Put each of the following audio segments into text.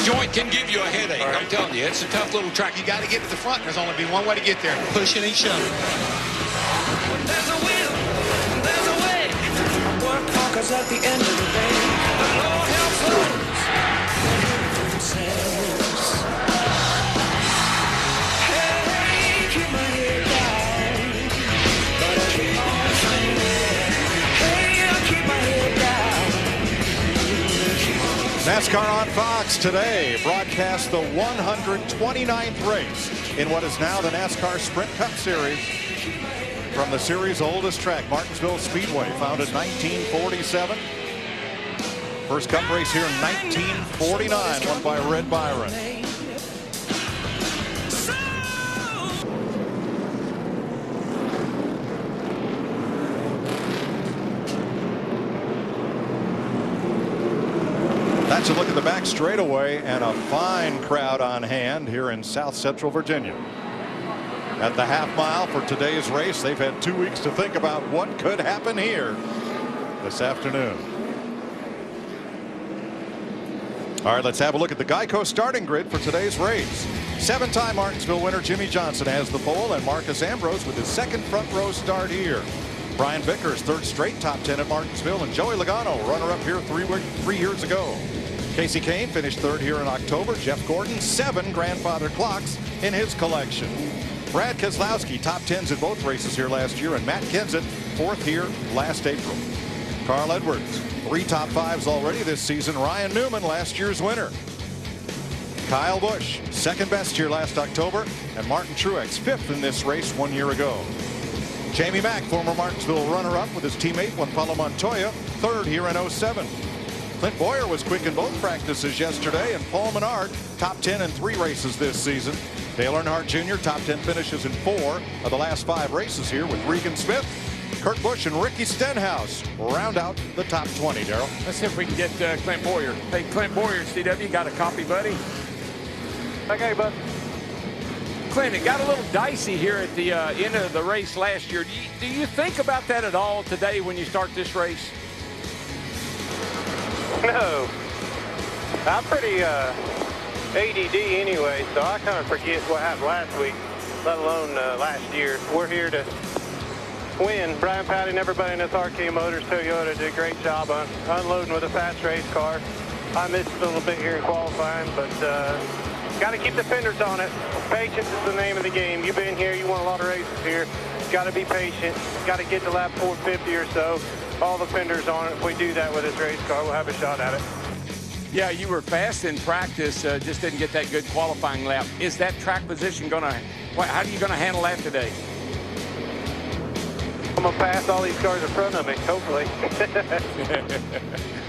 joint can give you a headache. Right. I'm telling you, it's a tough little track. You got to get to the front. There's only be one way to get there. Pushing and shoving. There's a will, there's a way. Work hard, 'cause at the end of the day, the Lord helps us. Hey, keep my head down. But I keep on saying, hey, I'll keep my head down. NASCAR on Fox today broadcasts the 129th race in what is now the NASCAR Sprint Cup Series from the series' oldest track, Martinsville Speedway, founded 1947. First Cup race here in 1949, won by Red Byron. That's a look at the back straightaway and a fine crowd on hand here in South Central Virginia. At the half mile for today's race, they've had 2 weeks to think about what could happen here this afternoon. All right, let's have a look at the Geico starting grid for today's race. 7-time Martinsville winner Jimmie Johnson has the pole, and Marcus Ambrose with his second front row start here. Brian Vickers, third straight top 10 at Martinsville, and Joey Logano, runner-up here 3 years ago. Casey Kane finished third here in October. Jeff Gordon, 7 grandfather clocks in his collection. Brad Keselowski, top 10s in both races here last year, and Matt Kenseth, 4th here last April. Carl Edwards, 3 top 5s already this season. Ryan Newman, last year's winner. Kyle Busch, 2nd best here last October, and Martin Truex, 5th in this race 1 year ago. Jamie Mack, former Martinsville runner-up with his teammate Juan Pablo Montoya, 3rd here in 07. Clint Boyer was quick in both practices yesterday, and Paul Menard, top 10 in 3 races this season. Dale Earnhardt Jr., top 10 finishes in 4 of the last 5 races here with Regan Smith. Kurt Busch and Ricky Stenhouse round out the top 20, Darrell. Let's see if we can get Clint Boyer. Hey, Clint Boyer, CW, got a copy, buddy? Okay, bud. Clint, it got a little dicey here at the end of the race last year. Do you think about that at all today when you start this race? No. I'm pretty ADD anyway, so I kind of forget what happened last week, let alone last year. We're here to win. Brian Patty and everybody in this RK Motors Toyota did a great job on unloading with a fast race car. I missed a little bit here in qualifying, but got to keep the fenders on it. Patience is the name of the game. You've been here, you won a lot of races here. Got to be patient. Got to get to lap 450 or so. All the fenders on it. If we do that with this race car, we'll have a shot at it. Yeah, you were fast in practice, just didn't get that good qualifying lap. Is that track position going to, how are you going to handle that today? I'm going to pass all these cars in front of me, hopefully.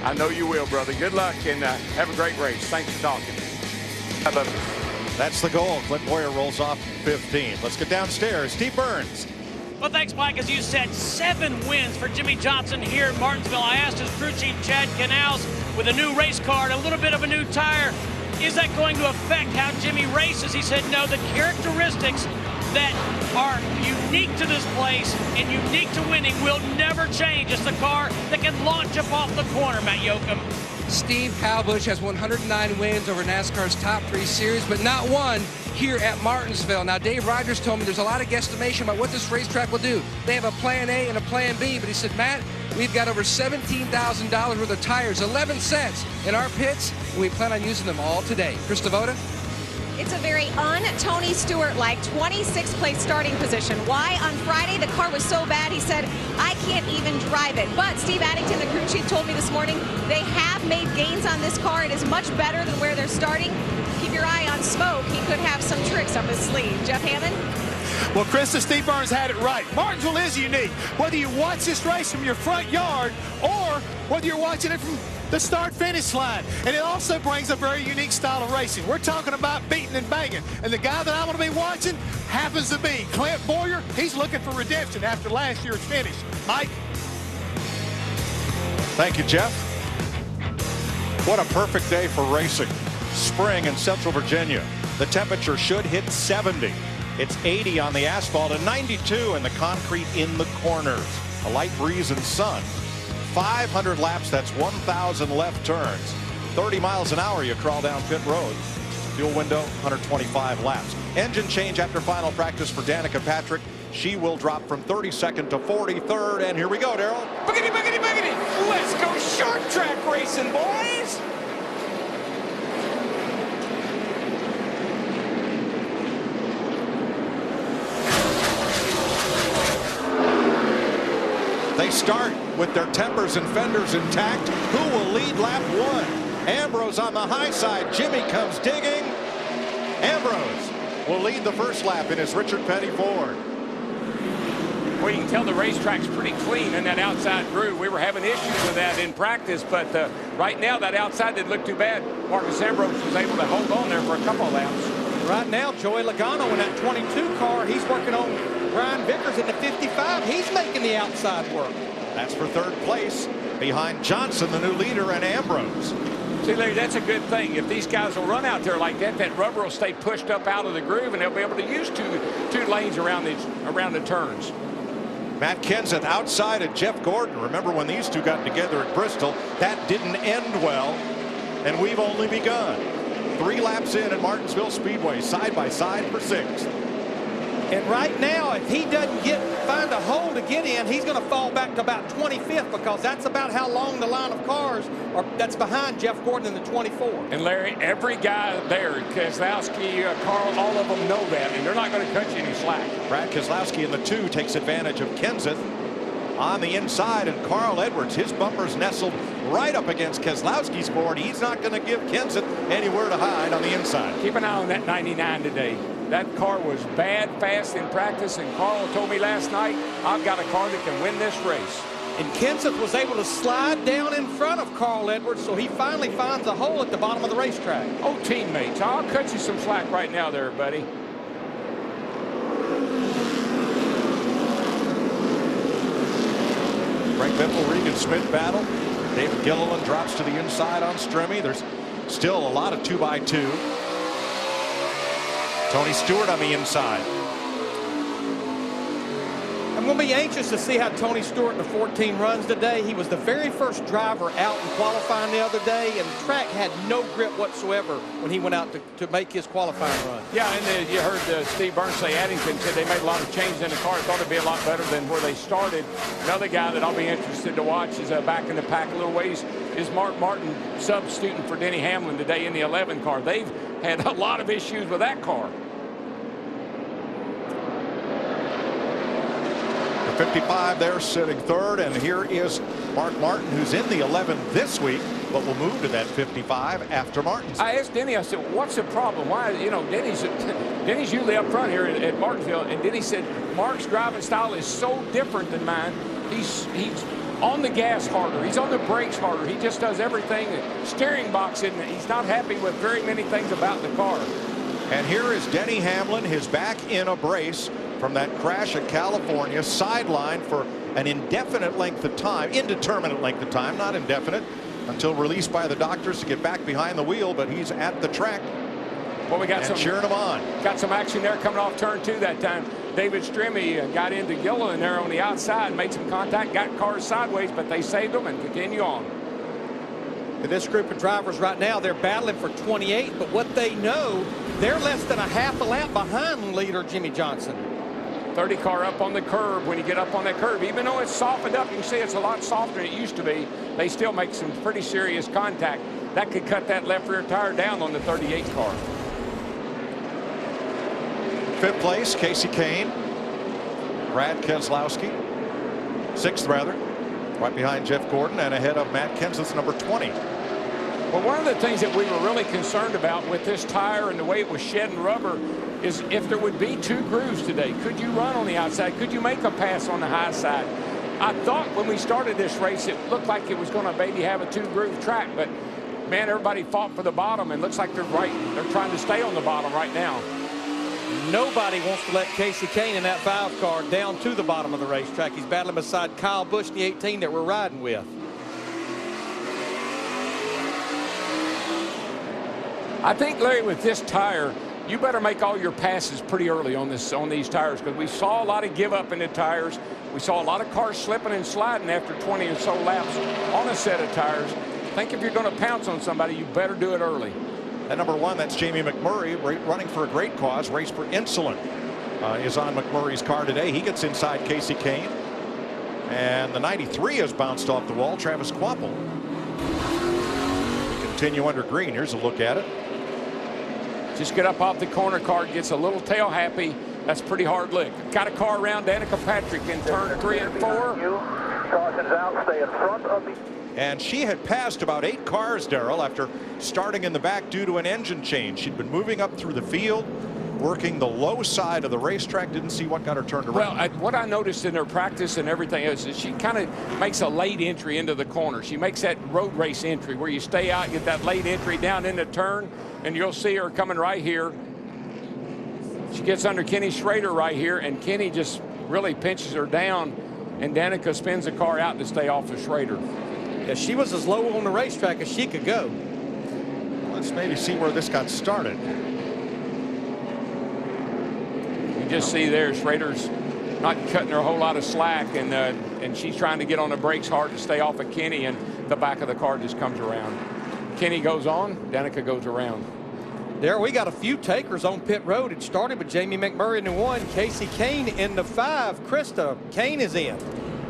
I know you will, brother. Good luck, and have a great race. Thanks for talking. How about That's the goal. Clint Boyer rolls off 15. Let's get downstairs. Steve Burns. Well, thanks, Mike. As you said, 7 wins for Jimmie Johnson here in Martinsville. I asked his crew chief, Chad Canals, with a new race car and a little bit of a new tire, is that going to affect how Jimmie races? He said, no, the characteristics that are unique to this place and unique to winning will never change. It's the car that can launch up off the corner, Matt Yoakum. Steve, Kyle Busch has 109 wins over NASCAR's top 3 series, but not one here at Martinsville. Now, Dave Rogers told me there's a lot of guesstimation about what this racetrack will do. They have a plan A and a plan B, but he said, Matt, we've got over $17,000 worth of tires, 11 sets in our pits, and we plan on using them all today. Chris Devoda? It's a very un-Tony Stewart-like 26th place starting position. Why? On Friday, the car was so bad, he said, I can't even drive it. But Steve Addington, the crew chief, told me this morning they have made gains on this car. It is much better than where they're starting. Keep your eye on Smoke. He could have some tricks up his sleeve. Jeff Hammond? Well, Chris, Steve Burns had it right. Martinsville is unique. Whether you watch this race from your front yard or whether you're watching it from the start-finish line. And it also brings a very unique style of racing. We're talking about beating and banging. And the guy that I'm going to be watching happens to be Clint Boyer. He's looking for redemption after last year's finish. Mike? Thank you, Jeff. What a perfect day for racing. Spring in Central Virginia. The temperature should hit 70. It's 80 on the asphalt and 92 in the concrete in the corners. A light breeze and sun. 500 laps, that's 1,000 left turns. 30 miles an hour you crawl down pit road. Fuel window, 125 laps. Engine change after final practice for Danica Patrick. She will drop from 32nd to 43rd. And here we go, Darrell. Boogity, boogity, boogity. Let's go short track racing, boys. They start with their tempers and fenders intact. Who will lead lap 1? Ambrose on the high side. Jimmy comes digging. Ambrose will lead the first lap in his Richard Petty Ford. Well, you can tell the racetrack's pretty clean in that outside groove. We were having issues with that in practice, but right now that outside didn't look too bad. Marcus Ambrose was able to hold on there for a couple of laps. Right now, Joey Logano in that 22 car, he's working on Brian Vickers in the 55. He's making the outside work. That's for third place behind Johnson, the new leader, and Ambrose. See, Larry, that's a good thing. If these guys will run out there like that, that rubber will stay pushed up out of the groove, and they'll be able to use two lanes around the turns. Matt Kenseth outside of Jeff Gordon. Remember when these two got together at Bristol? That didn't end well, and we've only begun. 3 laps in at Martinsville Speedway, side by side for 6th. And right now, if he doesn't find a hole to get in, he's going to fall back to about 25th, because that's about how long the line of cars are. That's behind Jeff Gordon in the 24. And Larry, every guy there, Keselowski, Carl, all of them know that, and they're not going to cut you any slack. Brad Keselowski in the 2 takes advantage of Kenseth on the inside, and Carl Edwards, his bumper's nestled right up against Keselowski's board. He's not going to give Kenseth anywhere to hide on the inside. Keep an eye on that 99 today. That car was bad fast in practice, and Carl told me last night, I've got a car that can win this race. And Kenseth was able to slide down in front of Carl Edwards, so he finally finds a hole at the bottom of the racetrack. Oh, teammates, I'll cut you some slack right now there, buddy. Frank Biffle, Regan Smith battle. David Gilliland drops to the inside on Stremme. There's still a lot of 2x2. Tony Stewart on the inside. I'm going to be anxious to see how Tony Stewart in the 14 runs today. He was the very first driver out in qualifying the other day, and the track had no grip whatsoever when he went out to make his qualifying run. Yeah, and you heard Steve Burns say Addington said they made a lot of changes in the car. Thought it'd be a lot better than where they started. Another guy that I'll be interested to watch is back in the pack a little ways is Mark Martin, substituting for Denny Hamlin today in the 11 car. They've had a lot of issues with that car. 55 there, sitting third, and here is Mark Martin, who's in the 11 this week, but will move to that 55 after Martin's. I asked Denny, I said, what's the problem? Why, you know, Denny's usually up front here at Martinsville, and Denny said, Mark's driving style is so different than mine. He's on the gas harder. He's on the brakes harder. He just does everything. Steering box, and he's not happy with very many things about the car. And here is Denny Hamlin, his back in a brace from that crash at California, sidelined for an indefinite length of time, indeterminate length of time, not indefinite, until released by the doctors to get back behind the wheel, but he's at the track. Well, we got some cheering him on. Got some action there coming off turn 2 that time. David Stremme got into Gilliland there on the outside, made some contact, got cars sideways, but they saved them and continue on. And this group of drivers right now, they're battling for 28, but what they know, they're less than a half a lap behind leader Jimmie Johnson. 30 car up on the curb. When you get up on that curb, even though it's softened up, you can see it's a lot softer than it used to be, they still make some pretty serious contact. That could cut that left rear tire down on the 38 car. 5th place, Casey Kane. Brad Keselowski. 6th, rather. Right behind Jeff Gordon and ahead of Matt Kenseth's number 20. Well, one of the things that we were really concerned about with this tire and the way it was shedding rubber is if there would be 2 grooves today. Could you run on the outside? Could you make a pass on the high side? I thought when we started this race, it looked like it was going to maybe have a 2-groove track, but man, everybody fought for the bottom, and looks like they're trying to stay on the bottom right now. Nobody wants to let Casey Kane in that 5 car down to the bottom of the racetrack. He's battling beside Kyle Busch in the 18 that we're riding with. I think, Larry, with this tire, you better make all your passes pretty early on these tires, because we saw a lot of give up in the tires. We saw a lot of cars slipping and sliding after 20 or so laps on a set of tires. think if you're going to pounce on somebody, you better do it early. At number 1, that's Jamie McMurray, running for a great cause. Race for Insulin is on McMurray's car today. He gets inside Casey Kane. And the 93 has bounced off the wall. Travis Quapple. We continue under green. Here's a look at it. Just get up off the corner. Car gets a little tail happy. That's pretty hard lick. Got a car around Danica Patrick in turn 3 and 4. Caution's out. Stay in front of the. And she had passed about 8 cars, Darrell, after starting in the back due to an engine change. She'd been moving up through the field, working the low side of the racetrack. Didn't see what got her turned around. Well, what I noticed in her practice and everything is that she kind of makes a late entry into the corner. She makes that road race entry where you stay out, get that late entry down in the turn, and you'll see her coming right here. She gets under Kenny Schrader right here, and Kenny just really pinches her down, and Danica spins the car out to stay off of Schrader. Yeah, she was as low on the racetrack as she could go. Let's maybe see where this got started. You just see there Schrader's not cutting her a whole lot of slack, and she's trying to get on the brakes hard to stay off of Kenny, and the back of the car just comes around. Kenny goes on, Danica goes around. There, we got a few takers on pit road. It started with Jamie McMurray in the 1, Casey Kane in the 5. Krista, Kane is in.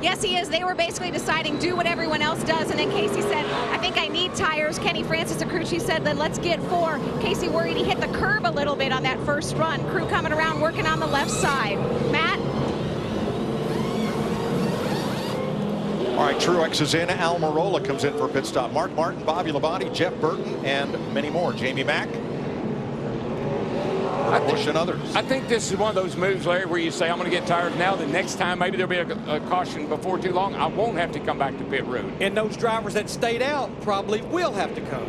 Yes, he is. They were basically deciding do what everyone else does, and then Casey said, I think I need tires. Kenny Francis, the crew chief, said, then let's get 4. Casey worried he hit the curb a little bit on that first run. Crew coming around, working on the left side. Matt? All right, Truex is in. Al Mirola comes in for a pit stop. Mark Martin, Bobby Labonte, Jeff Burton, and many more. Jamie Mack. Bush and others. I think this is one of those moves, Larry, where you say, I'm going to get tires now. The next time, maybe there'll be a caution before too long. I won't have to come back to pit road. And those drivers that stayed out probably will have to come.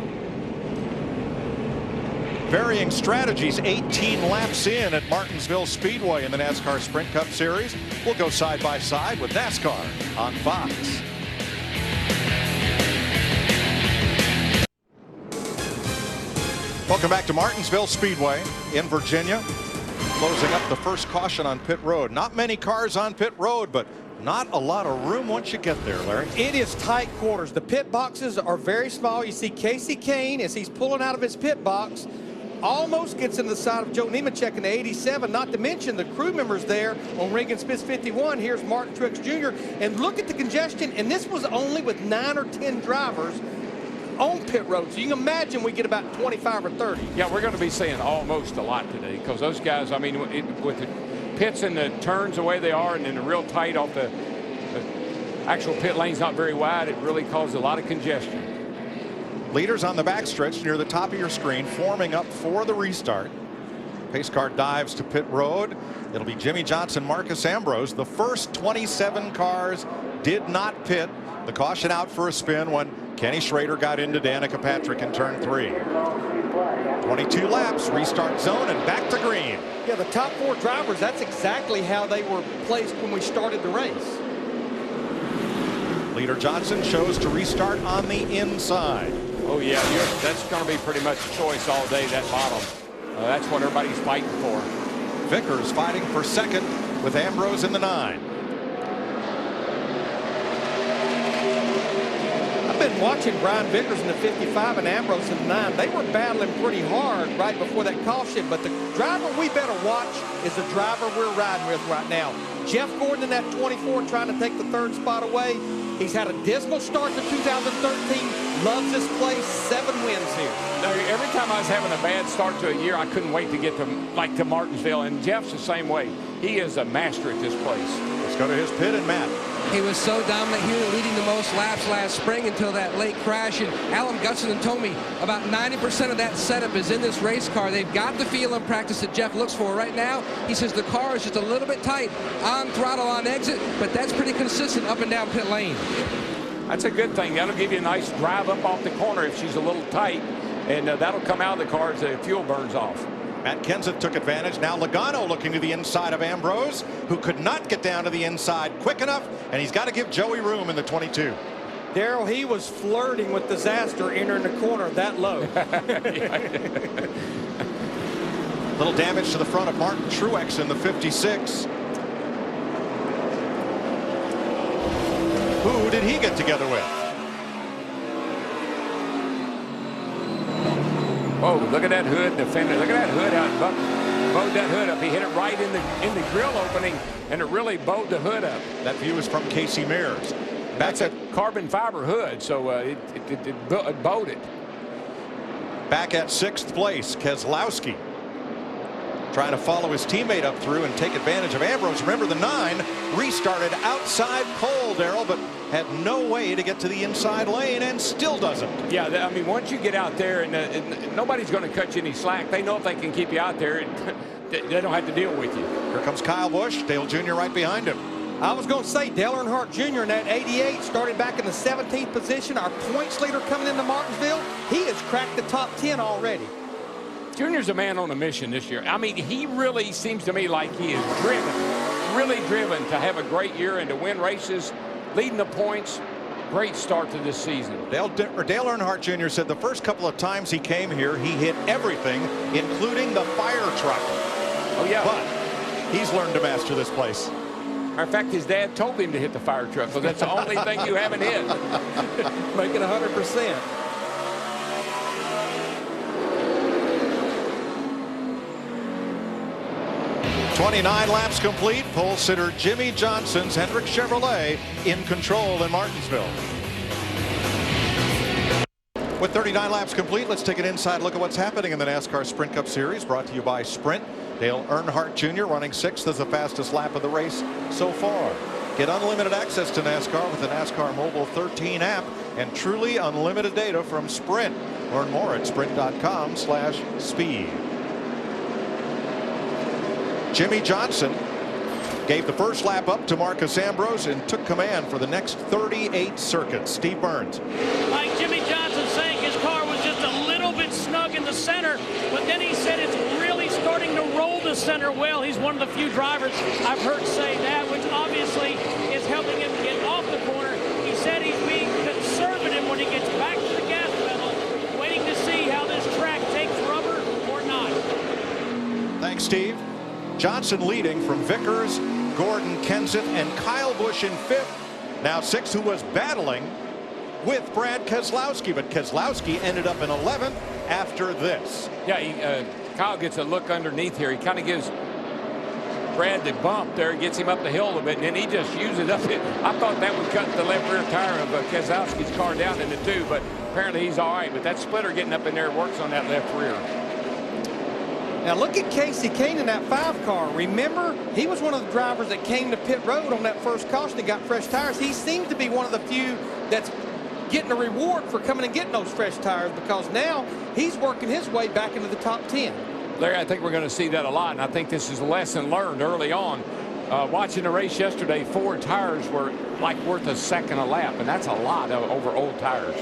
Varying strategies, 18 laps in at Martinsville Speedway in the NASCAR Sprint Cup Series. We'll go side by side with NASCAR on Fox. Welcome back to Martinsville Speedway in Virginia. Closing up the first caution on pit road. Not many cars on pit road, but not a lot of room once you get there, Larry. It is tight quarters. The pit boxes are very small. You see Casey Kane, as he's pulling out of his pit box, almost gets in the side of Joe Nemechek in the 87, not to mention the crew members there on Regan Smith's 51. Here's Martin Truex Jr. And look at the congestion, and this was only with 9 or 10 drivers on pit road. So you can imagine we get about 25 or 30. Yeah, we're going to be seeing almost a lot today because those guys, I mean, with the pits and the turns the way they are and then the real tight off the actual pit lane's not very wide, it really causes a lot of congestion. Leaders on the backstretch near the top of your screen forming up for the restart. Pace car dives to pit road. It'll be Jimmy Johnson, Marcus Ambrose. The first 27 cars did not pit. The caution out for a spin when Kenny Schrader got into Danica Patrick in turn 3. 22 laps, restart zone, and back to green. Yeah, the top 4 drivers, that's exactly how they were placed when we started the race. Leader Johnson chose to restart on the inside. Oh, yeah, that's going to be pretty much a choice all day, that bottom. That's what everybody's fighting for. Vickers fighting for second with Ambrose in the 9. Been watching Brian Vickers in the 55 and Ambrose in the 9. They were battling pretty hard right before that caution, but the driver we better watch is the driver we're riding with right now. Jeff Gordon in that 24 trying to take the 3rd spot away. He's had a dismal start to 2013. Loves this place. 7 wins here. Now, every time I was having a bad start to a year, I couldn't wait to get to Martinsville, and Jeff's the same way. He is a master at this place. Let's go to his pit and Matt. He was so dominant here, leading the most laps last spring until that late crash. And Alan Gutson told me about 90% of that setup is in this race car. They've got the feel and practice that Jeff looks for. Right now, he says the car is just a little bit tight on throttle on exit, but that's pretty consistent up and down pit lane. That's a good thing. That'll give you a nice drive up off the corner if she's a little tight, and that'll come out of the car as the fuel burns off. Matt Kenseth took advantage. Now Logano looking to the inside of Ambrose, who could not get down to the inside quick enough, and he's got to give Joey room in the 22. Darrell, he was flirting with disaster entering the corner that low. Little damage to the front of Martin Truex in the 56. Who did he get together with? Whoa, look at that hood, defender. Look at that hood out. Buck bowed that hood up. He hit it right in the grill opening, and it really bowed the hood up. That view is from Casey Mears. That's a carbon fiber hood, so it bowed it. Back at 6th place, Keselowski trying to follow his teammate up through and take advantage of Ambrose. Remember, the 9 restarted outside pole, Darrell, but had no way to get to the inside lane and still doesn't. Yeah, I mean, once you get out there, and nobody's going to cut you any slack. They know if they can keep you out there, they don't have to deal with you. Here comes Kyle Busch, Dale Jr. right behind him. I was going to say Dale Earnhardt Jr. in that 88 started back in the 17th position. Our points leader coming into Martinsville, he has cracked the top 10 already. Junior's a man on a mission this year. I mean, he really seems to me like he is driven, really driven to have a great year and to win races, leading the points. Great start to this season. Dale Earnhardt Jr. said the first couple of times he came here, he hit everything, including the fire truck. Oh, yeah. But he's learned to master this place. Matter of fact, his dad told him to hit the fire truck, so that's the only thing you haven't hit. Make it 100%. .29 laps complete. Pole sitter Jimmy Johnson's Hendrick Chevrolet in control in Martinsville. With 39 laps complete, let's take an inside look at what's happening in the NASCAR Sprint Cup Series, brought to you by Sprint. Dale Earnhardt Jr. running 6th as the fastest lap of the race so far. Get unlimited access to NASCAR with the NASCAR Mobile 13 app and truly unlimited data from Sprint. Learn more at sprint.com/speed. Jimmy Johnson gave the first lap up to Marcus Ambrose and took command for the next 38 circuits. Steve Burns. Like Jimmy Johnson saying, his car was just a little bit snug in the center, but then he said it's really starting to roll the center well. He's one of the few drivers I've heard say that, which obviously is helping him get off the corner. He said he's being conservative when he gets back to the gas pedal, waiting to see how this track takes rubber or not. Thanks, Steve. Johnson leading from Vickers, Gordon, Kenseth, and Kyle Busch in 5th. Now 6th, who was battling with Brad Keselowski, but Keselowski ended up in 11th after this. Yeah, Kyle gets a look underneath here. He kind of gives Brad the bump there, gets him up the hill a little bit, and then he just uses up it. I thought that would cut the left rear tire of Keselowski's car down into 2, but apparently he's all right. But that splitter getting up in there works on that left rear. Now look at Casey Kane in that 5 car. Remember, he was one of the drivers that came to pit road on that first caution and got fresh tires. He seems to be one of the few that's getting a reward for coming and getting those fresh tires, because now he's working his way back into the top 10. Larry, I think we're going to see that a lot, and I think this is a lesson learned early on. Watching the race yesterday, 4 tires were like worth a second a lap, and that's a lot over old tires.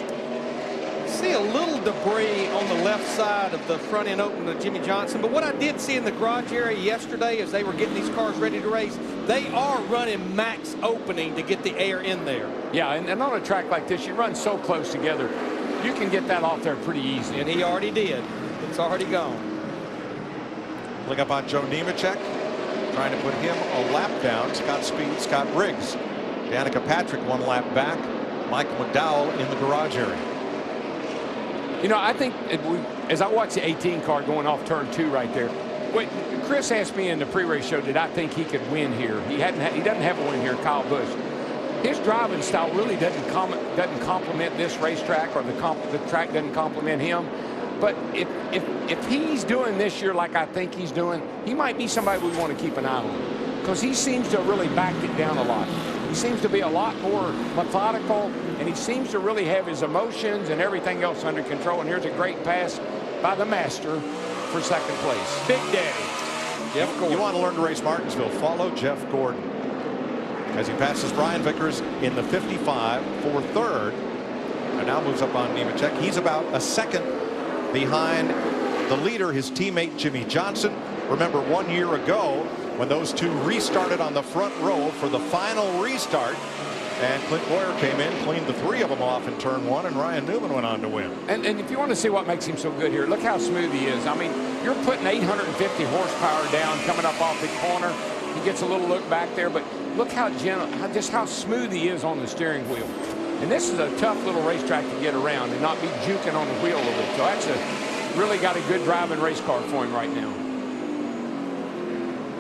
See a little debris on the left side of the front end opening of Jimmy Johnson, but what I did see in the garage area yesterday as they were getting these cars ready to race, they are running max opening to get the air in there. Yeah, and on a track like this, you run so close together, you can get that off there pretty easy. And he already did. It's already gone. Look up on Joe Nemechek, trying to put him a lap down. Scott Speed, Scott Riggs, Danica Patrick 1 lap back. Michael McDowell in the garage area. You know, I think as I watch the 18 car going off turn 2 right there, Chris asked me in the pre-race show, did I think he could win here? He doesn't have a win here, Kyle Busch. His driving style really doesn't complement this racetrack, or the track doesn't complement him. But if he's doing this year like I think he's doing, he might be somebody we want to keep an eye on, because he seems to have really backed it down a lot. He seems to be a lot more methodical, and he seems to really have his emotions and everything else under control. And here's a great pass by the master for 2nd place. Big Daddy. Jeff Gordon. You want to learn to race Martinsville, follow Jeff Gordon as he passes Brian Vickers in the 55 for 3rd, and now moves up on Nemechek. He's about a second behind the leader, his teammate Jimmy Johnson. Remember 1 year ago when those 2 restarted on the front row for the final restart, and Clint Boyer came in, cleaned the 3 of them off in turn 1, and Ryan Newman went on to win. And if you want to see what makes him so good here, look how smooth he is. I mean, you're putting 850 horsepower down coming up off the corner. He gets a little look back there, but look how gentle, just how smooth he is on the steering wheel. And this is a tough little racetrack to get around and not be juking on the wheel a little bit. So really got a good driving race car for him right now.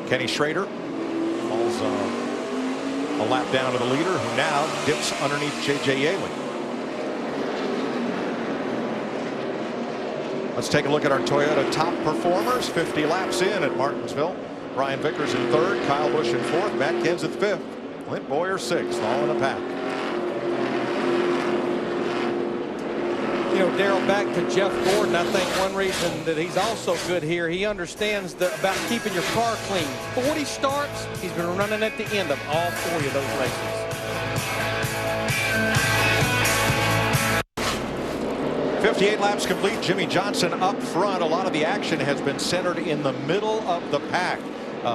Kenny Schrader falls a lap down to the leader, who now dips underneath J.J. Yaley. Let's take a look at our Toyota top performers. 50 laps in at Martinsville. Brian Vickers in third, Kyle Busch in fourth, Matt Kenseth fifth, Clint Boyer sixth, all in a pack. You know, Darrell, back to Jeff Gordon, I think one reason that he's also good here, he understands about keeping your car clean. 40 starts, he's been running at the end of all 40 of those races. 58 laps complete. Jimmy Johnson up front. A lot of the action has been centered in the middle of the pack.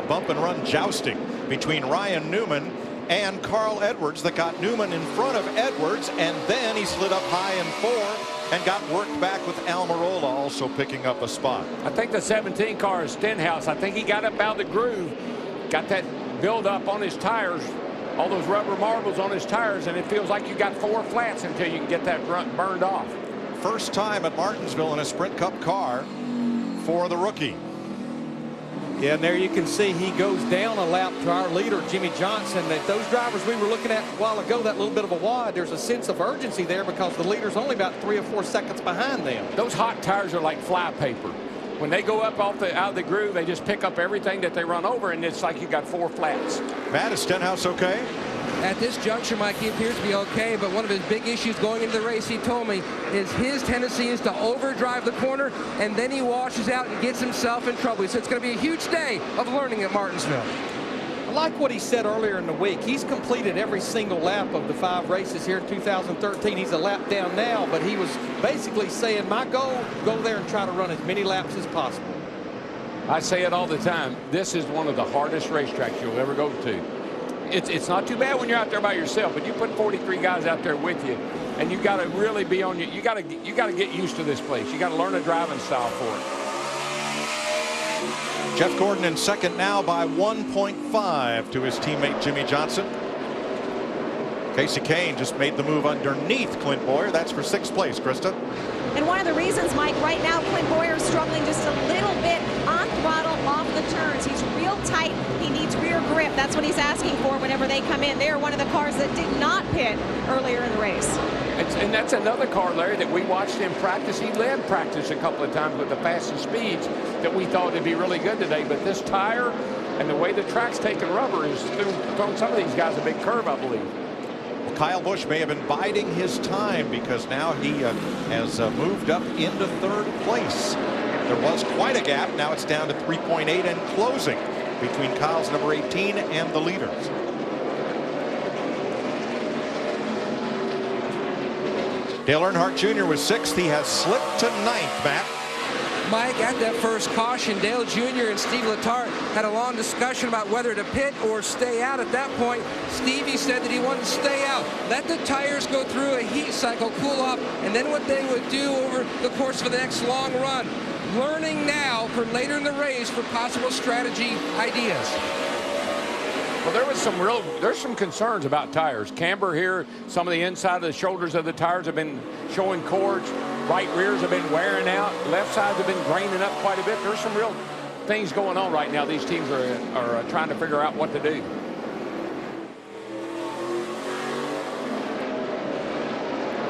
Bump and run jousting between Ryan Newman and Carl Edwards that got Newman in front of Edwards, and then he slid up high in four and got worked back with Almirola also picking up a spot. I think the 17 car is Stenhouse. I think he got up out of the groove, got that build up on his tires, all those rubber marbles on his tires, and it feels like you got 4 flats until you can get that burned off. First time at Martinsville in a Sprint Cup car for the rookie. Yeah, and there you can see he goes down a lap to our leader, Jimmy Johnson. That those drivers we were looking at a while ago, that little bit of a wad, there's a sense of urgency there because the leader's only about 3 or 4 seconds behind them. Those hot tires are like flypaper. When they go up out of the groove, they just pick up everything that they run over, and it's like you got 4 flats. Matt, is Stenhouse okay? At this juncture, Mike, he appears to be okay, but one of his big issues going into the race, he told me, is his tendency is to overdrive the corner, and then he washes out and gets himself in trouble. So it's going to be a huge day of learning at Martinsville. I like what he said earlier in the week. He's completed every single lap of the 5 races here in 2013. He's a lap down now, but he was basically saying, my goal, go there and try to run as many laps as possible. I say it all the time. This is one of the hardest racetracks you'll ever go to. It's not too bad when you're out there by yourself, but you put 43 guys out there with you, and you got to really be on you got to get used to this place. You got to learn a driving style for it. Jeff Gordon in second now by 1.5 to his teammate Jimmy Johnson. Casey Kane just made the move underneath Clint Boyer. That's for 6th place, Krista. And one of the reasons, Mike, right now Clint Boyer is struggling just a little bit on throttle off the turns. He's real tight. He needs rear grip. That's what he's asking for whenever they come in. They're one of the cars that did not pit earlier in the race. And that's another car, Larry, that we watched him practice. He led practice a couple of times with the fastest speeds that we thought would be really good today. But this tire and the way the track's taking rubber is throwing some of these guys a big curve, I believe. Well, Kyle Busch may have been biding his time because now he has moved up into 3rd place. There was quite a gap. Now it's down to 3.8 and closing between Kyle's number 18 and the leaders. Dale Earnhardt Jr. was 6th. He has slipped to 9th, Matt. Mike, at that first caution, Dale Jr. and Steve Letarte had a long discussion about whether to pit or stay out. At that point, Stevie said that he wanted to stay out, let the tires go through a heat cycle, cool off, and then what they would do over the course of the next long run. Learning now for later in the race for possible strategy ideas. Well, there's some concerns about tires. Camber here, some of the inside of the shoulders of the tires have been showing cords. Right rears have been wearing out. Left sides have been graining up quite a bit. There's some real things going on right now. These teams are trying to figure out what to do.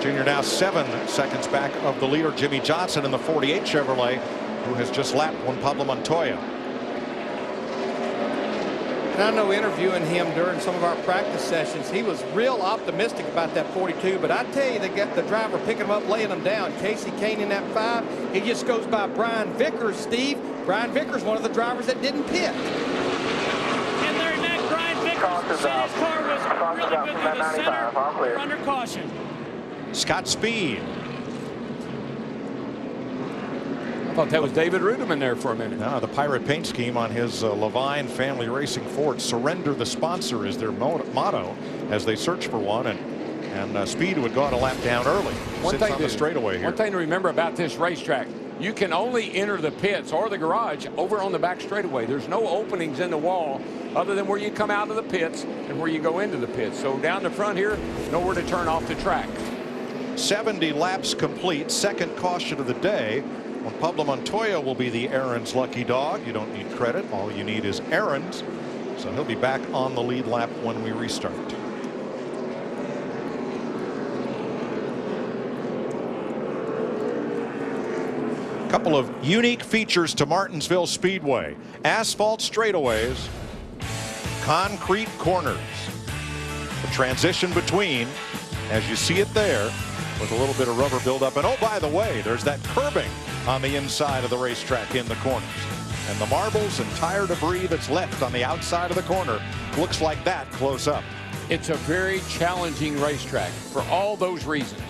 Junior now 7 seconds back of the leader, Jimmy Johnson, in the 48 Chevrolet, who has just lapped Juan Pablo Montoya. And I know interviewing him during some of our practice sessions, he was real optimistic about that 42, but I tell you, they got the driver picking him up, laying him down. Casey Kane in that 5. He just goes by Brian Vickers, Steve. Brian Vickers, one of the drivers that didn't pit. And their neck, Brian Vickers said his car was really good through the center. We're under caution. Scott Speed. I thought that was David Ruderman there for a minute. No, the pirate paint scheme on his Levine Family Racing Ford. Surrender the sponsor is their motto as they search for one. And Speed would go on a lap down early. Sits on the straightaway here. One thing to remember about this racetrack, you can only enter the pits or the garage over on the back straightaway. There's no openings in the wall other than where you come out of the pits and where you go into the pits. So down the front here, nowhere to turn off the track. 70 laps complete. 2nd caution of the day. Well, Pablo Montoya will be the Aaron's lucky dog. You don't need credit. All you need is Aaron's. So he'll be back on the lead lap when we restart. Couple of unique features to Martinsville Speedway: asphalt straightaways, concrete corners. The transition between, as you see it there, with a little bit of rubber buildup. And oh, by the way, there's that curbing on the inside of the racetrack in the corners. And the marbles and tire debris that's left on the outside of the corner looks like that close up. It's a very challenging racetrack for all those reasons.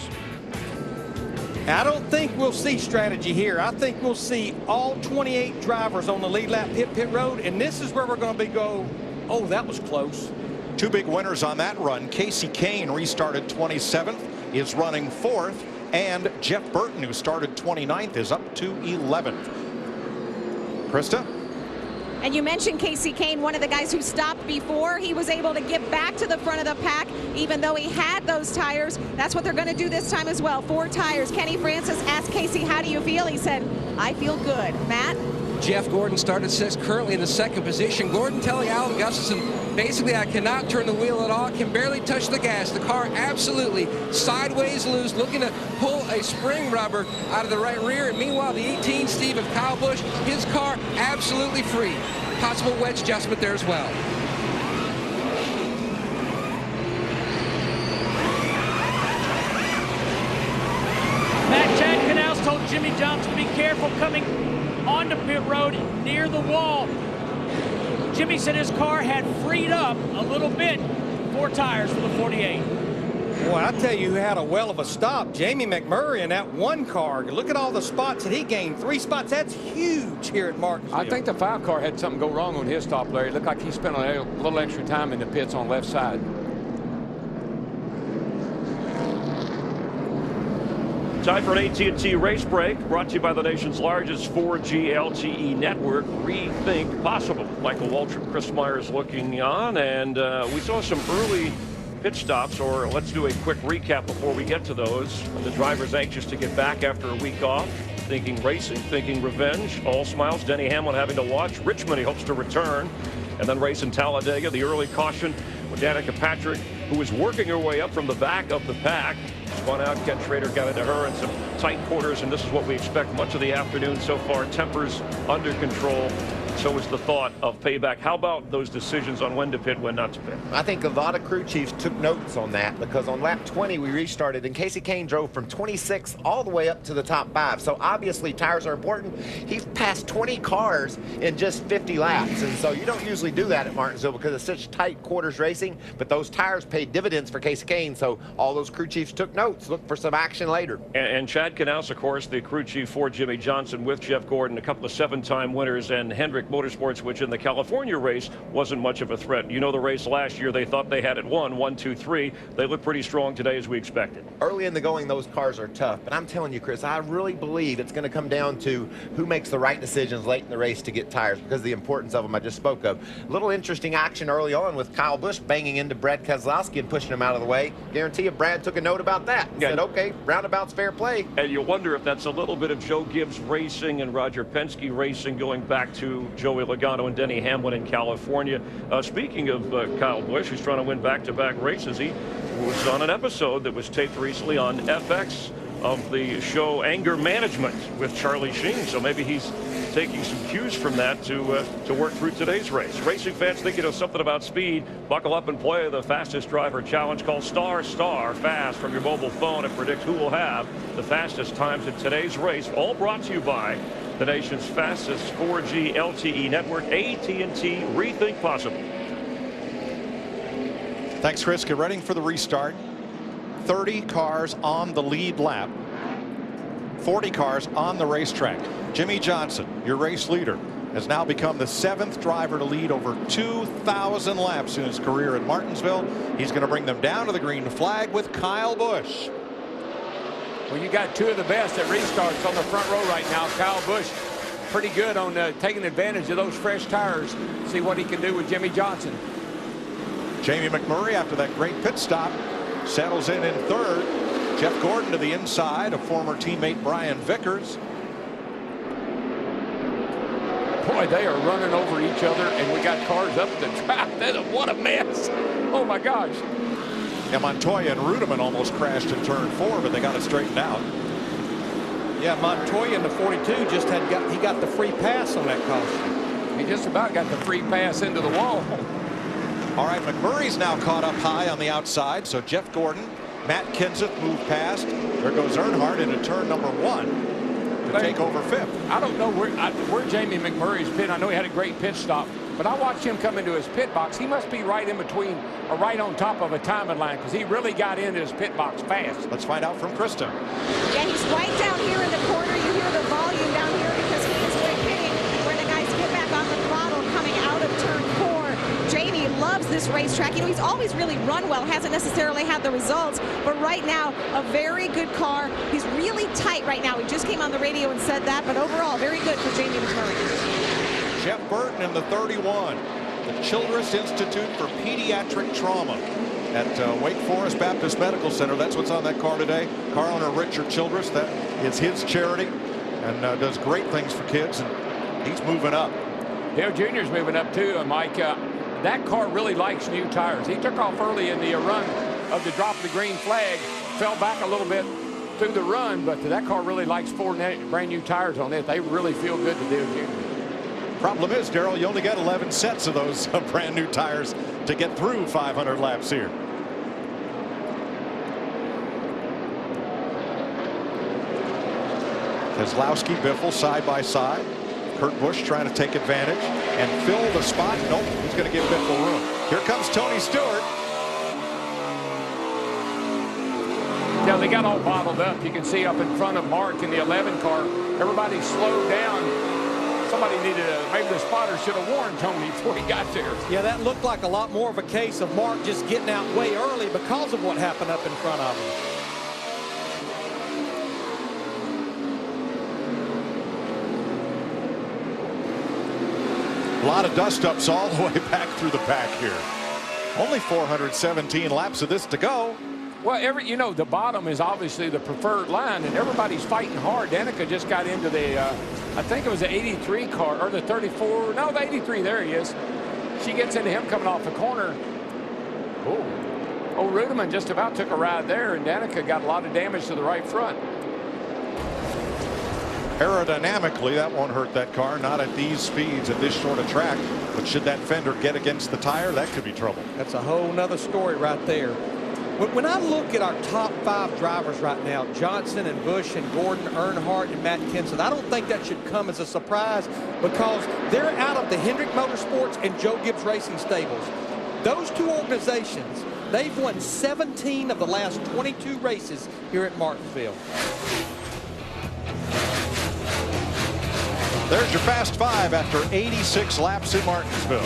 I don't think we'll see strategy here. I think we'll see all 28 drivers on the lead lap pit road, and this is where we're going to go, oh, that was close. Two big winners on that run. Casey Kane restarted 27th, is running 4th, and Jeff Burton, who started 29th, is up to 11th. Krista? And you mentioned Casey Kane, one of the guys who stopped before. He was able to get back to the front of the pack, even though he had those tires. That's what they're going to do this time as well. 4 tires. Kenny Francis asked Casey, how do you feel? He said, I feel good. Matt? Jeff Gordon started 6th, currently in the 2nd position. Gordon telling Alan Gustafson, basically, I cannot turn the wheel at all, can barely touch the gas. The car absolutely sideways loose, looking to pull a spring rubber out of the right rear. And meanwhile, the 18 Steve of Kyle Busch, his car absolutely free. Possible wedge adjustment there as well. Matt, Chad Canals told Jimmy Johnson to be careful coming onto pit road near the wall. Jimmy said his car had freed up a little bit. 4 tires for the 48. Boy, I tell you who had a well of a stop. Jamie McMurray in that one car. Look at all the spots that he gained. 3 spots. That's huge here at Martinsville. I think the 5 car had something go wrong on his stop, Larry. It looked like he spent a little extra time in the pits on left side. Time for an AT&T race break, brought to you by the nation's largest 4G LTE network. Rethink possible. Michael Waltrip, Chris Myers looking on, and we saw some early pit stops, or let's do a quick recap before we get to those. The driver's anxious to get back after a week off, thinking racing, thinking revenge. All smiles. Denny Hamlin having to watch. Richmond, he hopes to return. And then race in Talladega, the early caution with Danica Patrick, who was working her way up from the back of the pack. Spun out, Ken Schrader got into her in some tight quarters, and this is what we expect much of the afternoon so far. Tempers under control. So is the thought of payback. How about those decisions on when to pit, when not to pit? I think a lot of crew chiefs took notes on that, because on lap 20 we restarted and Casey Kane drove from 26 all the way up to the top 5. So obviously tires are important. He's passed 20 cars in just 50 laps, and so you don't usually do that at Martinsville because it's such tight quarters racing. But those tires paid dividends for Casey Kane, so all those crew chiefs took notes. Look for some action later. And Chad Canals, of course, the crew chief for Jimmy Johnson, with Jeff Gordon, a couple of 7-time winners, and Hendrick Motorsports, which in the California race wasn't much of a threat. You know, the race last year, they thought they had it won, 1, 2, 3. They look pretty strong today, as we expected. Early in the going, those cars are tough, but I'm telling you, Chris, I really believe it's going to come down to who makes the right decisions late in the race to get tires, because of the importance of them I just spoke of. Little interesting action early on with Kyle Busch banging into Brad Keselowski and pushing him out of the way. Guarantee you Brad took a note about that. Yeah. Said, okay, roundabout's fair play. And you wonder if that's a little bit of Joe Gibbs racing and Roger Penske racing, going back to Joey Logano and Denny Hamlin in California. Speaking of Kyle Busch, who's trying to win back-to-back races, he was on an episode that was taped recently on FX of the show Anger Management with Charlie Sheen. So maybe he's taking some cues from that to work through today's race. Racing fans think you know something about speed. Buckle up and play the fastest driver challenge. Call *** fast from your mobile phone and predict who will have the fastest times in today's race. All brought to you by the nation's fastest 4G LTE network, AT&T. Rethink possible. Thanks, Chris. Get ready for the restart. 30 cars on the lead lap. 40 cars on the racetrack. Jimmy Johnson, your race leader, has now become the 7th driver to lead over 2,000 laps in his career at Martinsville. He's going to bring them down to the green flag with Kyle Busch. Well, you got 2 of the best at restarts on the front row right now. Kyle Busch, pretty good on taking advantage of those fresh tires. See what he can do with Jimmy Johnson. Jamie McMurray, after that great pit stop, settles in 3rd. Jeff Gordon to the inside of former teammate Brian Vickers. Boy, they are running over each other, and we got cars up the track. What a mess. Oh, my gosh. Yeah, Montoya and Rudeman almost crashed in turn 4, but they got it straightened out. Yeah, Montoya in the 42 just he got the free pass on that caution. He just about got the free pass into the wall. All right, McMurray's now caught up high on the outside, so Jeff Gordon, Matt Kenseth moved past. There goes Earnhardt into turn number 1 to take over 5th. I don't know where Jamie McMurray's pit. I know he had a great pit stop, but I watched him come into his pit box. He must be right in between or right on top of a timing line because he really got into his pit box fast. Let's find out from Krista. Yeah, he's right down here in the corner. You hear the volume down here because he is hitting where the guys get back on the throttle coming out of turn 4. Jamie loves this racetrack. You know, he's always really run well, hasn't necessarily had the results, but right now, a very good car. He's really tight right now. He just came on the radio and said that, but overall, very good for Jamie McMurray. Jeff Burton in the 31, the Childress Institute for Pediatric Trauma at Wake Forest Baptist Medical Center. That's what's on that car today. Car owner Richard Childress, that is his charity, and does great things for kids, and he's moving up. Dale Jr.'s moving up too, and Mike, that car really likes new tires. He took off early in the run of the drop of the green flag, fell back a little bit through the run, but that car really likes 4 brand new tires on it. They really feel good to Dale Jr. Problem is, Darrell, you only get 11 sets of those brand new tires to get through 500 laps here. Keselowski, Biffle side by side. Kurt Busch trying to take advantage and fill the spot. Nope, he's going to give Biffle room. Here comes Tony Stewart. Yeah, they got all bottled up. You can see up in front of Mark in the 11 car, everybody slowed down. Somebody needed maybe the spotter should have warned Tony before he got there. Yeah, that looked like a lot more of a case of Mark just getting out way early because of what happened up in front of him. A lot of dust-ups all the way back through the pack here. Only 417 laps of this to go. Well, you know, the bottom is obviously the preferred line, and everybody's fighting hard. Danica just got into the, I think it was the 83 car, or the 34, no, the 83, there he is. She gets into him coming off the corner. Oh, Rudeman just about took a ride there, and Danica got a lot of damage to the right front. Aerodynamically, that won't hurt that car, not at these speeds, at this short a track. But should that fender get against the tire, that could be trouble. That's a whole nother story right there. When I look at our top 5 drivers right now, Johnson and Busch and Gordon, Earnhardt and Matt Kenseth, I don't think that should come as a surprise because they're out of the Hendrick Motorsports and Joe Gibbs Racing stables. Those 2 organizations, they've won 17 of the last 22 races here at Martinsville. There's your Fast 5 after 86 laps in Martinsville.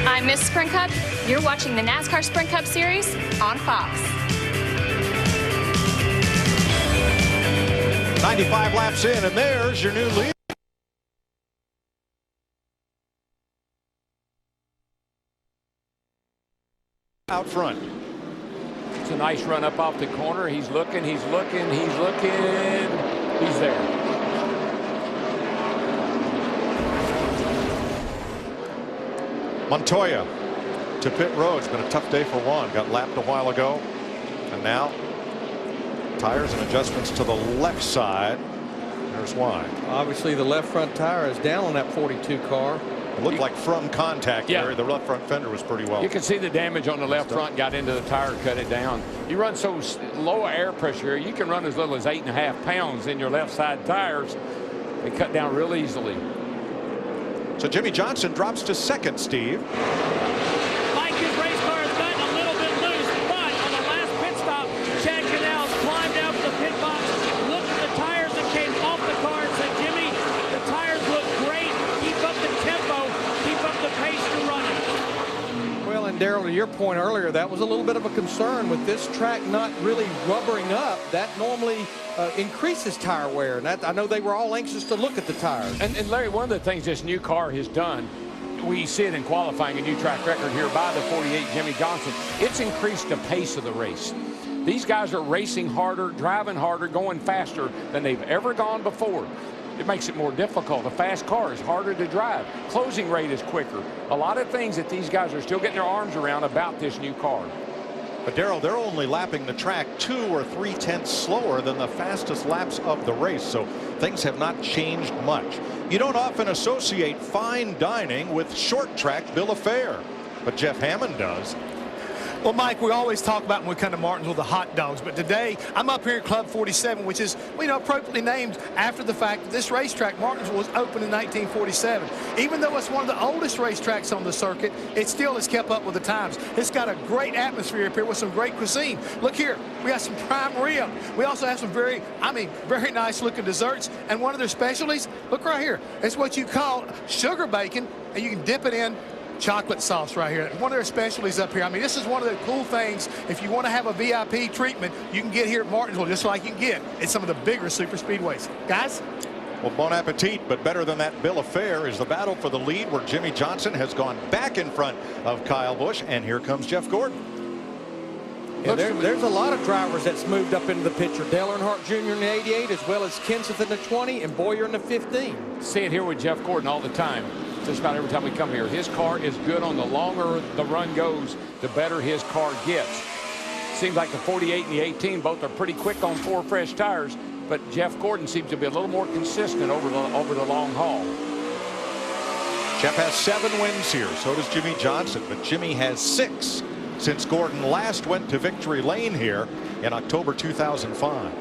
I'm Miss Sprint Cup. You're watching the NASCAR Sprint Cup Series on Fox. 95 laps in, and there's your new lead. Out front. It's a nice run up off the corner. He's looking, he's looking, he's looking. He's there. Montoya to pit road. It's been a tough day for Juan. Got lapped a while ago. And now tires and adjustments to the left side. There's why. Obviously, the left front tire is down on that 42 car. It looked like from contact there. The left front fender was pretty well. You can see the damage on the left front got into the tire, cut it down. You run so low air pressure, you can run as little as 8.5 pounds in your left side tires. They cut down real easily. So Jimmy Johnson drops to second, Steve. Mike, his race car has gotten a little bit loose, but on the last pit stop, Chad Canals climbed out to the pit box, looked at the tires and came off the car and said, Jimmy, the tires look great. Keep up the tempo. Keep up the pace you're running. Well, and Darrell, to your point earlier, that was a little bit of a concern with this track not really rubbering up. That normally increases tire wear, and I know they were all anxious to look at the tires. And Larry, one of the things this new car has done, we see it in qualifying, a new track record here by the 48 Jimmy Johnson. It's increased the pace of the race. These guys are racing harder, driving harder, going faster than they've ever gone before. It makes it more difficult. A fast car is harder to drive. Closing rate is quicker. A lot of things that these guys are still getting their arms around about this new car. But Darrell, they're only lapping the track 2 or 3 tenths slower than the fastest laps of the race, so things have not changed much. You don't often associate fine dining with short track bill of fare, but Jeff Hammond does. Well, Mike, we always talk about when we come to Martinsville the hot dogs, but today I'm up here at Club 47, which is, you know, appropriately named after the fact that this racetrack, Martinsville, was opened in 1947. Even though it's one of the oldest racetracks on the circuit, it still has kept up with the times. It's got a great atmosphere up here with some great cuisine. Look here, we got some prime rib. We also have some very nice looking desserts, and one of their specialties, look right here, it's what you call sugar bacon, and you can dip it in chocolate sauce right here. One of their specialties up here. I mean, this is one of the cool things. If you want to have a VIP treatment, you can get here at Martinsville just like you can get at some of the bigger super speedways. Guys? Well, bon appetit, but better than that bill of fare is the battle for the lead, where Jimmy Johnson has gone back in front of Kyle Busch, and here comes Jeff Gordon. Yeah, there's a lot of drivers that's moved up into the picture. Dale Earnhardt Jr. in the 88, as well as Kenseth in the 20, and Boyer in the 15. See it here with Jeff Gordon all the time. Just about every time we come here. His car is good. On the longer the run goes, the better his car gets. Seems like the 48 and the 18 both are pretty quick on 4 fresh tires, but Jeff Gordon seems to be a little more consistent over the long haul. Jeff has 7 wins here. So does Jimmy Johnson, but Jimmy has 6 since Gordon last went to victory lane here in October 2005.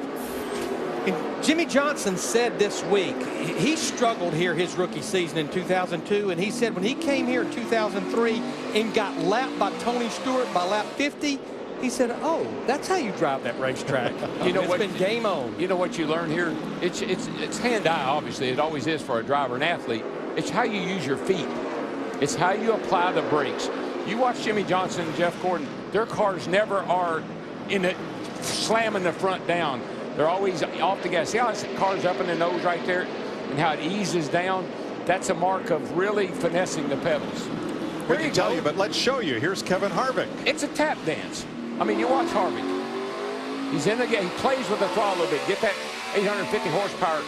And Jimmy Johnson said this week he struggled here his rookie season in 2002, and he said when he came here in 2003 and got lapped by Tony Stewart by lap 50, he said, oh, that's how you drive that racetrack. You know it's what, been game on. You know what you learn here? It's hand-eye, obviously. It always is for a driver and athlete. It's how you use your feet. It's how you apply the brakes. You watch Jimmy Johnson and Jeff Gordon, their cars never are in it slamming the front down. They're always off the gas. See how this car's up in the nose right there and how it eases down? That's a mark of really finessing the pedals. We can tell you, but let's show you. Here's Kevin Harvick. It's a tap dance. I mean, you watch Harvick. He's in the game. He plays with the throttle a little bit. Get that 850 horsepower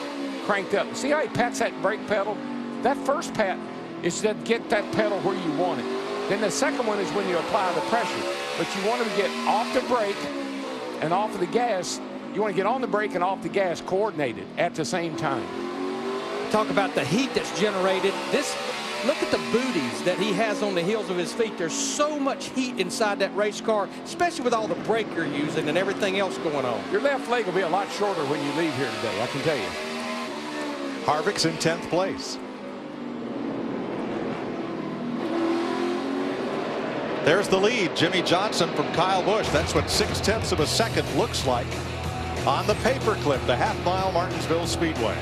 cranked up. See how he pats that brake pedal? That first pat is to get that pedal where you want it. Then the second one is when you apply the pressure. But you want to get off the brake and off of the gas. You want to get on the brake and off the gas coordinated at the same time. Talk about the heat that's generated. Look at the booties that he has on the heels of his feet. There's so much heat inside that race car, especially with all the brake you're using and everything else going on. Your left leg will be a lot shorter when you leave here today, I can tell you. Harvick's in 10th place. There's the lead. Jimmy Johnson from Kyle Busch. That's what 0.6 of a second looks like on the paperclip, the half-mile Martinsville Speedway.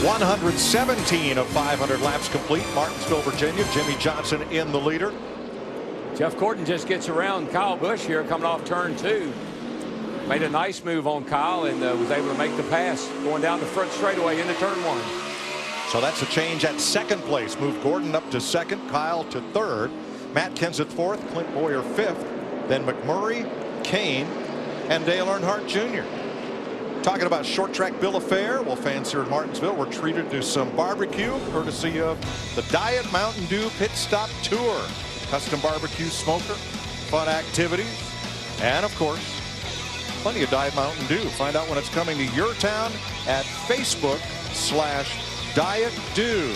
117 of 500 laps complete. Martinsville, Virginia. Jimmy Johnson in the leader. Jeff Gordon just gets around Kyle Busch here coming off turn 2. Made a nice move on Kyle and was able to make the pass going down the front straightaway into turn 1. So that's a change at 2nd place. Move Gordon up to 2nd, Kyle to 3rd, Matt Kenseth 4th, Clint Boyer 5th, then McMurray, Kane, and Dale Earnhardt Jr. Talking about short track bill of fare, well, fans here in Martinsville were treated to some barbecue courtesy of the Diet Mountain Dew Pit Stop Tour. Custom barbecue smoker, fun activities, and of course, plenty of Diet Mountain Dew. Find out when it's coming to your town at Facebook/Diet Dew.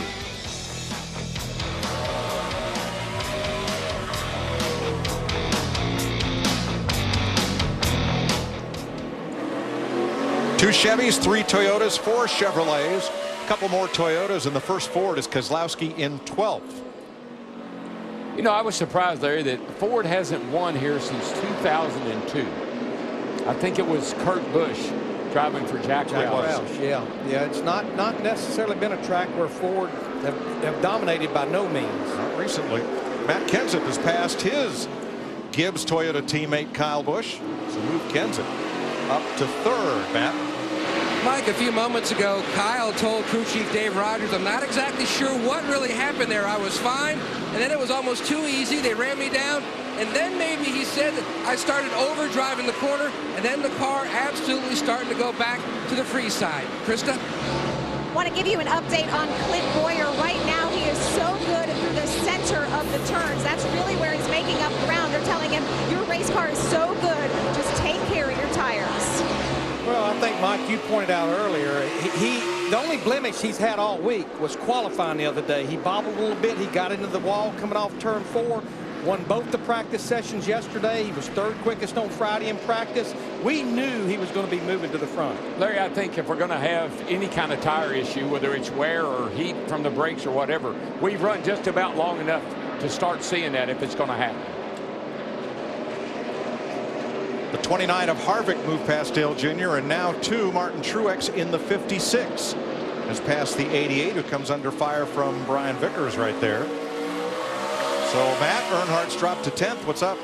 Two Chevys, 3 Toyotas, 4 Chevrolets, a couple more Toyotas, and the first Ford is Keselowski in 12th. You know, I was surprised, Larry, that Ford hasn't won here since 2002. I think it was Kurt Busch driving for Jack Roush. Yeah, it's not necessarily been a track where Ford have dominated by no means. Not recently. Matt Kenseth has passed his Gibbs Toyota teammate Kyle Busch. So move Kenseth up to 3rd, Matt. Mike, a few moments ago, Kyle told crew chief Dave Rogers, I'm not exactly sure what really happened there. I was fine, and then it was almost too easy. They ran me down, and then maybe he said that I started overdriving the corner, and then the car absolutely starting to go back to the free side. Krista? Want to give you an update on Clint Boyer. Right now, he is so good through the center of the turns. That's really where he's making up ground. They're telling him, your race car is so good, just take care of your tires. Well, I think, Mike, you pointed out earlier, the only blemish he's had all week was qualifying the other day. He bobbled a little bit. He got into the wall coming off turn 4. Won both the practice sessions yesterday. He was 3rd quickest on Friday in practice. We knew he was going to be moving to the front. Larry, I think if we're going to have any kind of tire issue, whether it's wear or heat from the brakes or whatever, we've run just about long enough to start seeing that if it's going to happen. The 29 of Harvick moved past Dale Jr. and now 2 Martin Truex in the 56 has passed the 88, who comes under fire from Brian Vickers right there. So Matt Earnhardt's dropped to 10th. What's up?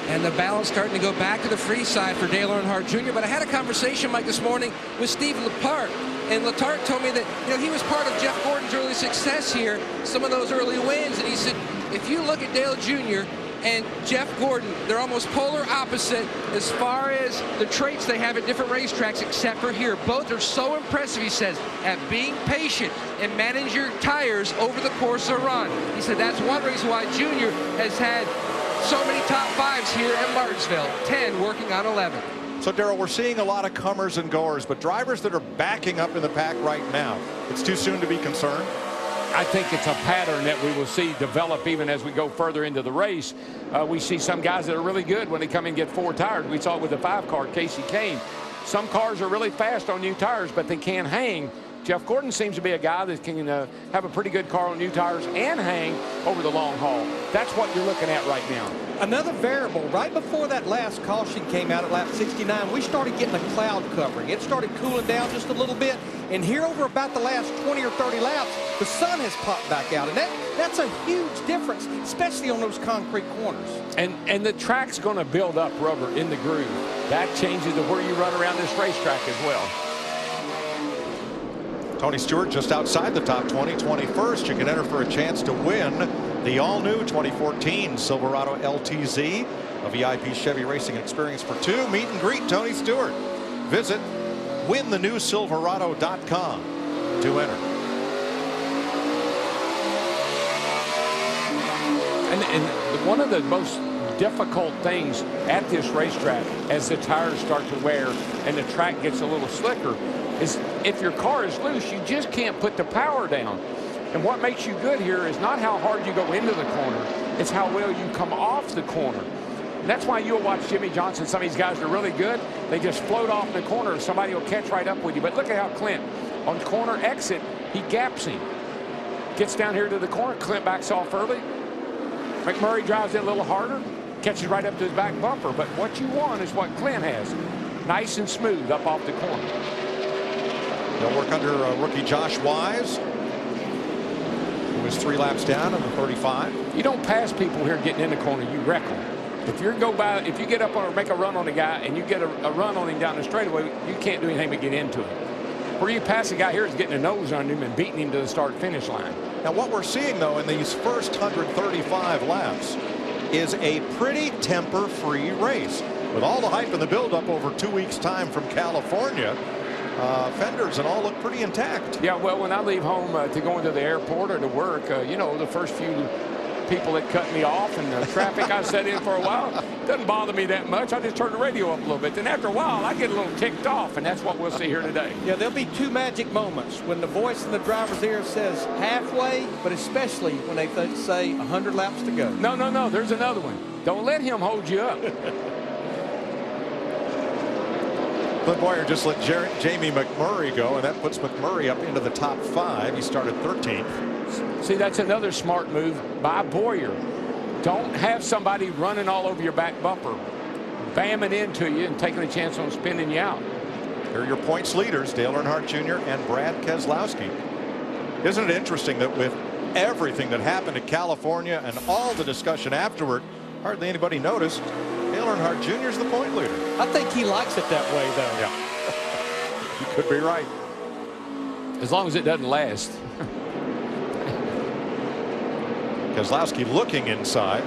And the balance starting to go back to the free side for Dale Earnhardt Jr. But I had a conversation, Mike, this morning with Steve Letarte. And Letarte told me that, he was part of Jeff Gordon's early success here, some of those early wins. And he said, if you look at Dale Jr. and Jeff Gordon, they're almost polar opposite as far as the traits they have at different racetracks, except for here. Both are so impressive, he says, at being patient and manage your tires over the course of a run. He said that's one reason why Junior has had so many top 5s here at Martinsville, 10 working on 11. So, Darrell, we're seeing a lot of comers and goers, but drivers that are backing up in the pack right now, it's too soon to be concerned? I think it's a pattern that we will see develop even as we go further into the race. We see some guys that are really good when they come in and get 4 tires. We saw it with the 5 car, Casey Kane. Some cars are really fast on new tires, but they can't hang. Jeff Gordon seems to be a guy that can have a pretty good car on new tires and hang over the long haul. That's what you're looking at right now. Another variable, right before that last caution came out at lap 69, we started getting a cloud covering. It started cooling down just a little bit, and here over about the last 20 or 30 laps, the sun has popped back out, and that's a huge difference, especially on those concrete corners. And the track's going to build up rubber in the groove. That changes the where you run around this racetrack as well. Tony Stewart just outside the top 20, 21st. You can enter for a chance to win the all-new 2014 Silverado LTZ, a VIP Chevy racing experience for 2. Meet and greet Tony Stewart. Visit winthenewsilverado.com to enter. And one of the most difficult things at this racetrack as the tires start to wear and the track gets a little slicker is if your car is loose, you just can't put the power down. And what makes you good here is not how hard you go into the corner, it's how well you come off the corner. And that's why you'll watch Jimmy Johnson. Some of these guys are really good. They just float off the corner. Somebody will catch right up with you. But look at how Clint, on corner exit, he gaps him. Gets down here to the corner. Clint backs off early. McMurray drives in a little harder. Catches right up to his back bumper. But what you want is what Clint has. Nice and smooth up off the corner. They'll work under rookie Josh Wise, who is 3 laps down in the 35. You don't pass people here getting in the corner. You wreck them. If you get up on or make a run on a guy and you get a run on him down the straightaway, you can't do anything but get into him. Where you pass a guy here is getting a nose on him and beating him to the start-finish line. Now, what we're seeing, though, in these first 135 laps is a pretty temper-free race. With all the hype and the build-up over 2 weeks' time from California, fenders and all look pretty intact. Yeah, well, when I leave home to go into the airport or to work, the first few people that cut me off and the traffic I sat in for a while doesn't bother me that much. I just turn the radio up a little bit. Then after a while, I get a little ticked off, and that's what we'll see here today. Yeah, there'll be 2 magic moments when the voice in the driver's ear says halfway, but especially when they say 100 laps to go. No. There's another one. Don't let him hold you up. Clint Boyer just let Jamie McMurray go, and that puts McMurray up into the top 5. He started 13th. See, that's another smart move by Boyer. Don't have somebody running all over your back bumper, bamming into you and taking a chance on spinning you out. Here are your points leaders, Dale Earnhardt Jr. and Brad Keselowski. Isn't it interesting that with everything that happened in California and all the discussion afterward, hardly anybody noticed Dale Earnhardt Jr. is the point leader. I think he likes it that way, though. Yeah. You could be right. As long as it doesn't last. Keselowski looking inside.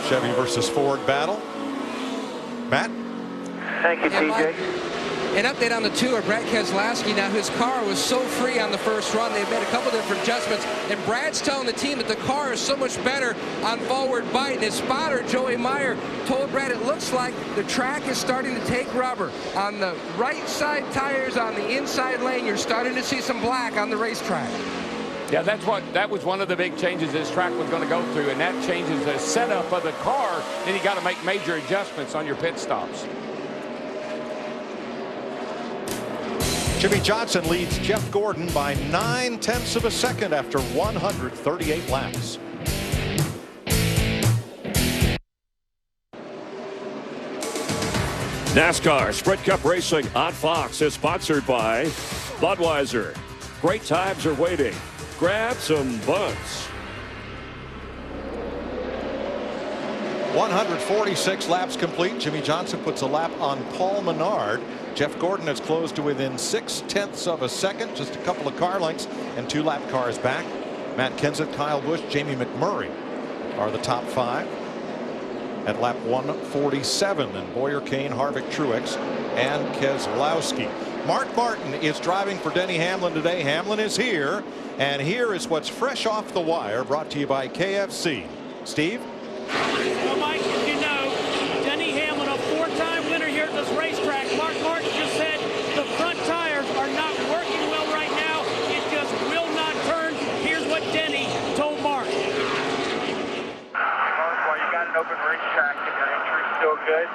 Chevy versus Ford battle. Matt? Thank you, TJ. An update on the tour, Brad Keselowski. Now, his car was so free on the first run. They've made a couple different adjustments. And Brad's telling the team that the car is so much better on forward bite. And his spotter, Joey Meyer, told Brad it looks like the track is starting to take rubber. On the right side tires on the inside lane, you're starting to see some black on the racetrack. Yeah, that was one of the big changes this track was going to go through, and that changes the setup of the car. Then you got to make major adjustments on your pit stops. Jimmy Johnson leads Jeff Gordon by 9/10 of a second after 138 laps. NASCAR Sprint Cup Racing on Fox is sponsored by Budweiser. Great times are waiting. Grab some buds. 146 laps complete. Jimmy Johnson puts a lap on Paul Menard. Jeff Gordon has closed to within 0.6 of a second, just a couple of car lengths, and 2 lap cars back. Matt Kenseth, Kyle Busch, Jamie McMurray are the top 5 at lap 147, and Boyer, Kane, Harvick, Truex, and Keselowski. Mark Martin is driving for Denny Hamlin today. Hamlin is here, and here is what's fresh off the wire, brought to you by KFC. Steve? Well, Mike, as you know, Denny Hamlin, a 4-time winner here at this racetrack. Mark Martin just said the front tires are not working well right now. It just will not turn. Here's what Denny told Mark. Mark, while you got an open racetrack and your entry's still good,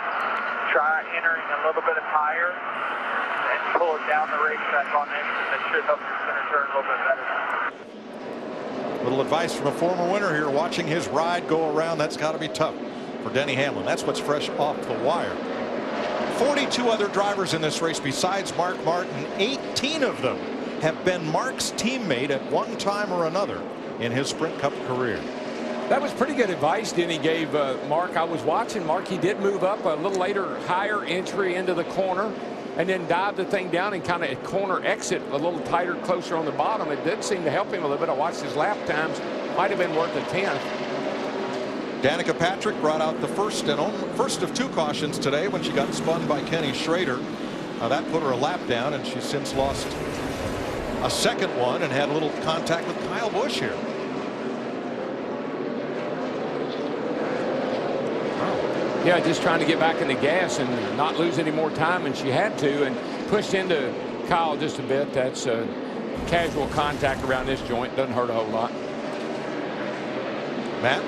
try entering a little bit of tire and pull it down the racetrack on this, and that should help your center turn a little bit better. Little advice from a former winner here, watching his ride go around. That's got to be tough for Denny Hamlin. That's what's fresh off the wire. 42 other drivers in this race besides Mark Martin. 18 of them have been Mark's teammate at one time or another in his Sprint Cup career. That was pretty good advice Denny gave Mark. I was watching Mark. He did move up a little later, higher entry into the corner, and then dive the thing down and kind of corner exit a little tighter, closer on the bottom. It did seem to help him a little bit. I watched his lap times. Might have been worth a 10th. Danica Patrick brought out the first of 2 cautions today when she got spun by Kenny Schrader. That put her a lap down, and she's since lost a second one and had a little contact with Kyle Busch here. Yeah, just trying to get back in the gas and not lose any more time, and she had to, and pushed into Kyle just a bit. That's a casual contact around this joint. Doesn't hurt a whole lot. Matt?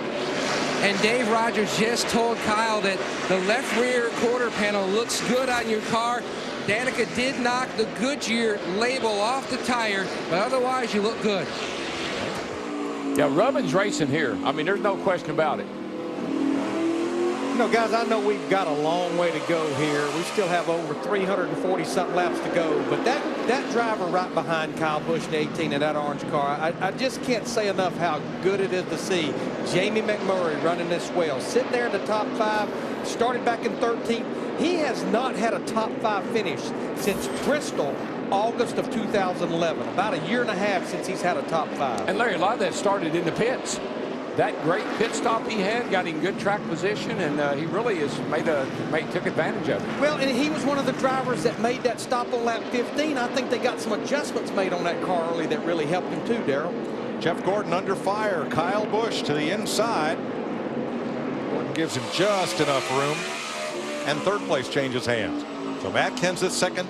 And Dave Rogers just told Kyle that the left rear quarter panel looks good on your car. Danica did knock the Goodyear label off the tire, but otherwise you look good. Yeah, Rubin's racing here. I mean, there's no question about it. You know, guys, I know we've got a long way to go here. We still have over 340-something laps to go. But that driver right behind Kyle Busch in 18 in that orange car, I just can't say enough how good it is to see Jamie McMurray running this well. Sitting there in the top 5, started back in 13. He has not had a top 5 finish since Bristol, August of 2011. About a year and a half since he's had a top 5. And Larry, a lot of that started in the pits. That great pit stop he had got him good track position, and he really has took advantage of it. Well, and he was one of the drivers that made that stop on lap 15. I think they got some adjustments made on that car early that really helped him too, Darrell. Jeff Gordon under fire. Kyle Busch to the inside. Gordon gives him just enough room, and third place changes hands. So Matt Kenseth second,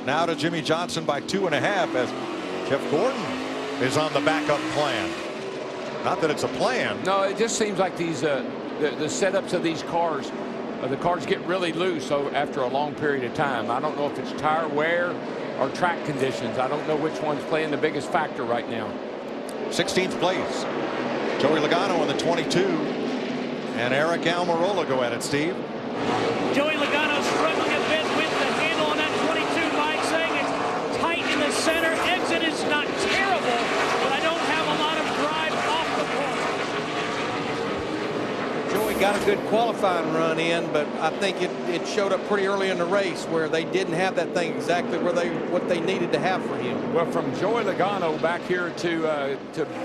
now to Jimmy Johnson by 2.5 as Jeff Gordon is on the backup plan. Not that it's a plan. No, it just seems like these the setups of these cars, the cars get really loose after a long period of time. I don't know if it's tire wear or track conditions. I don't know which one's playing the biggest factor right now. 16th place. Joey Logano in the 22. And Eric Almirola go at it, Steve. Joey Logano struggling a bit with the handle on that 22, Mike, saying it's tight in the center. Exit is not terrible, but I don't have a lot of drive off the corner. Joey got a good qualifying run in, but I think it showed up pretty early in the race where they didn't have that thing exactly where what they needed to have for him. Well, from Joey Logano back here to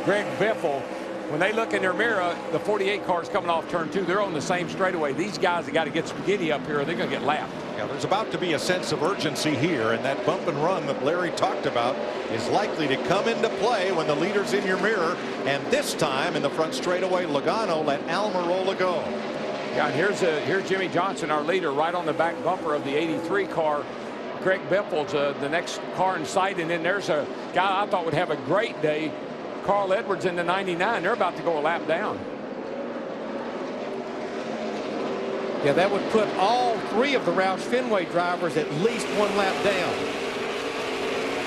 Greg Biffle, when they look in their mirror, the 48 car's coming off turn 2. They're on the same straightaway. These guys have got to get spaghetti up here or they're going to get lapped. Yeah, there's about to be a sense of urgency here, and that bump and run that Larry talked about is likely to come into play when the leader's in your mirror. And this time in the front straightaway, Logano let Almirola go. Yeah, and here's Jimmy Johnson, our leader, right on the back bumper of the 83 car. Greg Biffle's the next car in sight, and then there's a guy I thought would have a great day, Carl Edwards in the 99. They're about to go a lap down. Yeah, that would put all 3 of the Roush Fenway drivers at least 1 lap down.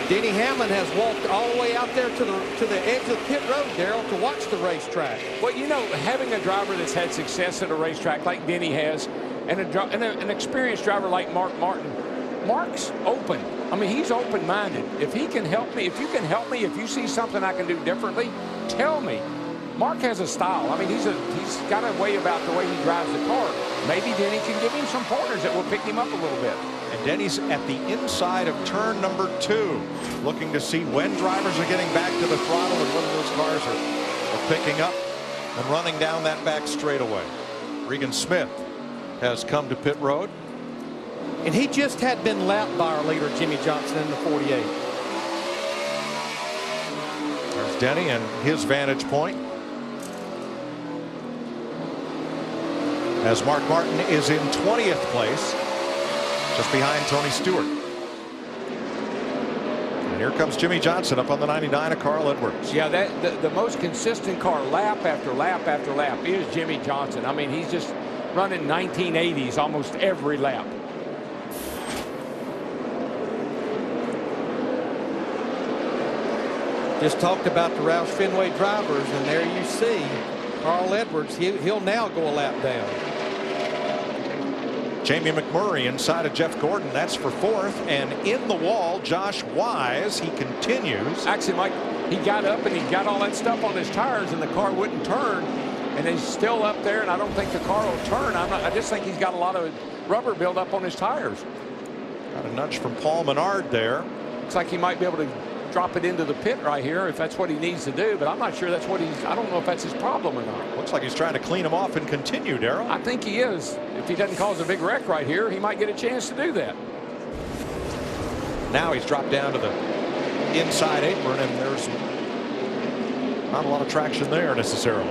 Denny Hamlin has walked all the way out there to the edge of the pit road, Darrell, to watch the racetrack. Well, you know, having a driver that's had success at a racetrack like Denny has, and an experienced driver like Mark Martin, Mark's open. I mean, he's open-minded. If he can help me, if you can help me, if you see something I can do differently, tell me. Mark has a style. I mean, he's got a way about the way he drives the car. Maybe Denny can give him some pointers that will pick him up a little bit. And Denny's at the inside of turn number 2, looking to see when drivers are getting back to the throttle and when those cars are picking up and running down that back straightaway. Regan Smith has come to pit road. And he just had been lapped by our leader, Jimmy Johnson, in the 48. There's Denny and his vantage point. As Mark Martin is in 20th place, just behind Tony Stewart. And here comes Jimmy Johnson up on the 99 of Carl Edwards. Yeah, the most consistent car lap after lap after lap is Jimmy Johnson. I mean, he's just running 1980s almost every lap. Just talked about the Roush Fenway drivers, and there you see Carl Edwards. He'll now go a lap down. Jamie McMurray inside of Jeff Gordon. That's for 4th. And in the wall, Josh Wise. He continues. Actually, Mike, he got up and he got all that stuff on his tires, and the car wouldn't turn. And he's still up there, and I don't think the car will turn. I just think he's got a lot of rubber buildup on his tires. Got a nudge from Paul Menard there. Looks like he might be able to drop it into the pit right here if that's what he needs to do, but I'm not sure that's what I don't know if that's his problem or not. Looks like he's trying to clean him off and continue, Darrell. I think he is. If he doesn't cause a big wreck right here, he might get a chance to do that. Now he's dropped down to the inside apron, and there's not a lot of traction there necessarily.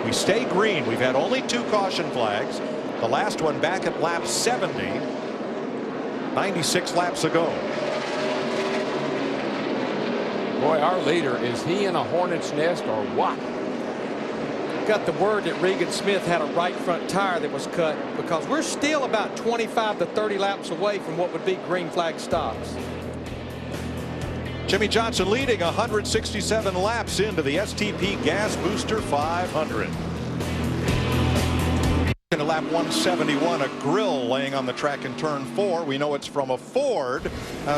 We stay green. We've had only 2 caution flags. The last one back at lap 70, 96 laps ago. Boy, our leader, is he in a hornet's nest or what? Got the word that Regan Smith had a right front tire that was cut, because we're still about 25 to 30 laps away from what would be green flag stops. Jimmy Johnson leading 167 laps into the STP Gas Booster 500. To lap 171, a grill laying on the track in turn 4. We know it's from a Ford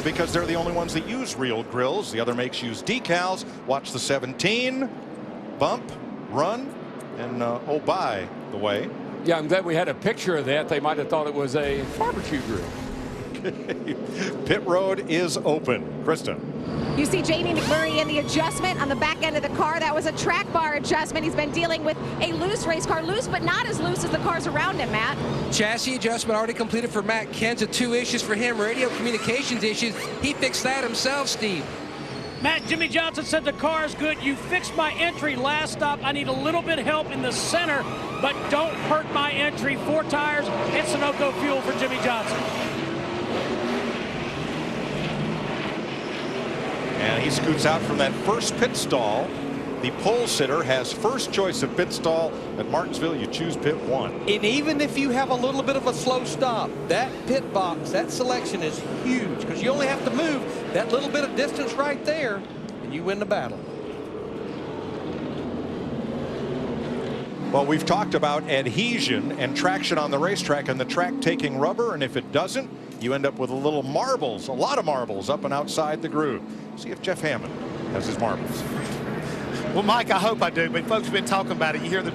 because they're the only ones that use real grills. The other makes use decals. Watch the 17 bump, run, and oh, by the way. Yeah, I'm glad we had a picture of that. They might have thought it was a barbecue grill. Pit road is open. Krista. You see Jamie McMurray in the adjustment on the back end of the car. That was a track bar adjustment. He's been dealing with a loose race car. Loose, but not as loose as the cars around him, Matt. Chassis adjustment already completed for Matt Kenza. 2 issues for him. Radio communications issues. He fixed that himself, Steve. Matt, Jimmy Johnson said the car is good. You fixed my entry last stop. I need a little bit of help in the center, but don't hurt my entry. 4 tires and Sunoco fuel for Jimmy Johnson. And he scoots out from that first pit stall. The pole sitter has first choice of pit stall at Martinsville. You choose pit 1. And even if you have a little bit of a slow stop, that pit box, that selection is huge, because you only have to move that little bit of distance right there and you win the battle. Well, we've talked about adhesion and traction on the racetrack and the track taking rubber, and if it doesn't, you end up with a little marbles, a lot of marbles up and outside the groove. See if Jeff Hammond has his marbles. Well, Mike, I hope I do, but folks have been talking about it. You hear the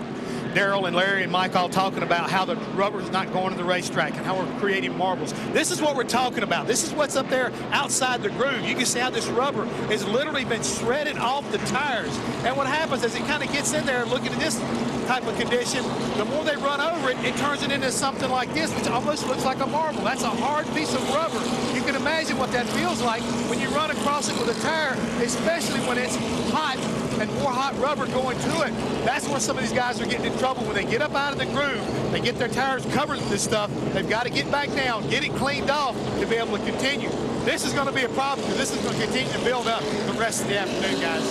Daryl and Larry and Mike all talking about how the rubber's not going to the racetrack and how we're creating marbles. This is what we're talking about. This is what's up there outside the groove. You can see how this rubber has literally been shredded off the tires. And what happens is it kind of gets in there, looking at this type of condition, the more they run over it, it turns it into something like this, which almost looks like a marble. That's a hard piece of rubber. You can imagine what that feels like when you run across it with a tire, especially when it's hot and more hot rubber going to it. That's where some of these guys are getting in trouble. When they get up out of the groove, they get their tires covered with this stuff, they've got to get back down, get it cleaned off to be able to continue. This is going to be a problem because this is going to continue to build up the rest of the afternoon, guys.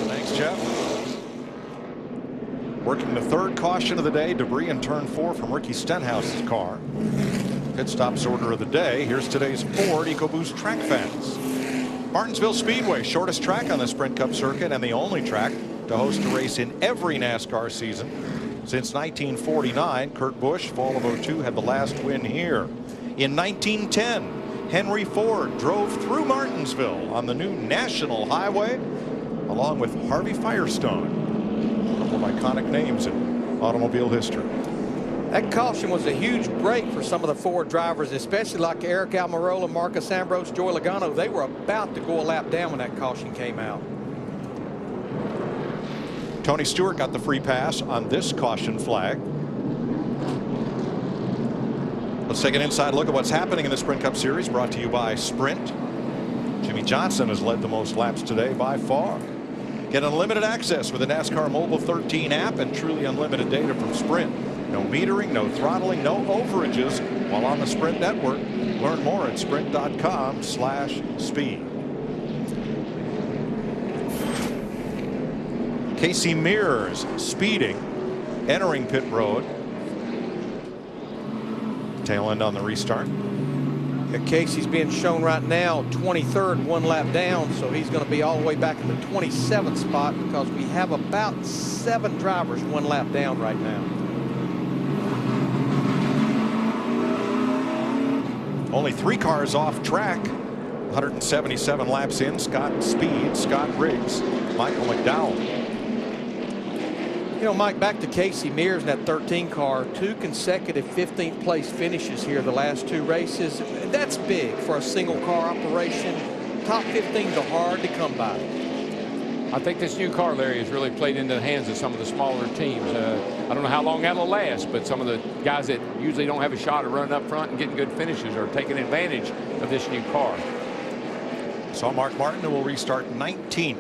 Thanks, Jeff. Working the third caution of the day, debris in turn 4 from Ricky Stenhouse's car. Pit stops order of the day. Here's today's Ford EcoBoost track facts. Martinsville Speedway, shortest track on the Sprint Cup circuit and the only track to host a race in every NASCAR season since 1949. Kurt Busch, fall of '02, had the last win here. In 1910, Henry Ford drove through Martinsville on the new National Highway along with Harvey Firestone. A couple of iconic names in automobile history. That caution was a huge break for some of the Ford drivers, especially like Eric Almirola, Marcus Ambrose, Joey Logano. They were about to go a lap down when that caution came out. Tony Stewart got the free pass on this caution flag. Let's take an inside look at what's happening in the Sprint Cup Series, brought to you by Sprint. Jimmy Johnson has led the most laps today by far. Get unlimited access with the NASCAR Mobile 13 app and truly unlimited data from Sprint. No metering, no throttling, no overages while on the Sprint network. Learn more at sprint.com/speed. Casey Mears speeding, entering pit road. Tail end on the restart. Casey's being shown right now 23rd, 1 lap down, so he's going to be all the way back in the 27th spot because we have about 7 drivers 1 lap down right now. Only 3 cars off track. 177 laps in. Scott Speed, Scott Riggs, Michael McDowell. You know, Mike, back to Casey Mears in that 13 car, 2 consecutive 15th place finishes here the last 2 races. That's big for a single car operation. Top 15s are hard to come by. I think this new car, Larry, has really played into the hands of some of the smaller teams. I don't know how long that'll last, but some of the guys that usually don't have a shot at running up front and getting good finishes are taking advantage of this new car. Saw Mark Martin, who will restart 19th.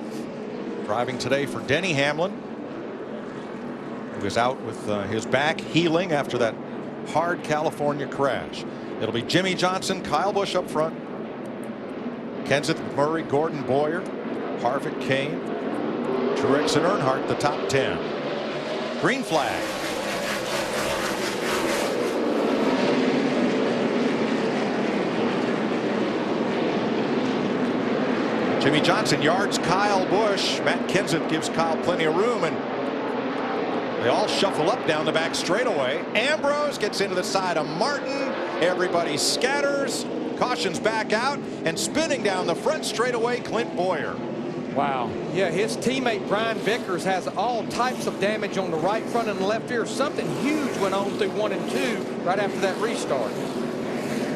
Driving today for Denny Hamlin, who is out with his back healing after that hard California crash. It'll be Jimmy Johnson, Kyle Busch up front, Kenseth Murray, Gordon Boyer, Harvick, Kane, Truex and Earnhardt, the top 10. Green flag. Jimmy Johnson yards Kyle Busch. Matt Kenseth gives Kyle plenty of room, and they all shuffle up down the back straightaway. Ambrose gets into the side of Martin. Everybody scatters. Cautions back out, and spinning down the front straightaway, Clint Boyer. Wow. Yeah, his teammate Brian Vickers has all types of damage on the right front and the left rear. Something huge went on through 1 and 2 right after that restart.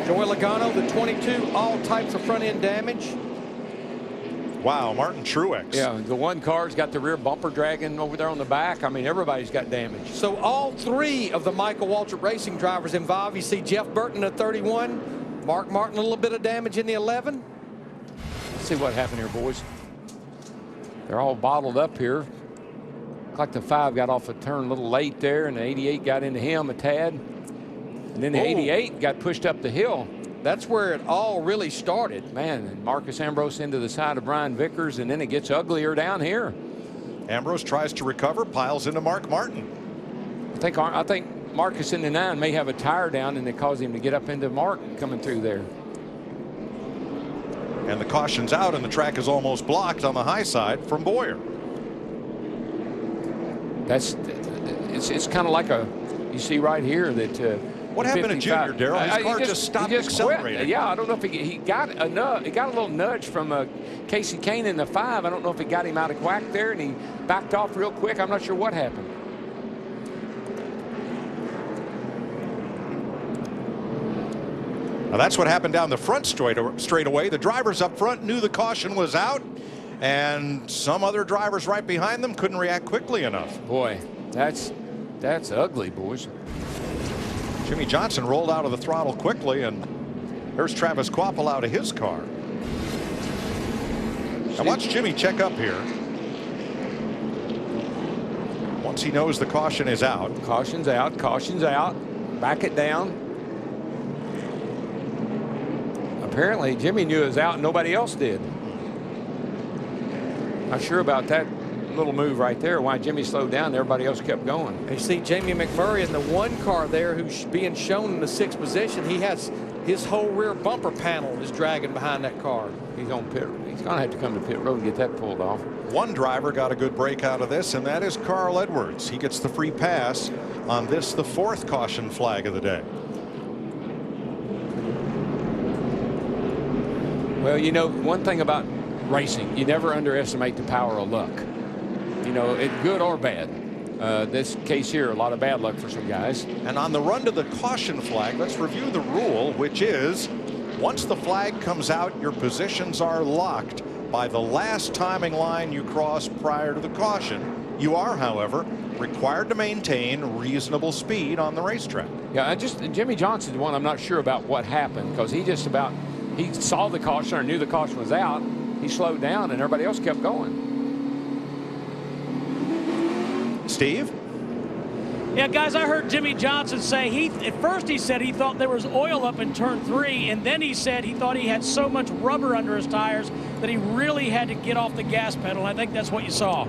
Joey Logano, the 22, all types of front end damage. Wow, Martin Truex. Yeah, the 1 car's got the rear bumper dragging over there on the back. I mean, everybody's got damage. So all 3 of the Michael Waltrip Racing drivers involved. You see Jeff Burton at 31, Mark Martin a little bit of damage in the 11. Let's see what happened here, boys. They're all bottled up here. Looked like the 5 got off a turn a little late there, and the 88 got into him a tad. And then the 88 got pushed up the hill. That's where it all really started. Man, and Marcus Ambrose into the side of Brian Vickers, and then it gets uglier down here. Ambrose tries to recover, piles into Mark Martin. I think Marcus in the 9 may have a tire down, and it caused him to get up into Mark coming through there. And the caution's out, and the track is almost blocked on the high side from Boyer. It's kind of like you see right here that What happened to Junior, Darrell? His car just stopped accelerating. Quit. Yeah, I don't know if he got enough. He got a little nudge from Casey Kane in the 5. I don't know if he got him out of whack there, and he backed off real quick. I'm not sure what happened. Now that's what happened down the front straightaway. The drivers up front knew the caution was out, and some other drivers right behind them couldn't react quickly enough. Boy, that's ugly, boys. Jimmy Johnson rolled out of the throttle quickly, and there's Travis Kvapil out of his car. Now watch Jimmy check up here. Once he knows the caution is out. Caution's out. Caution's out. Back it down. Apparently, Jimmy knew it was out and nobody else did. Not sure about that little move right there, why Jimmy slowed down and everybody else kept going. You see Jamie McMurray in the 1 car there who's being shown in the 6th position. He has his whole rear bumper panel is dragging behind that car. He's on pit. He's going to have to come to pit road and get that pulled off. One driver got a good break out of this, and that is Carl Edwards. He gets the free pass on this, the 4th caution flag of the day. Well, you know, one thing about racing, you never underestimate the power of luck. You know, it good or bad. This case here, a lot of bad luck for some guys. And on the run to the caution flag, let's review the rule, which is once the flag comes out, your positions are locked by the last timing line you cross prior to the caution. You are, however, required to maintain reasonable speed on the racetrack. Yeah, Jimmy Johnson's the one I'm not sure about what happened, because he saw the caution or knew the caution was out. He slowed down and everybody else kept going. Steve? Yeah, guys, I heard Jimmy Johnson say at first he said he thought there was oil up in turn 3, and then he said he thought he had so much rubber under his tires that he really had to get off the gas pedal. I think that's what you saw.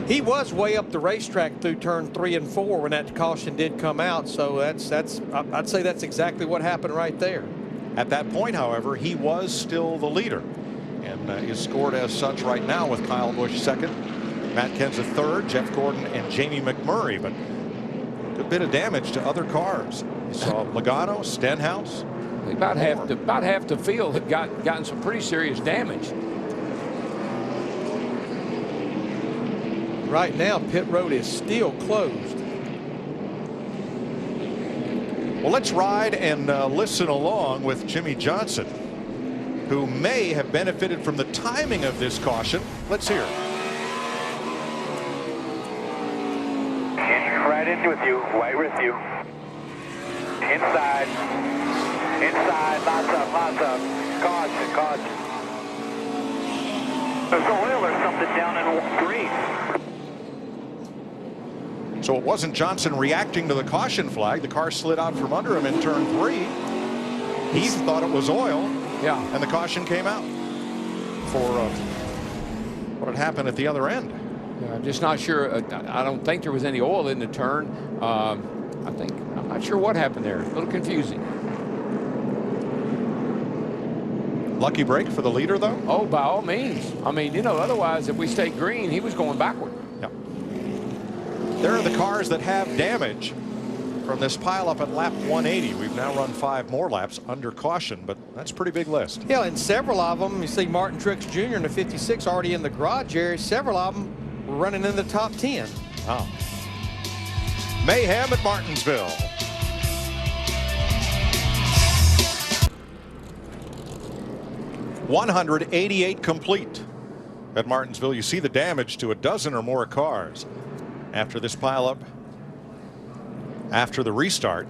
He was way up the racetrack through turn 3 and 4 when that caution did come out, so I'd say that's exactly what happened right there. At that point, however, he was still the leader and is scored as such right now with Kyle Busch 2nd, Matt Kenseth 3rd, Jeff Gordon and Jamie McMurray. But a good bit of damage to other cars. You saw Logano, Stenhouse. About half the field had gotten some pretty serious damage. Right now, pit road is still closed. Well, let's ride and listen along with Jimmy Johnson, who may have benefited from the timing of this caution. Let's hear it. Right in with you, right with you. Inside, lots up. Caution, caution. There's oil or something down in green. So it wasn't Johnson reacting to the caution flag. The car slid out from under him in turn 3. He thought it was oil. Yeah. And the caution came out for what had happened at the other end. Yeah, I'm just not sure. I don't think there was any oil in the turn. I'm not sure what happened there. A little confusing. Lucky break for the leader, though? Oh, by all means. I mean, you know, otherwise, if we stayed green, he was going backward. Yeah. There are the cars that have damage from this pileup at lap 180. We've now run 5 more laps under caution, but that's a pretty big list. Yeah, and several of them, you see Martin Truex Jr. in the 56 already in the garage area. Several of them were running in the top 10. Wow. Mayhem at Martinsville. $188 complete at Martinsville. You see the damage to a dozen or more cars after this pileup, after the restart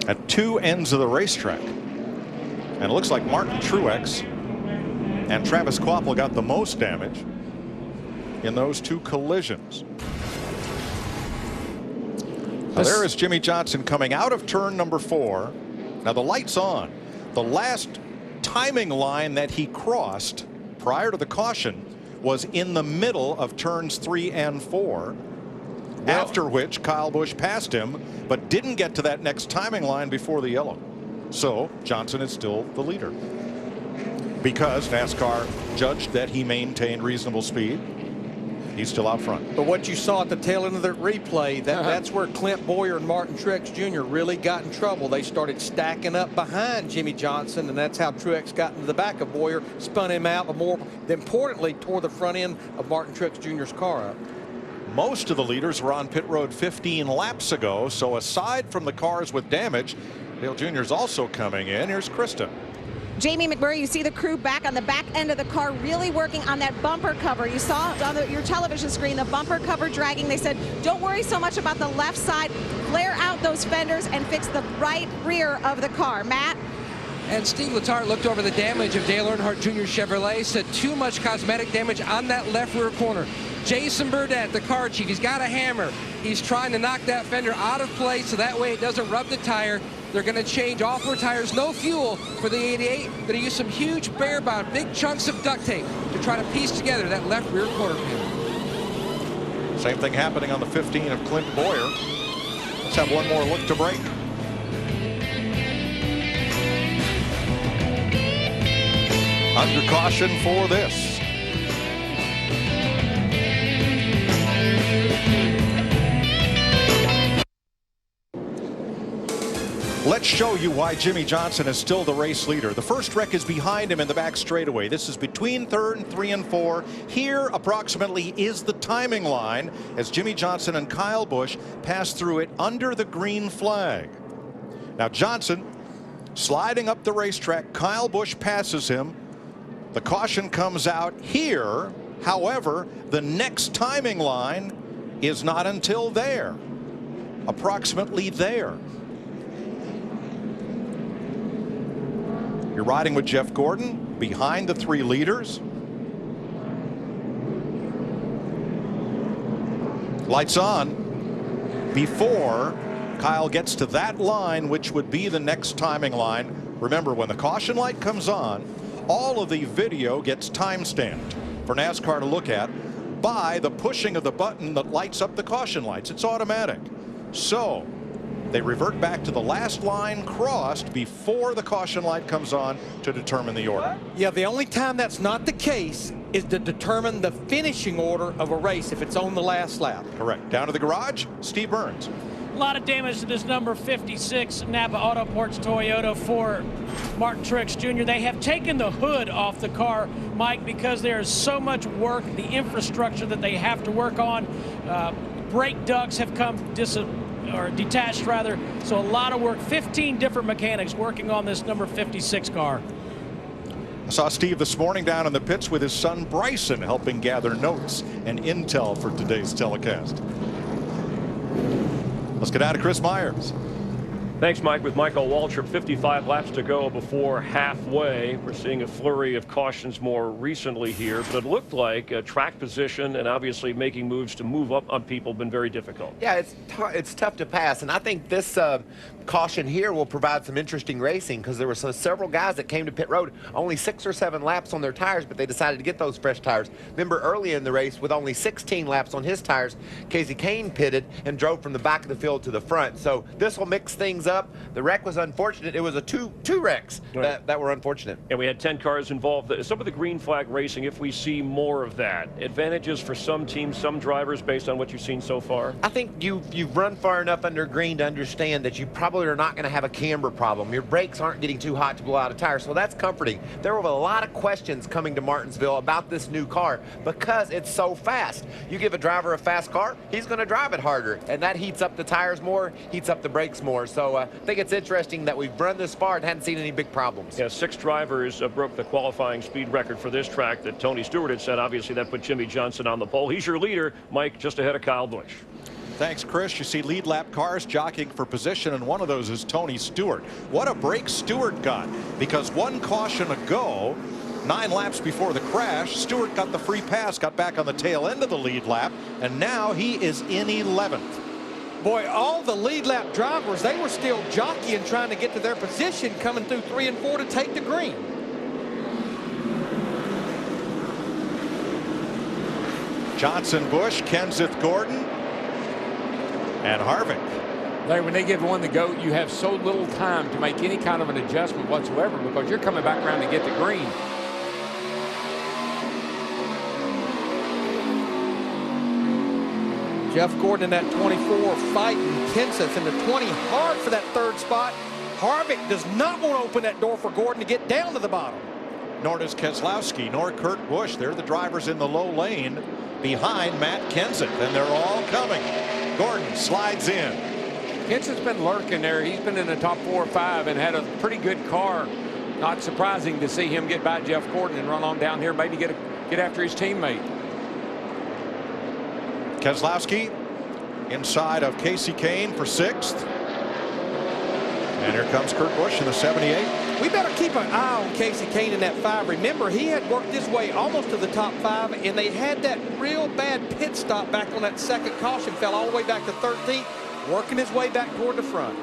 at 2 ends of the racetrack. And it looks like Martin Truex and Travis Kvapil got the most damage in those 2 collisions. Now there is Jimmy Johnson coming out of turn number 4. Now the light's on. The last timing line that he crossed prior to the caution was in the middle of turns 3 and 4. Well, after which Kyle Busch passed him, but didn't get to that next timing line before the yellow. So Johnson is still the leader because NASCAR judged that he maintained reasonable speed. He's still out front. But what you saw at the tail end of the replay, that's where Clint Boyer and Martin Truex Jr. really got in trouble. They started stacking up behind Jimmy Johnson, and that's how Truex got into the back of Boyer, spun him out, but more importantly, tore the front end of Martin Truex Jr.'s car up. Most of the leaders were on pit road 15 laps ago, so aside from the cars with damage, Dale Jr. is also coming in. Here's Krista. Jamie McMurray, you see the crew back on the back end of the car really working on that bumper cover. You saw on your television screen the bumper cover dragging. They said, don't worry so much about the left side. Flare out those fenders and fix the right rear of the car. Matt? And Steve Letarte looked over the damage of Dale Earnhardt Jr. Chevrolet, said too much cosmetic damage on that left rear corner. Jason Burdett, the car chief, he's got a hammer. He's trying to knock that fender out of place so that way it doesn't rub the tire. They're going to change all 4 tires, no fuel for the 88. Going to use some huge bare bound, big chunks of duct tape to try to piece together that left rear quarter panel. Same thing happening on the 15 of Clint Boyer. Let's have one more look to break. Under caution for this. Let's show you why Jimmy Johnson is still the race leader. The first wreck is behind him in the back straightaway. This is between 3rd and 3 and 4. Here approximately is the timing line as Jimmy Johnson and Kyle Busch pass through it under the green flag. Now Johnson sliding up the racetrack. Kyle Busch passes him. The caution comes out here. However, the next timing line is not until there. Approximately there. You're riding with Jeff Gordon behind the 3 leaders. Lights on before Kyle gets to that line, which would be the next timing line. Remember, when the caution light comes on, all of the video gets time stamped for NASCAR to look at by the pushing of the button that lights up the caution lights. It's automatic. So they revert back to the last line crossed before the caution light comes on to determine the order. Yeah, the only time that's not the case is to determine the finishing order of a race if it's on the last lap. Correct. Down to the garage, Steve Burns. A lot of damage to this number 56 Napa Autoports Toyota for Martin Truex Jr. They have taken the hood off the car, Mike, because there is so much work, the infrastructure that they have to work on. Brake ducts have come detached rather, so a lot of work. 15 different mechanics working on this number 56 car. I saw Steve this morning down in the pits with his son Bryson helping gather notes and intel for today's telecast. Let's get out of Chris Myers. Thanks, Mike. With Michael Waltrip, 55 laps to go before halfway. We're seeing a flurry of cautions more recently here, but it looked like track position and obviously making moves to move up on people been very difficult. Yeah, it's tough to pass, and I think this caution here will provide some interesting racing because there were several guys that came to pit road only 6 or 7 laps on their tires, but they decided to get those fresh tires. Remember early in the race with only 16 laps on his tires, Casey Kane pitted and drove from the back of the field to the front. So this will mix things up. The wreck was unfortunate. It was a two wrecks that were unfortunate. And we had 10 cars involved. Some of the green flag racing, if we see more of that, advantages for some teams, some drivers based on what you've seen so far? I think you've run far enough under green to understand that you probably are not going to have a camber problem. Your brakes aren't getting too hot to blow out a tire, so that's comforting. There were a lot of questions coming to Martinsville about this new car because it's so fast. You give a driver a fast car, he's going to drive it harder, and that heats up the tires more, heats up the brakes more. So I think it's interesting that we've run this far and hadn't seen any big problems. Yeah, 6 drivers broke the qualifying speed record for this track that Tony Stewart had set. Obviously, that put Jimmy Johnson on the pole. He's your leader, Mike, just ahead of Kyle Busch. Thanks, Chris. You see lead lap cars jockeying for position, and one of those is Tony Stewart. What a break Stewart got, because one caution ago, 9 laps before the crash, Stewart got the free pass, got back on the tail end of the lead lap, and now he is in 11th. Boy, all the lead lap drivers, they were still jockeying, trying to get to their position, coming through 3 and 4 to take the green. Johnson, Busch, Kenseth, Gordon, and Harvick. When they give one the go, you have so little time to make any kind of an adjustment whatsoever because you're coming back around to get the green. Jeff Gordon in that 24 fighting Kenseth in the 20, hard for that third spot. Harvick does not want to open that door for Gordon to get down to the bottom. Nor does Keselowski, nor Kurt Busch. They're the drivers in the low lane behind Matt Kenseth, and they're all coming. Gordon slides in. Kenseth's been lurking there. He's been in the top 4 or 5 and had a pretty good car. Not surprising to see him get by Jeff Gordon and run on down here, maybe get after his teammate. Keselowski inside of Casey Kane for 6th. And here comes Kurt Busch in the 78. We better keep an eye on Casey Kane in that 5. Remember, he had worked his way almost to the top 5, and they had that real bad pit stop back on that second caution, fell all the way back to 13th, working his way back toward the front.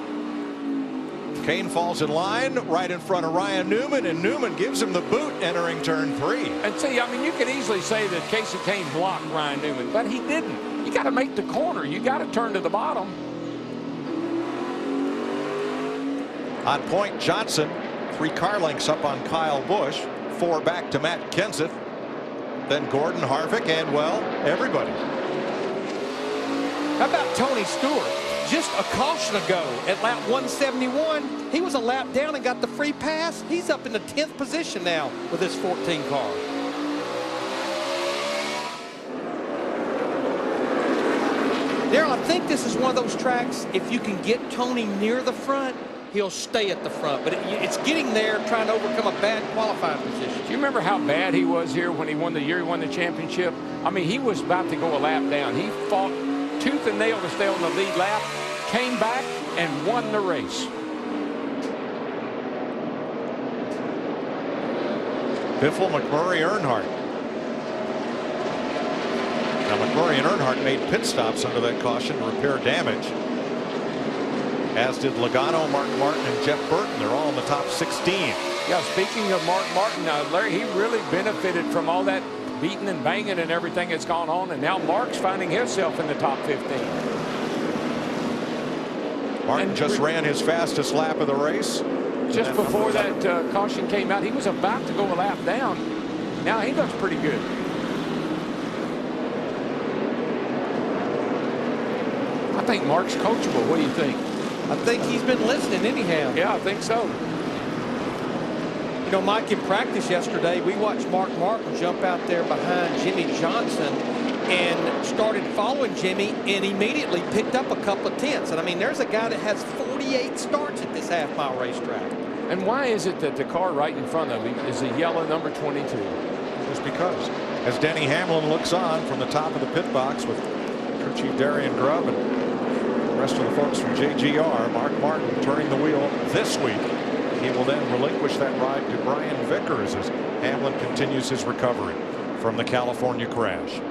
Kane falls in line right in front of Ryan Newman, and Newman gives him the boot entering turn 3. And see, I mean, you could easily say that Casey Kane blocked Ryan Newman, but he didn't. You got to make the corner. You got to turn to the bottom. On point, Johnson 3 car lengths up on Kyle Busch, 4 back to Matt Kenseth, then Gordon, Harvick, and well, everybody. How about Tony Stewart? Just a caution ago at lap 171, he was a lap down and got the free pass. He's up in the 10th position now with his 14 car. Darrell, I think this is one of those tracks, if you can get Tony near the front, he'll stay at the front. But it's getting there, trying to overcome a bad qualifying position. Do you remember how bad he was here when he won the year he won the championship? I mean, he was about to go a lap down. He fought tooth and nail to stay on the lead lap, came back and won the race. Biffle, McMurray, Earnhardt. Now McMurray and Earnhardt made pit stops under that caution to repair damage, as did Logano, Mark Martin, and Jeff Burton. They're all in the top 16. Yeah, speaking of Mark Martin, Larry, he really benefited from all that beating and banging and everything that's gone on, and now Mark's finding himself in the top 15. Martin just ran his fastest lap of the race. Just before that caution came out, he was about to go a lap down. Now he looks pretty good. I think Mark's coachable. What do you think? I think he's been listening anyhow. Yeah, I think so. You know, Mike, in practice yesterday, we watched Mark Martin jump out there behind Jimmy Johnson and started following Jimmy and immediately picked up a couple of tenths. And I mean, there's a guy that has 48 starts at this half-mile racetrack. And why is it that the car right in front of him is a yellow number 22? Just because. As Denny Hamlin looks on from the top of the pit box with crew chief Darian Grubb and the rest of the folks from JGR, Mark Martin turning the wheel this week. He will then relinquish that ride to Brian Vickers as Hamlin continues his recovery from the California crash.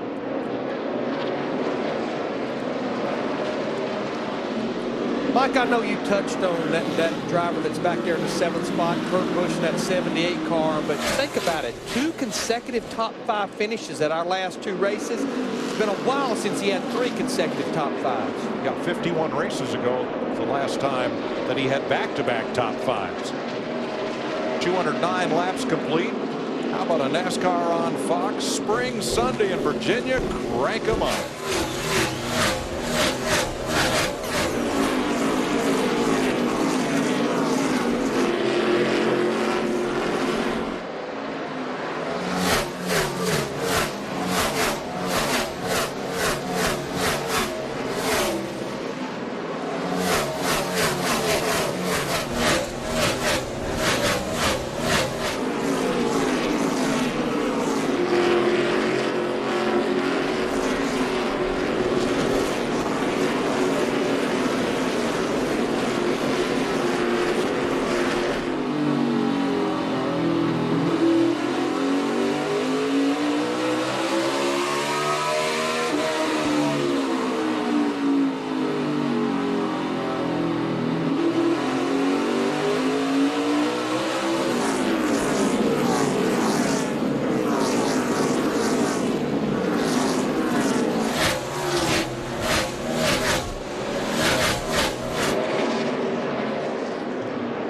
Mike, I know you touched on that driver that's back there in the 7th spot, Kurt Busch in that 78 car, but think about it. 2 consecutive top 5 finishes at our last 2 races. It's been a while since he had 3 consecutive top 5s. Yeah, 51 races ago, the last time that he had back-to-back top 5s. 209 laps complete. How about a NASCAR on Fox? Spring Sunday in Virginia. Crank 'em up.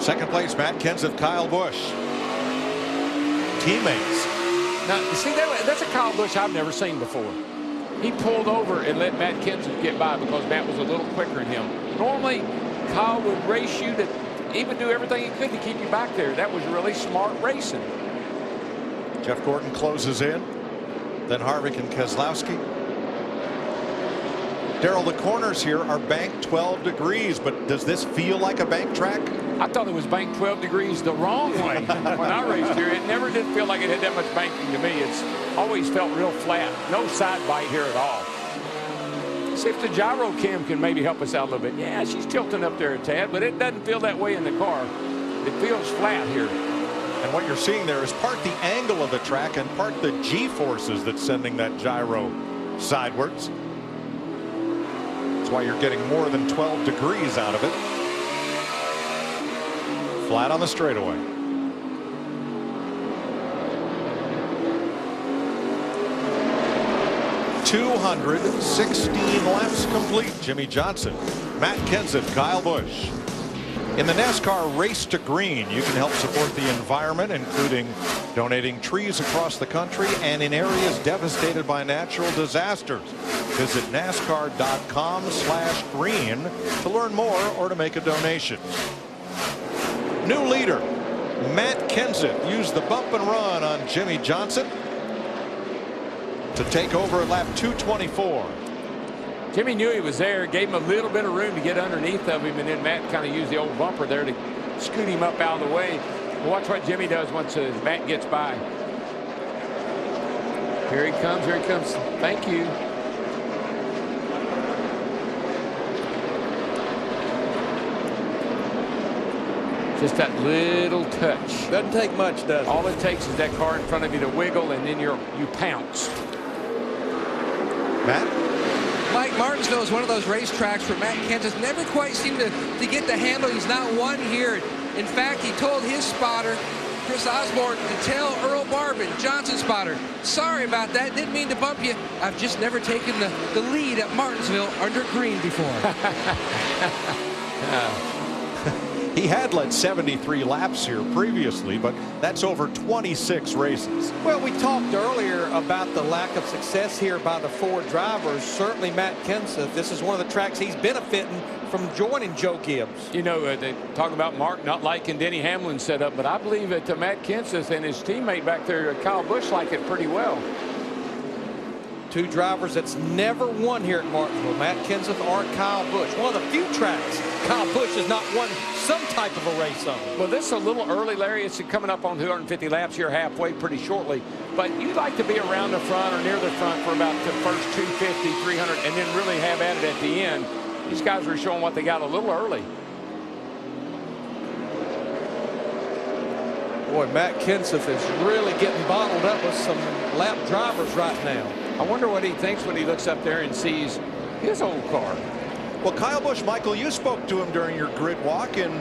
Second place, Matt Kenseth, Kyle Busch. Teammates. Now, you see, that's a Kyle Busch I've never seen before. he pulled over and let Matt Kenseth get by because Matt was a little quicker than him. Normally, Kyle would race you to even do everything he could to keep you back there. That was really smart racing. Jeff Gordon closes in. Then Harvick and Keselowski. Darrell, the corners here are banked 12 degrees, but does this feel like a bank track? I thought it was banked 12 degrees the wrong way when I raced here. It never did feel like it had that much banking to me. It's always felt real flat. No side bite here at all. See if the gyro cam can maybe help us out a little bit. Yeah, she's tilting up there a tad, but it doesn't feel that way in the car. It feels flat here. And what you're seeing there is part the angle of the track and part the G-forces that's sending that gyro sidewards. That's why you're getting more than 12 degrees out of it. Flat on the straightaway. $216 laps complete. Jimmy Johnson, Matt Kenseth, Kyle Busch. In the NASCAR Race to Green, you can help support the environment, including donating trees across the country and in areas devastated by natural disasters. Visit NASCAR.com/green to learn more or to make a donation. New leader, Matt Kenseth, used the bump and run on Jimmy Johnson to take over at lap 224. Jimmy knew he was there, gave him a little bit of room to get underneath of him, and then Matt kind of used the old bumper there to scoot him up out of the way. Watch what Jimmy does once Matt gets by. Here he comes, here he comes. Thank you. Just that little touch. Doesn't take much, does it? All it takes is that car in front of you to wiggle, and then you pounce. Matt? Mike, Martinsville is one of those racetracks where Matt Kenseth never quite seemed to get the handle. He's not won here. In fact, he told his spotter, Chris Osborne, to tell Earl Barbin, Johnson's spotter, sorry about that, didn't mean to bump you. I've just never taken the lead at Martinsville under green before. He had led 73 laps here previously, but that's over 26 races. Well, we talked earlier about the lack of success here by the Ford drivers. Certainly Matt Kenseth, this is one of the tracks he's benefiting from joining Joe Gibbs. You know, they talk about Mark not liking Denny Hamlin's setup, but I believe that Matt Kenseth and his teammate back there, Kyle Busch, like it pretty well. Two drivers that's never won here at Martinsville, Matt Kenseth or Kyle Busch. One of the few tracks Kyle Busch has not won some type of a race on. Well, this is a little early, Larry. It's coming up on 250 laps here halfway pretty shortly. But you'd like to be around the front or near the front for about the first 250, 300, and then really have at it at the end. These guys are showing what they got a little early. Boy, Matt Kenseth is really getting bottled up with some lap drivers right now. I wonder what he thinks when he looks up there and sees his old car. Well, Kyle Busch, Michael, you spoke to him during your grid walk in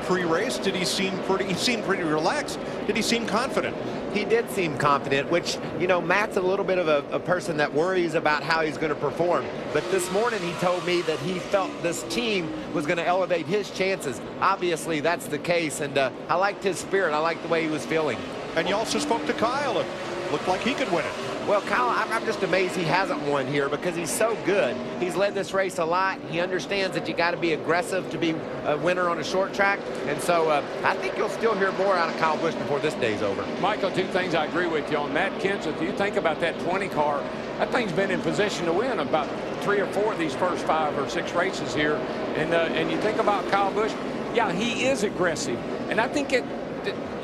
pre-race. Did he seem pretty? He seemed pretty relaxed. Did he seem confident? He did seem confident, which, you know, Matt's a little bit of a person that worries about how he's going to perform. But this morning he told me that he felt this team was going to elevate his chances. Obviously, that's the case, and I liked his spirit. I liked the way he was feeling. And you also spoke to Kyle. It looked like he could win it. Well, Kyle, I'm just amazed he hasn't won here because he's so good. He's led this race a lot. He understands that you got to be aggressive to be a winner on a short track. And so I think you'll still hear more out of Kyle Busch before this day's over. Michael, two things I agree with you on. Matt Kenseth, you think about that 20 car, that thing's been in position to win about 3 or 4 of these first 5 or 6 races here. And you think about Kyle Busch, yeah, he is aggressive. And I think you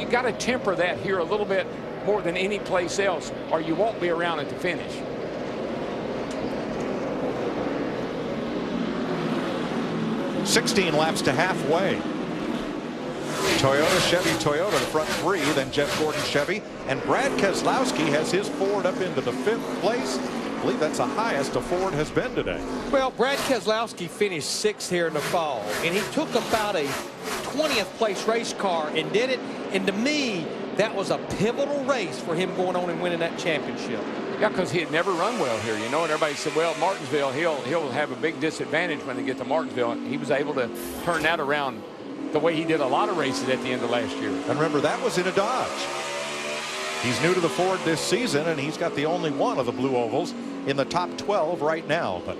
got to temper that here a little bit more than any place else, or you won't be around at the finish. $16 laps to halfway. Toyota, Chevy, Toyota, the front 3, then Jeff Gordon, Chevy, and Brad Keselowski has his Ford up into the 5th place. I believe that's the highest a Ford has been today. Well, Brad Keselowski finished 6th here in the fall, and he took about a 20th place race car and did it. And to me, that was a pivotal race for him going on and winning that championship. Yeah, because he had never run well here, you know, and everybody said, well, Martinsville, he'll have a big disadvantage when they get to Martinsville. He was able to turn that around the way he did a lot of races at the end of last year. And remember, that was in a Dodge. He's new to the Ford this season, and he's got the only one of the blue ovals in the top 12 right now. But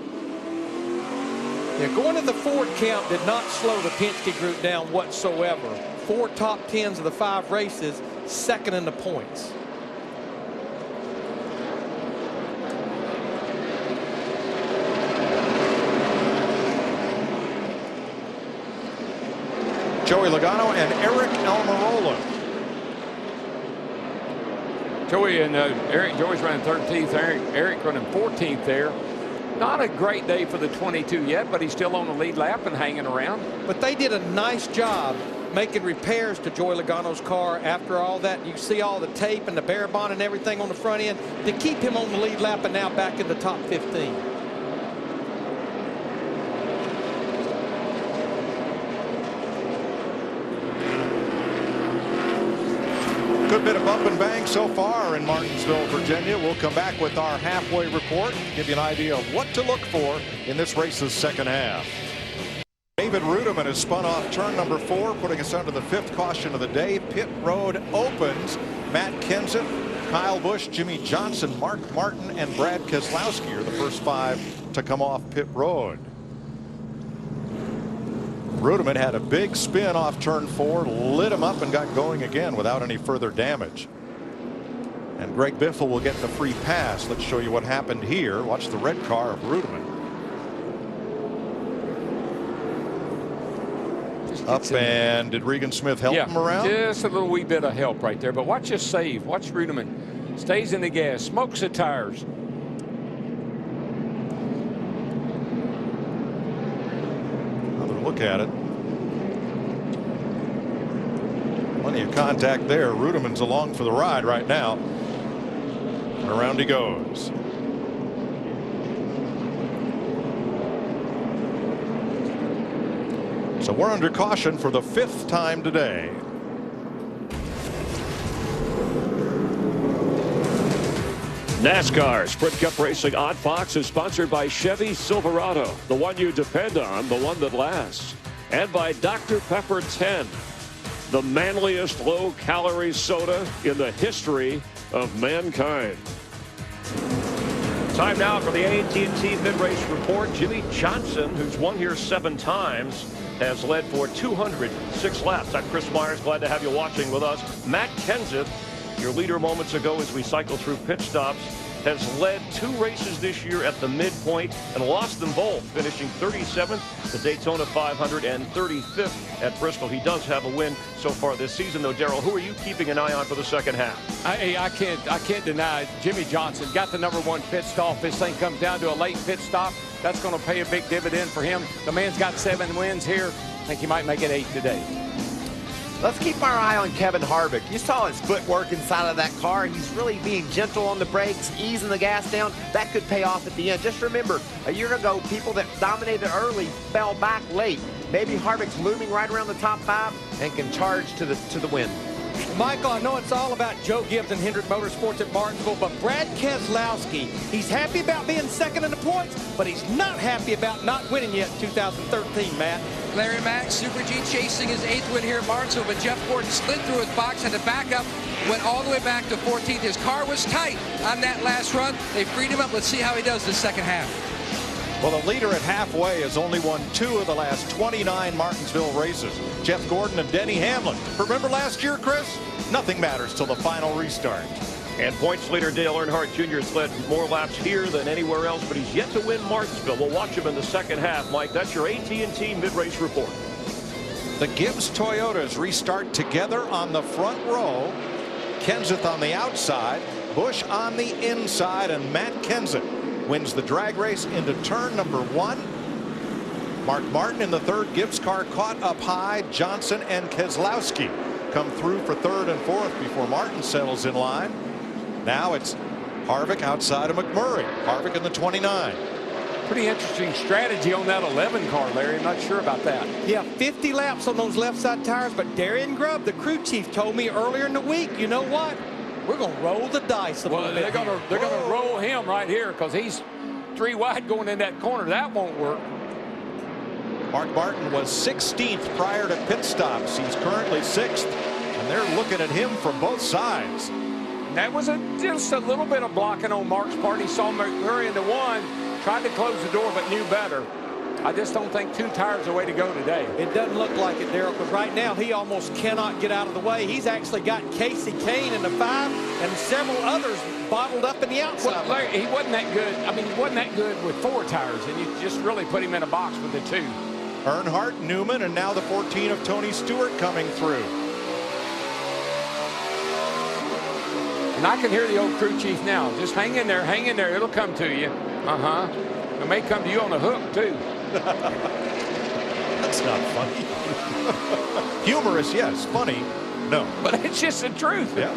yeah, going to the Ford camp did not slow the Penske group down whatsoever. 4 top 10s of the 5 races, second in the points. Joey Logano and Eric Almirola. Joey and Joey's running 13th. Eric running 14th there. Not a great day for the 22 yet, but he's still on the lead lap and hanging around. But they did a nice job making repairs to Joey Logano's car after all that. You see all the tape and the bare bond and everything on the front end to keep him on the lead lap and now back in the top 15. Good bit of bump and bang so far in Martinsville, Virginia. We'll come back with our halfway report, give you an idea of what to look for in this race's second half. David Rudiman has spun off turn number 4, putting us under the 5th caution of the day. Pit road opens. Matt Kenseth, Kyle Busch, Jimmy Johnson, Mark Martin, and Brad Keselowski are the first 5 to come off pit road. Rudiman had a big spin off turn 4, lit him up and got going again without any further damage. And Greg Biffle will get the free pass. Let's show you what happened here. Watch the red car of Rudiman. Up, and did Regan Smith help him around? Just a little wee bit of help right there. But watch this save. Watch Rudiman. Stays in the gas, smokes the tires. Look at it. Plenty of contact there. Rudiman's along for the ride right now. And around he goes. So we're under caution for the 5th time today. NASCAR Sprint Cup Racing on Fox is sponsored by Chevy Silverado, the one you depend on, the one that lasts. And by Dr. Pepper 10, the manliest low-calorie soda in the history of mankind. Time now for the AT&T Mid-Race Report. Jimmy Johnson, who's won here 7 times, has led for 206 laps. I'm Chris Myers, glad to have you watching with us. Matt Kenseth, your leader moments ago as we cycle through pit stops, has led 2 races this year at the midpoint and lost them both, finishing 37th at Daytona 500 and 35th at Bristol. He does have a win so far this season, though. Darrell, who are you keeping an eye on for the second half? I can't deny Jimmy Johnson got the #1 pit stop. If this thing comes down to a late pit stop, that's going to pay a big dividend for him. The man's got 7 wins here. I think he might make it 8 today. Let's keep our eye on Kevin Harvick. You saw his footwork inside of that car. He's really being gentle on the brakes, easing the gas down. That could pay off at the end. Just remember, a year ago, people that dominated early fell back late. Maybe Harvick's looming right around the top 5 and can charge to the win. Michael, I know it's all about Joe Gibbs and Hendrick Motorsports at Martinsville, but Brad Keselowski, he's happy about being second in the points, but he's not happy about not winning yet in 2013, Matt. Larry Mack, Super G chasing his 8th win here at Martinsville, but Jeff Gordon slid through his box, had to back up, went all the way back to 14th. His car was tight on that last run. They freed him up. Let's see how he does this second half. Well, the leader at halfway has only won 2 of the last 29 Martinsville races. Jeff Gordon and Denny Hamlin. Remember last year, Chris? Nothing matters till the final restart. And points leader Dale Earnhardt Jr. has led more laps here than anywhere else, but he's yet to win Martinsville. We'll watch him in the second half. Mike, that's your AT&T Mid-Race Report. The Gibbs Toyotas restart together on the front row. Kenseth on the outside, Busch on the inside, and Matt Kenseth wins the drag race into turn number 1. Mark Martin in the 3rd Gibbs car caught up high. Johnson and Keselowski come through for 3rd and 4th before Martin settles in line. Now it's Harvick outside of McMurray. Harvick in the 29. Pretty interesting strategy on that 11 car, Larry. I'm not sure about that. Yeah, 50 laps on those left side tires, but Darian Grubb, the crew chief, told me earlier in the week, you know what? We're going to roll the dice a little bit. They're going to roll him right here because he's 3 wide going in that corner. That won't work. Mark Martin was 16th prior to pit stops. He's currently 6th, and they're looking at him from both sides. That was just a little bit of blocking on Mark's part. He saw McMurray in the one, tried to close the door, but knew better. I just don't think 2 tires the way to go today. It doesn't look like it, Darrell, because right now he almost cannot get out of the way. He's actually got Casey Kane in the 5 and several others bottled up in the outside. Well, Larry, he wasn't that good. I mean, he wasn't that good with 4 tires, and you just really put him in a box with the 2. Earnhardt, Newman, and now the 14 of Tony Stewart coming through. And I can hear the old crew chief now. Just hang in there, hang in there. It'll come to you. It may come to you on the hook, too. That's not funny. Humorous, yes. Funny, no. But it's just the truth. Yeah.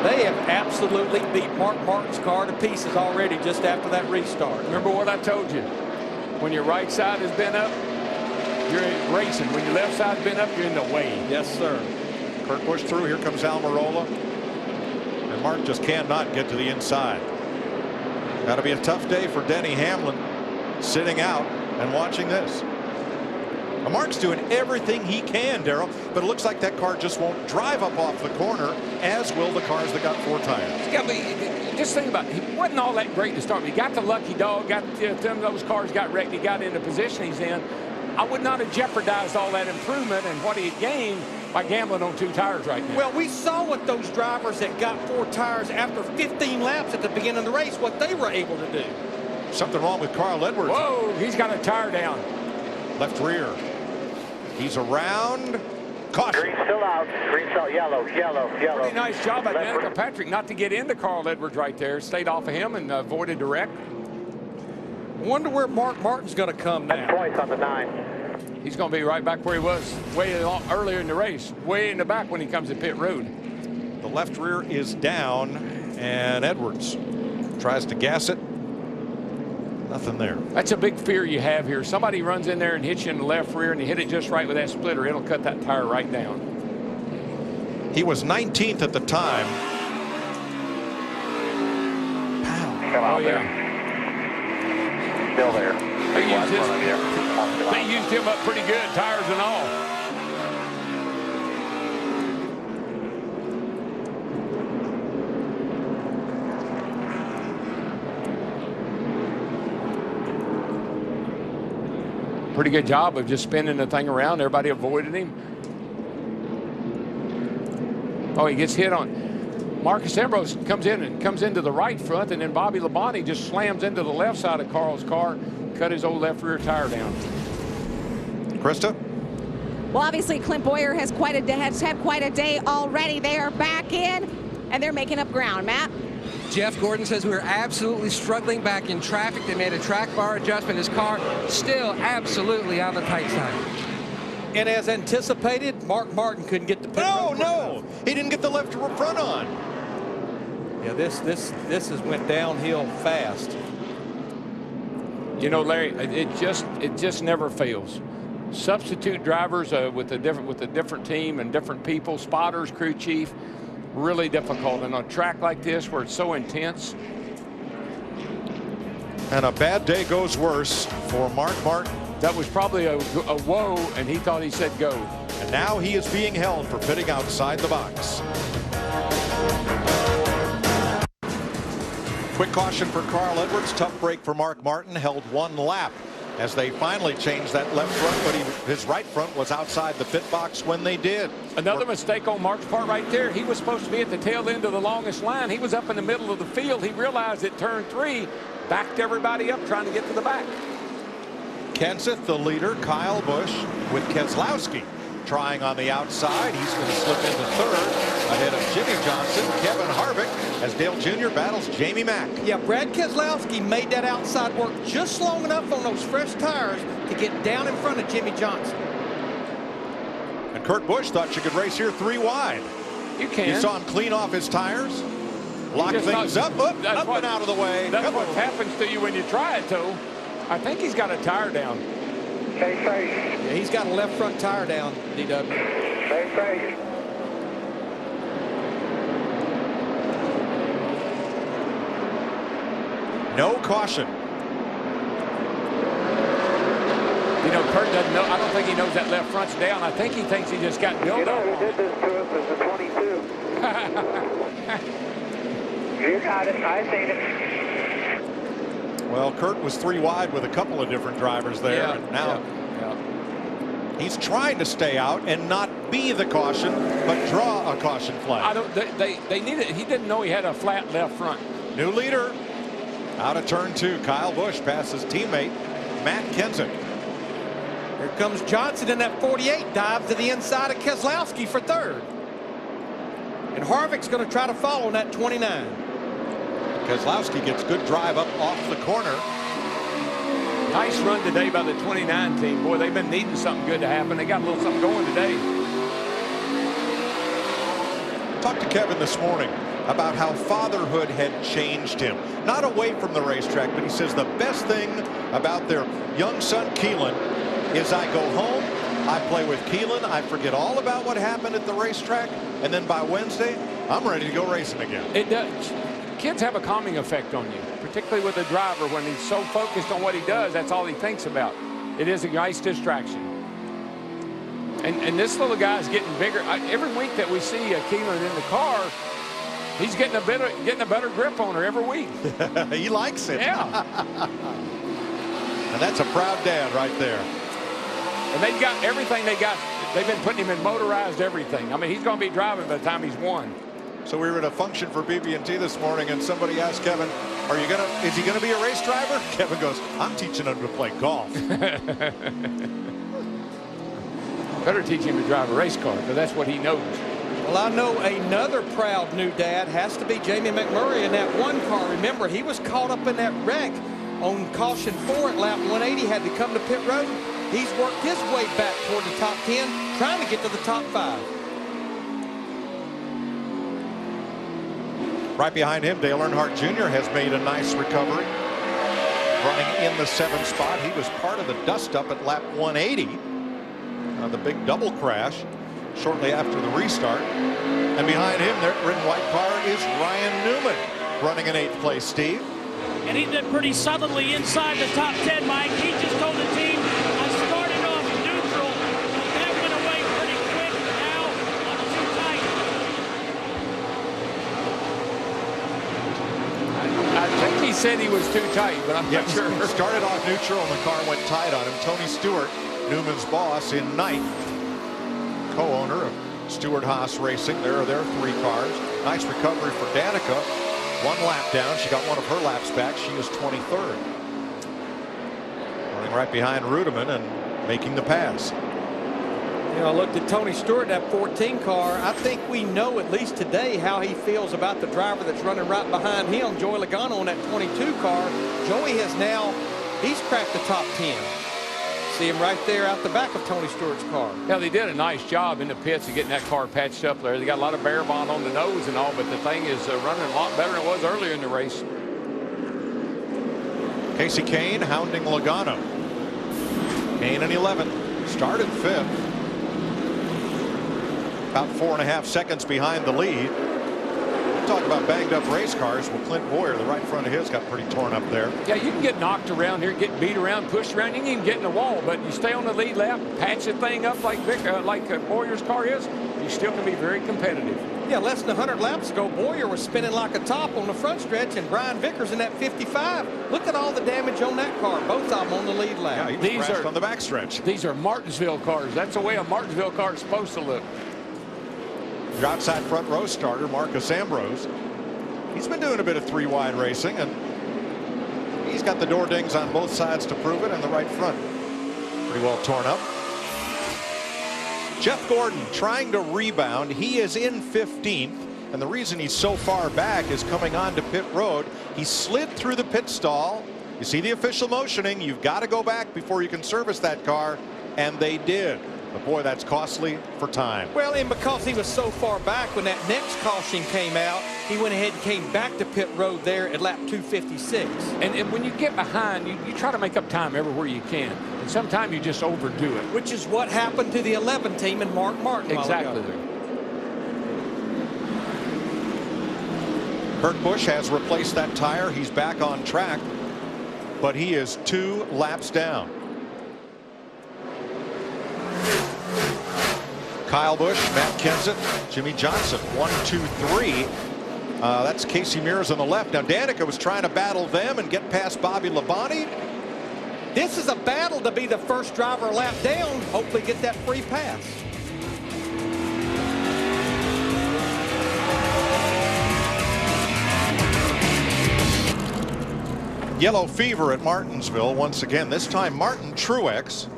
They have absolutely beat Mark Martin's car to pieces already just after that restart. Remember what I told you? When your right side has been up, you're racing. When your left side's been up, you're in the way. Yes, sir. Kurt Busch through. Here comes Almirola. And Mark just cannot get to the inside. Got to be a tough day for Denny Hamlin sitting out and watching this. Now, Mark's doing everything he can, Darrell, but it looks like that car just won't drive up off the corner, as will the cars that got 4 tires. Yeah, but just think about it. He wasn't all that great to start with. He got the lucky dog, got those cars got wrecked, he got in the position he's in. I would not have jeopardized all that improvement and what he had gained by gambling on 2 tires right now. Well, we saw what those drivers that got 4 tires after 15 laps at the beginning of the race, what they were able to do. Something wrong with Carl Edwards. Whoa, he's got a tire down. Left rear. He's around. Caution. Green still out. Green still yellow. Pretty nice job by Danica Patrick not to get into Carl Edwards right there. Stayed off of him and avoided the wreck. Wonder where Mark Martin's going to come now. Points on the 9. He's going to be right back where he was way earlier in the race, way in the back when he comes to pit road. The left rear is down, and Edwards tries to gas it. Nothing there. That's a big fear you have here. Somebody runs in there and hits you in the left rear and you hit it just right with that splitter. It'll cut that tire right down. He was 19th at the time. Oh, yeah. Still there. They used him up pretty good, tires and all. Pretty good job of just spinning the thing around. Everybody avoided him. Oh, he gets hit on. Marcus Ambrose comes in and comes into the right front, and then Bobby Labonte just slams into the left side of Carl's car, cut his old left rear tire down. Krista? Well, obviously, Clint Boyer has had quite a day already. They are back in, and they're making up ground. Matt? Jeff Gordon says we were absolutely struggling back in traffic. They made a track bar adjustment. His car still absolutely on the tight side. And as anticipated, Mark Martin couldn't get the pit. No, he didn't get the left front on. Yeah, this has went downhill fast. You know, Larry, it just never fails. Substitute drivers with a different team and different people, spotters, crew chief. Really difficult on a track like this where it's so intense. And a bad day goes worse for Mark Martin. That was probably a whoa, and he thought he said go. And now he is being held for pitting outside the box. Quick caution for Carl Edwards. Tough break for Mark Martin. Held 1 lap as they finally changed that left front, but his right front was outside the pit box when they did. Another mistake on Mark's part right there. He was supposed to be at the tail end of the longest line. He was up in the middle of the field. He realized at turn 3, backed everybody up trying to get to the back. Kenseth, the leader, Kyle Busch with Keselowski trying on the outside. He's going to slip into 3rd ahead of Jimmy Johnson. Kevin Harvick as Dale Jr. battles Jamie Mack. Yeah, Brad Keselowski made that outside work just long enough on those fresh tires to get down in front of Jimmy Johnson. And Kurt Busch thought you could race here 3 wide. You can. You saw him clean off his tires, lock things up and out of the way. That's what happens to you when you try it, though. I think he's got a tire down. Yeah, he's got a left front tire down, DW. No caution. Did You know, Kurt doesn't know. I don't think he knows that left front's down. I think he thinks he just got built You know up. who did this to us as a 22? You got it. I seen it. Well, Kurt was 3 wide with a couple of different drivers there. Yeah, And now yeah. he's trying to stay out and not be the caution, but draw a caution flag. I don't. They needed. He didn't know he had a flat left front. New leader out of turn 2. Kyle Busch passes teammate Matt Kenseth. Here comes Johnson in that 48, dives to the inside of Keselowski for third. And Harvick's going to try to follow in that 29. Keselowski gets good drive up off the corner. Nice run today by the 29 team. Boy, they've been needing something good to happen. They got a little something going today. Talked to Kevin this morning about how fatherhood had changed him. Not away from the racetrack, but he says the best thing about their young son Keelan is I go home, I play with Keelan, I forget all about what happened at the racetrack, and then by Wednesday, I'm ready to go racing again. It does. Kids have a calming effect on you, particularly with a driver. When he's so focused on what he does, that's all he thinks about. It is a nice distraction. And this little guy's getting bigger. Every week that we see Keelan in the car, he's getting a better grip on her every week. He likes it. Yeah. And that's a proud dad right there. And they've got everything they got. They've been putting him in motorized everything. I mean, he's going to be driving by the time he's won. So we were at a function for BB&T this morning, and somebody asked Kevin, is he gonna be a race driver? Kevin goes, I'm teaching him to play golf. Better teach him to drive a race car, because that's what he knows. Well, I know another proud new dad has to be Jamie McMurray in that 1 car. Remember, he was caught up in that wreck on caution 4 at lap 180, had to come to pit road. He's worked his way back toward the top 10, trying to get to the top 5. Right behind him, Dale Earnhardt Jr. has made a nice recovery, running in the 7th spot. He was part of the dust-up at lap 180, the big double crash shortly after the restart. And behind him, there in white car is Ryan Newman, running in 8th place, Steve. And he did pretty solidly inside the top 10, Mike. He just told the team, I started off neutral, but that went away pretty quick. Now I'm too tight. I think he said he was too tight, but I'm not sure. He started off neutral and the car went tight on him. Tony Stewart, Newman's boss, in 9th. Co-owner of Stewart Haas Racing. There are their 3 cars. Nice recovery for Danica. 1 lap down. She got one of her laps back. She is 23rd. Running right behind Rudeman and making the pass. You know, I looked at Tony Stewart, that 14 car. I think we know at least today how he feels about the driver that's running right behind him, Joey Logano, on that 22 car. Joey he's cracked the top 10. See him right there out the back of Tony Stewart's car. Yeah, they did a nice job in the pits of getting that car patched up there. They got a lot of bare bond on the nose and all, but the thing is running a lot better than it was earlier in the race. Casey Kane hounding Logano. Kane in 11th. Started 5th. About 4.5 seconds behind the lead. Talk about banged up race cars. Well, Clint Boyer, the right front of his got pretty torn up there. Yeah, you can get knocked around here, get beat around, pushed around. You can even get in the wall, but you stay on the lead lap, patch the thing up like Boyer's car is, you still can be very competitive. Yeah, less than 100 laps ago, Boyer was spinning like a top on the front stretch, and Brian Vickers in that 55. Look at all the damage on that car. Both of them on the lead lap. Yeah, he was crashed on the backstretch. These are Martinsville cars. That's the way a Martinsville car is supposed to look. Your outside front row starter, Marcus Ambrose. He's been doing a bit of 3-wide racing, and he's got the door dings on both sides to prove it, and the right front pretty well torn up. Jeff Gordon trying to rebound. He is in 15th, and the reason he's so far back is coming onto pit road. He slid through the pit stall. You see the official motioning. You've got to go back before you can service that car, and they did. But boy, that's costly for time. Well, and because he was so far back when that next caution came out, he went ahead and came back to pit road there at lap 256. And when you get behind, you try to make up time everywhere you can. And sometimes you just overdo it. Which is what happened to the 11 team and Mark Martin. Exactly. Kurt Busch has replaced that tire. He's back on track, but he is 2 laps down. Kyle Busch, Matt Kenseth, Jimmy Johnson. 1, 2, 3. That's Casey Mears on the left. Now Danica was trying to battle them and get past Bobby Labonte. This is a battle to be the first driver a lap down. Hopefully get that free pass. Yellow fever at Martinsville once again. This time Martin Truex.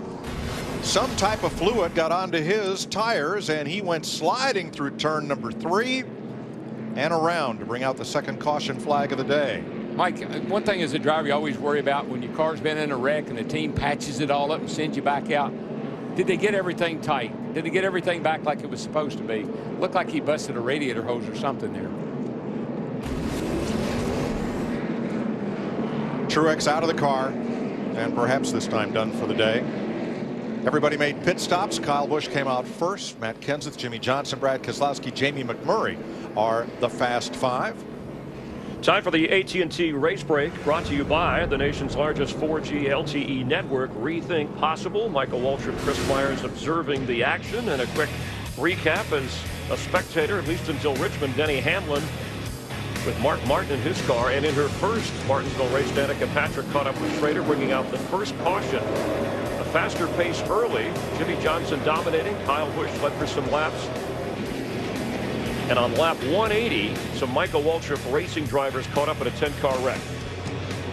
Some type of fluid got onto his tires and he went sliding through turn number 3 and around to bring out the second caution flag of the day. Mike, one thing as a driver you always worry about when your car's been in a wreck and the team patches it all up and sends you back out. Did they get everything tight? Did they get everything back like it was supposed to be? Looked like he busted a radiator hose or something there. Truex out of the car and perhaps this time done for the day. Everybody made pit stops. Kyle Busch came out first. Matt Kenseth, Jimmy Johnson, Brad Keselowski, Jamie McMurray are the Fast Five. Time for the AT&T Race Break, brought to you by the nation's largest 4G LTE network. Rethink possible. Michael Waltrip, Chris Myers observing the action, and a quick recap as a spectator, at least until Richmond. Denny Hamlin with Mark Martin in his car, and in her first Martinsville race, Danica Patrick caught up with Schrader, bringing out the first caution. A faster pace early. Jimmy Johnson dominating. Kyle Busch led for some laps. And on lap 180, some Michael Waltrip racing drivers caught up in a 10-car wreck.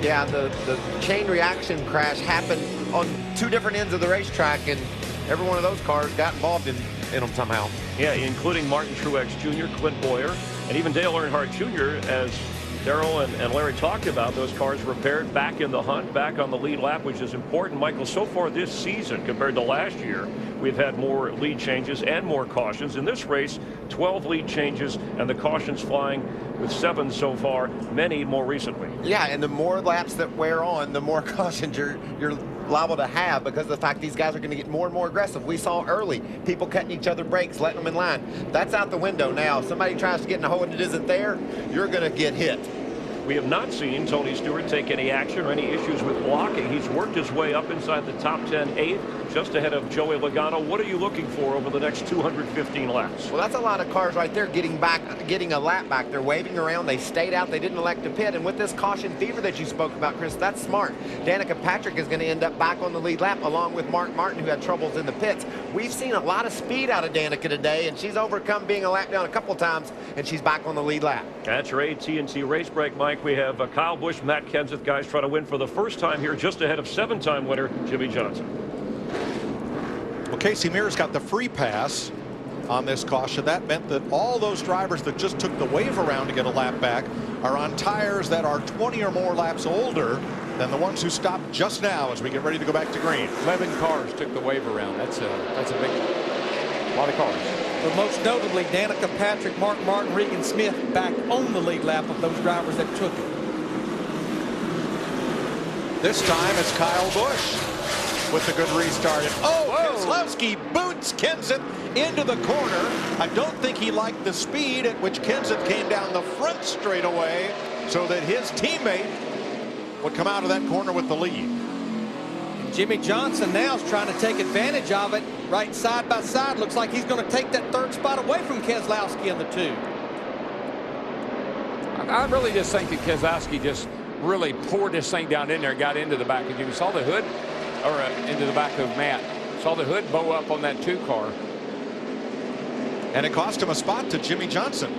Yeah, the chain reaction crash happened on 2 different ends of the racetrack, and every one of those cars got involved in them somehow. Yeah, including Martin Truex Jr., Clint Boyer, and even Dale Earnhardt Jr., as Darrell and Larry talked about. Those cars repaired, back in the hunt, back on the lead lap, which is important. Michael, so far this season compared to last year, we've had more lead changes and more cautions. In this race, 12 lead changes and the cautions flying with 7 so far, many more recently. Yeah, and the more laps that wear on, the more cautions you're liable to have, because of the fact these guys are going to get more and more aggressive. We saw early people cutting each other brakes, letting them in line. That's out the window now. If somebody tries to get in a hole and it isn't there, you're going to get hit. We have not seen Tony Stewart take any action or any issues with blocking. He's worked his way up inside the top 10, 8th, just ahead of Joey Logano. What are you looking for over the next 215 laps? Well, that's a lot of cars right there getting a lap back. They're waving around. They stayed out. They didn't elect to pit. And with this caution fever that you spoke about, Chris, that's smart. Danica Patrick is going to end up back on the lead lap, along with Mark Martin, who had troubles in the pits. We've seen a lot of speed out of Danica today, and she's overcome being a lap down a couple times, and she's back on the lead lap. That's your AT&T Race Break, Mike. We have Kyle Busch, Matt Kenseth, guys trying to win for the first time here, just ahead of 7-time winner Jimmy Johnson. Well, Casey Mears got the free pass on this caution. That meant that all those drivers that just took the wave around to get a lap back are on tires that are 20 or more laps older than the ones who stopped just now as we get ready to go back to green. 11 cars took the wave around. That's a big lot of cars. But most notably, Danica Patrick, Mark Martin, Regan Smith back on the lead lap of those drivers that took it. This time it's Kyle Busch with the good restart. Keselowski boots Kenseth into the corner. I don't think he liked the speed at which Kenseth came down the front straightaway so that his teammate would come out of that corner with the lead. Jimmy Johnson now is trying to take advantage of it, right side by side. Looks like he's going to take that 3rd spot away from Keselowski in the 2. I really just think that Keselowski just really poured this thing down in there, got into the back of Jimmy. Saw the hood, or into the back of Matt. Saw the hood bow up on that 2 car. And it cost him a spot to Jimmy Johnson.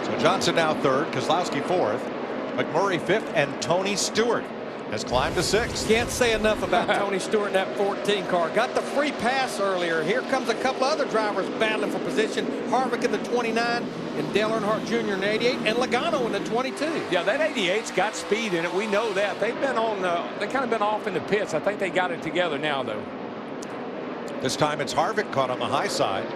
So Johnson now 3rd, Keselowski 4th, McMurray 5th, and Tony Stewart has climbed to 6th. Can't say enough about Tony Stewart in that 14 car. Got the free pass earlier. Here comes a couple other drivers battling for position. Harvick in the 29 and Dale Earnhardt Jr. in the 88 and Logano in the 22. Yeah, that 88's got speed in it. We know that. They've been on they kind of been off in the pits. I think they got it together now, though. This time it's Harvick caught on the high side.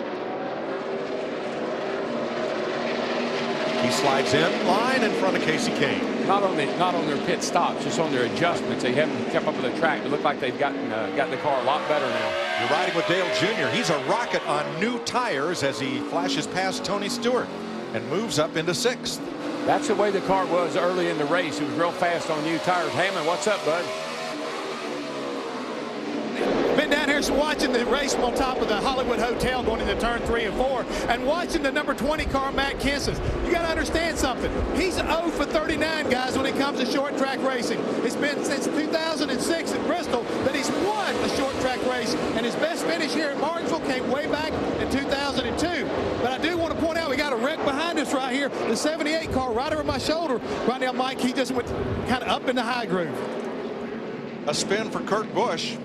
He slides in line in front of Casey Kane. Not on their pit stops, just on their adjustments. They haven't kept up with the track. It looked like they've gotten the car a lot better now. You're riding with Dale Jr. He's a rocket on new tires as he flashes past Tony Stewart and moves up into 6th. That's the way the car was early in the race. It was real fast on new tires. Hammond, what's up, bud? was watching the race on top of the Hollywood Hotel going into turn 3 and 4 and watching the number 20 car, Matt Kenseth. You got to understand something. He's 0 for 39, guys, when it comes to short track racing. It's been since 2006 at Bristol that he's won a short track race, and his best finish here at Martinsville came way back in 2002. But I do want to point out we got a wreck behind us right here. The 78 car right over my shoulder. Right now, Mike, he just went kind of up in the high groove. A spin for Kurt Busch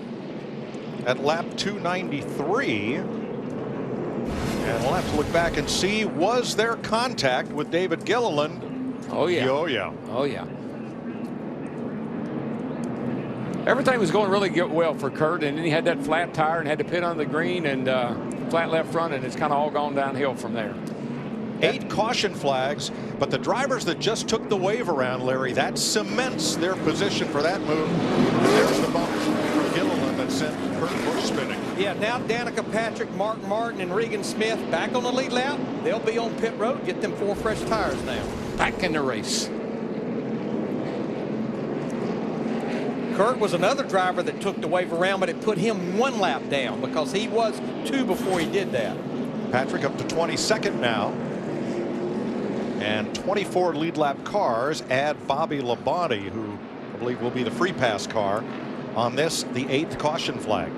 at lap 293. And we'll have to look back and see, was there contact with David Gilliland? Oh, yeah. Oh, yeah. Oh, yeah. Everything was going really well for Kurt, and then he had that flat tire and had to pit on the green and flat left front, and it's kind of all gone downhill from there. 8 caution flags, but the drivers that just took the wave around, Larry, that cements their position for that move. There's the bump from Gilliland that sent Kurt Busch spinning. Yeah, now Danica Patrick, Martin Martin, and Regan Smith back on the lead lap. They'll be on pit road. Get them 4 fresh tires now. Back in the race. Kurt was another driver that took the wave around, but it put him 1 lap down because he was 2 before he did that. Patrick up to 22nd now. And 24 lead lap cars add Bobby Labonte, who I believe will be the free pass car on this, the 8th caution flag.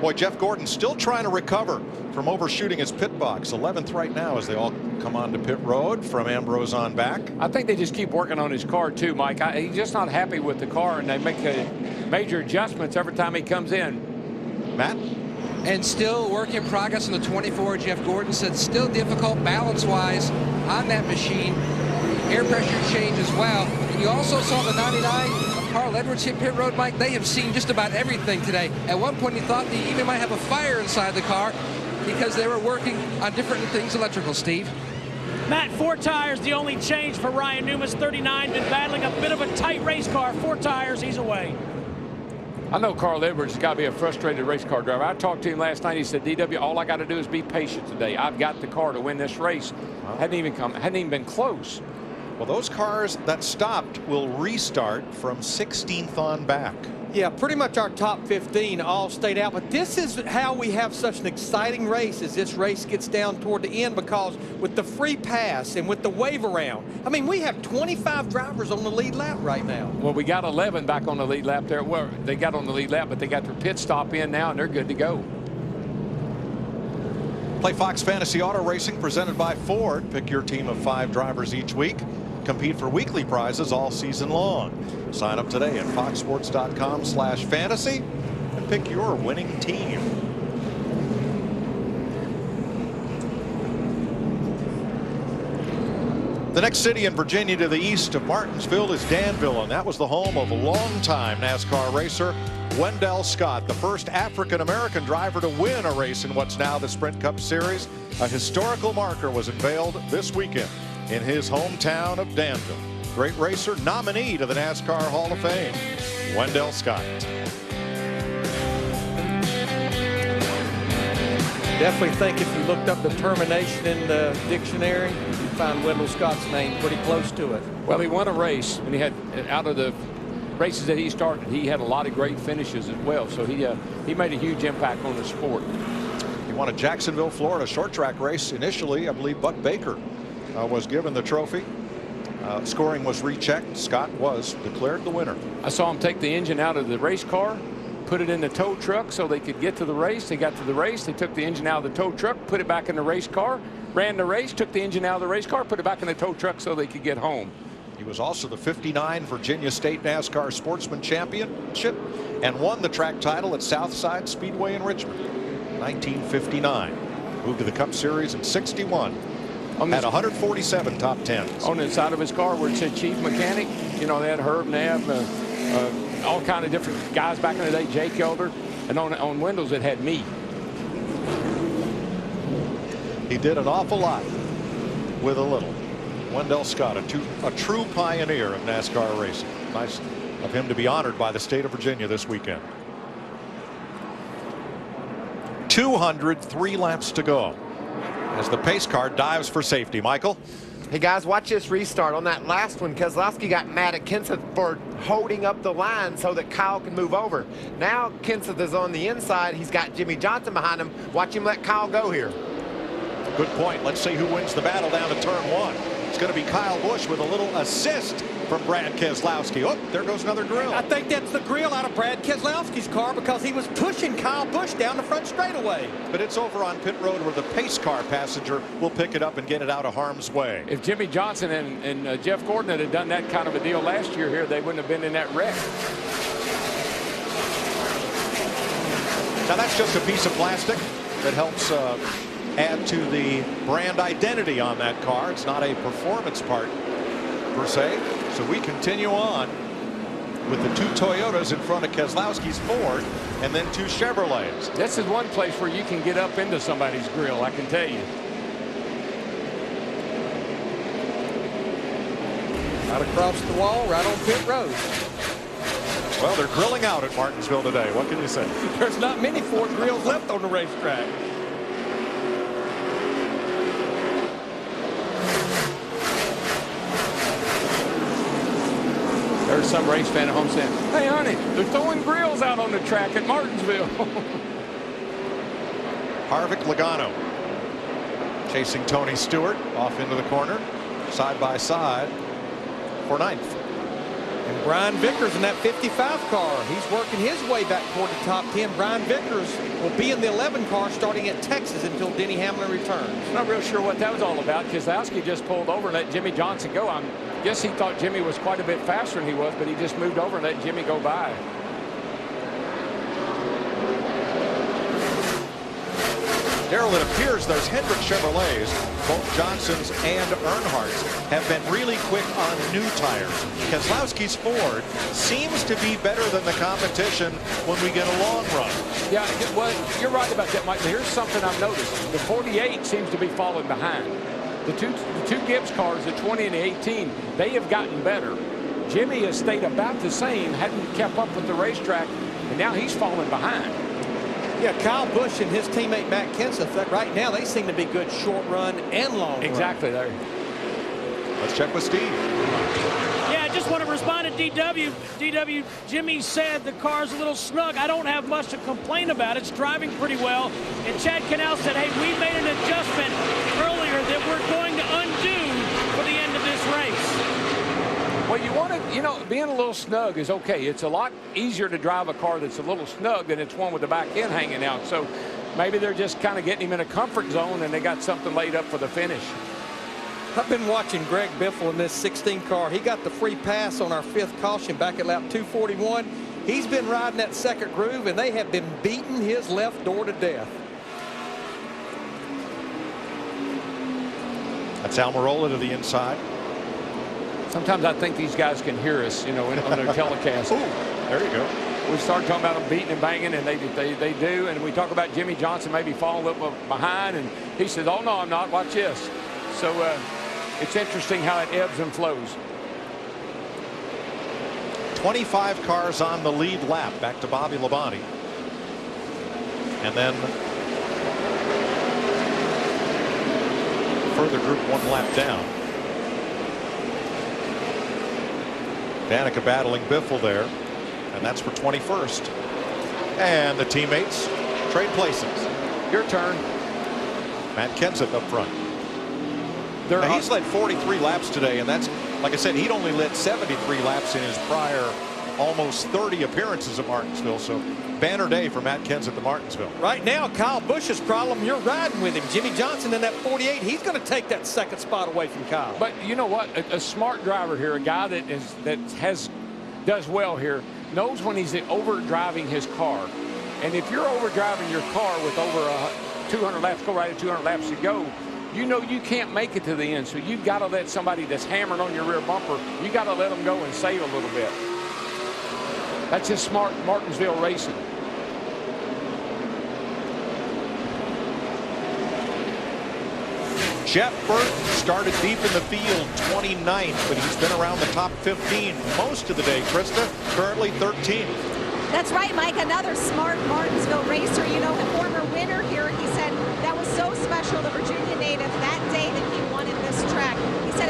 Boy, Jeff Gordon still trying to recover from overshooting his pit box. 11th right now as they all come onto pit road from Ambrose on back. I think they just keep working on his car too, Mike. He's just not happy with the car, and they make major adjustments every time he comes in. Matt? And still work in progress on the 24. Jeff Gordon said still difficult balance-wise on that machine. Air pressure change as well. And you also saw the 99 of Carl Edwards hit pit road, Mike. They have seen just about everything today. At one point, he thought they even might have a fire inside the car because they were working on different things electrical, Steve. Matt, 4 tires, the only change for Ryan Newman's 39. Been battling a bit of a tight race car. 4 tires, he's away. I know Carl Edwards has got to be a frustrated race car driver. I talked to him last night. He said, DW, all I got to do is be patient today. I've got the car to win this race. Hadn't even been close. Well, those cars that stopped will restart from 16th on back. Yeah, pretty much our top 15 all stayed out, but this is how we have such an exciting race as this race gets down toward the end, because with the free pass and with the wave around, I mean, we have 25 drivers on the lead lap right now. Well, we got 11 back on the lead lap there. Well, they got on the lead lap, but they got their pit stop in now, and they're good to go. Play Fox Fantasy Auto Racing presented by Ford. Pick your team of 5 drivers each week. Compete for weekly prizes all season long. Sign up today at foxsports.com/fantasy and pick your winning team. The next city in Virginia to the east of Martinsville is Danville, and that was the home of a longtime NASCAR racer, Wendell Scott, the first African-American driver to win a race in what's now the Sprint Cup Series. A historical marker was unveiled this weekend in his hometown of Danville. Great racer, nominee to the NASCAR Hall of Fame, Wendell Scott. Definitely think if you looked up determination in the dictionary, you'd find Wendell Scott's name pretty close to it. Well, he won a race, and he had, out of the races that he started, he had a lot of great finishes as well. So he made a huge impact on the sport. He won a Jacksonville, Florida short track race. Initially, I believe Buck Baker was given the trophy. Scoring was rechecked. Scott was declared the winner. I saw him take the engine out of the race car, put it in the tow truck so they could get to the race. They got to the race. They took the engine out of the tow truck, put it back in the race car, ran the race, took the engine out of the race car, put it back in the tow truck so they could get home. He was also the '59 Virginia State NASCAR Sportsman Championship and won the track title at Southside Speedway in Richmond, 1959. Moved to the Cup Series in '61. Had 147 top 10s. On the side of his car where it said Chief Mechanic, you know, they had Herb Neff, all kind of different guys back in the day, Jake Elder, and on windows it had me. He did an awful lot with a little. Wendell Scott, a true pioneer of NASCAR racing. Nice of him to be honored by the state of Virginia this weekend. 203 laps to go as the pace car dives for safety. Michael? Hey guys, watch this restart. On that last one, Keselowski got mad at Kenseth for holding up the line so that Kyle can move over. Now Kenseth is on the inside. He's got Jimmy Johnson behind him. Watch him let Kyle go here. Good point. Let's see who wins the battle down to turn 1. It's going to be Kyle Busch with a little assist from Brad Keselowski. Oh, there goes another grill. I think that's the grill out of Brad Keselowski's car because he was pushing Kyle Busch down the front straightaway. But it's over on pit road where the pace car passenger will pick it up and get it out of harm's way. If Jimmy Johnson and Jeff Gordon had done that kind of a deal last year here, they wouldn't have been in that wreck. Now that's just a piece of plastic that helps add to the brand identity on that car. It's not a performance part per se. So we continue on with the 2 Toyotas in front of Keselowski's Ford and then 2 Chevrolets. This is one place where you can get up into somebody's grill, I can tell you. Right across the wall, right on pit road. Well, they're grilling out at Martinsville today. What can you say? There's not many Ford grills left on the racetrack. There's some race fan at home saying, hey, honey, they're throwing grills out on the track at Martinsville. Harvick Logano chasing Tony Stewart off into the corner, side by side for 9th. And Brian Vickers in that 55 car. He's working his way back toward the top 10. Brian Vickers will be in the 11 car starting at Texas until Denny Hamlin returns. I'm not real sure what that was all about. Keselowski just pulled over and let Jimmy Johnson go. I guess he thought Jimmy was quite a bit faster than he was, but he just moved over and let Jimmy go by. Darrell, it appears those Hendrick Chevrolets, both Johnson's and Earnhardt's, have been really quick on new tires. Keselowski's Ford seems to be better than the competition when we get a long run. Yeah, well, you're right about that, Mike. But here's something I've noticed. The 48 seems to be falling behind. The two Gibbs cars, the 20 and the 18, they have gotten better. Jimmy has stayed about the same, hadn't kept up with the racetrack, and now he's falling behind. Yeah, Kyle Busch and his teammate Matt Kenseth, right now they seem to be good short run and long exactly run. There. Let's check with Steve. Yeah, I just want to respond to DW. DW, Jimmy said the car's a little snug. I don't have much to complain about. It's driving pretty well. And Chad Canal said, hey, we made an adjustment earlier that we're going to undo for the end of this race. Well, you want to, you know, being a little snug is okay. It's a lot easier to drive a car that's a little snug than it's one with the back end hanging out. So maybe they're just kind of getting him in a comfort zone and they got something laid up for the finish. I've been watching Greg Biffle in this 16 car. He got the free pass on our 5th caution back at lap 241. He's been riding that second groove and they have been beating his left door to death. That's Almirola to the inside. Sometimes I think these guys can hear us, you know, on their telecast. Ooh, there you go. We start talking about them beating and banging, and they do. And we talk about Jimmy Johnson maybe falling a little behind, and he says, oh, no, I'm not. Watch this. So it's interesting how it ebbs and flows. 25 cars on the lead lap. Back to Bobby Labonte. And then further group 1 lap down. Danica battling Biffle there, and that's for 21st. And the teammates trade places. Your turn. Matt Kenseth up front. Now, he's led 43 laps today, and that's, like I said, he'd only led 73 laps in his prior almost 30 appearances at Martinsville. So banner day for Matt Kenseth at Martinsville. Right now, Kyle Busch's problem, you're riding with him. Jimmy Johnson in that 48, he's going to take that second spot away from Kyle. But you know what? A smart driver here, a guy that does well here, knows when he's over driving his car. And if you're over driving your car with over 200 laps, go right at 200 laps to go, you know you can't make it to the end. So you've got to let somebody that's hammering on your rear bumper, you got to let them go and save a little bit. That's just smart Martinsville racing. Jeff Burton started deep in the field, 29th, but he's been around the top 15 most of the day. Krista, currently 13th. That's right, Mike. Another smart Martinsville racer. You know, the former winner here, he said that was so special, the Virginia native, that day that he won at this track. He said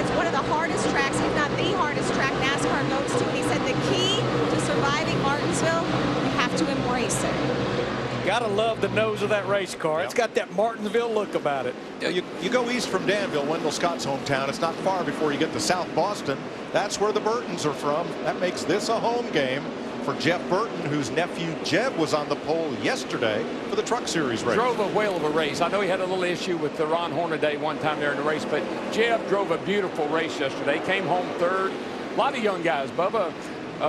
Gotta love the nose of that race car. Yep. It's got that Martinsville look about it. You go east from Danville, Wendell Scott's hometown. It's not far before you get to South Boston. That's where the Burtons are from. That makes this a home game for Jeff Burton, whose nephew Jeb was on the pole yesterday for the Truck Series race. Drove a whale of a race. I know he had a little issue with the Ron Hornaday one time there in the race, but Jeb drove a beautiful race yesterday. Came home third. A lot of young guys. Bubba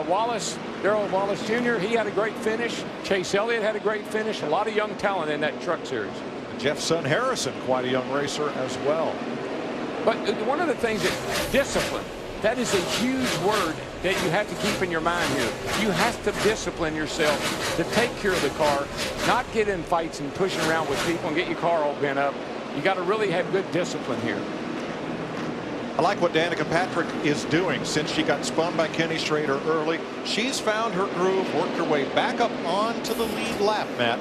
Wallace, Darrell Wallace Jr., he had a great finish. Chase Elliott had a great finish. A lot of young talent in that Truck Series. Jeff's son Harrison, quite a young racer as well. But one of the things that discipline, that is a huge word that you have to keep in your mind here. You have to discipline yourself to take care of the car, not get in fights and pushing around with people and get your car all bent up. You got to really have good discipline here. I like what Danica Patrick is doing since she got spun by Kenny Schrader early. She's found her groove, worked her way back up onto the lead lap, Matt.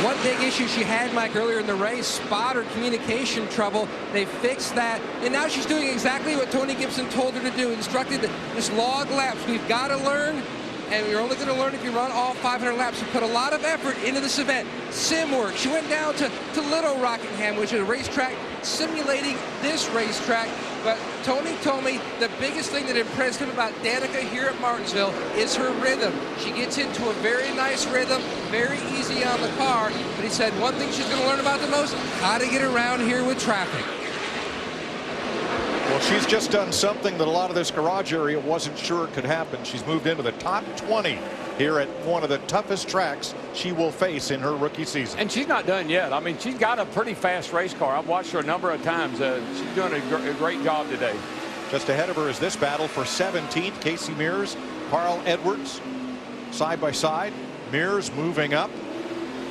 One big issue she had, Mike, earlier in the race, spotter communication trouble. They fixed that, and now she's doing exactly what Tony Gibson told her to do, instructed this log laps. We've got to learn, and you're only going to learn if you run all 500 laps. She put a lot of effort into this event. Sim work. She went down to Little Rockingham, which is a racetrack simulating this racetrack. But Tony told me the biggest thing that impressed him about Danica here at Martinsville is her rhythm. She gets into a very nice rhythm, very easy on the car. But he said one thing she's going to learn about the most, how to get around here with traffic. Well, she's just done something that a lot of this garage area wasn't sure could happen. She's moved into the top 20 here at one of the toughest tracks she will face in her rookie season. And she's not done yet. I mean, she's got a pretty fast race car. I've watched her a number of times. She's doing a great job today. Just ahead of her is this battle for 17th. Casey Mears, Carl Edwards, side by side. Mears moving up.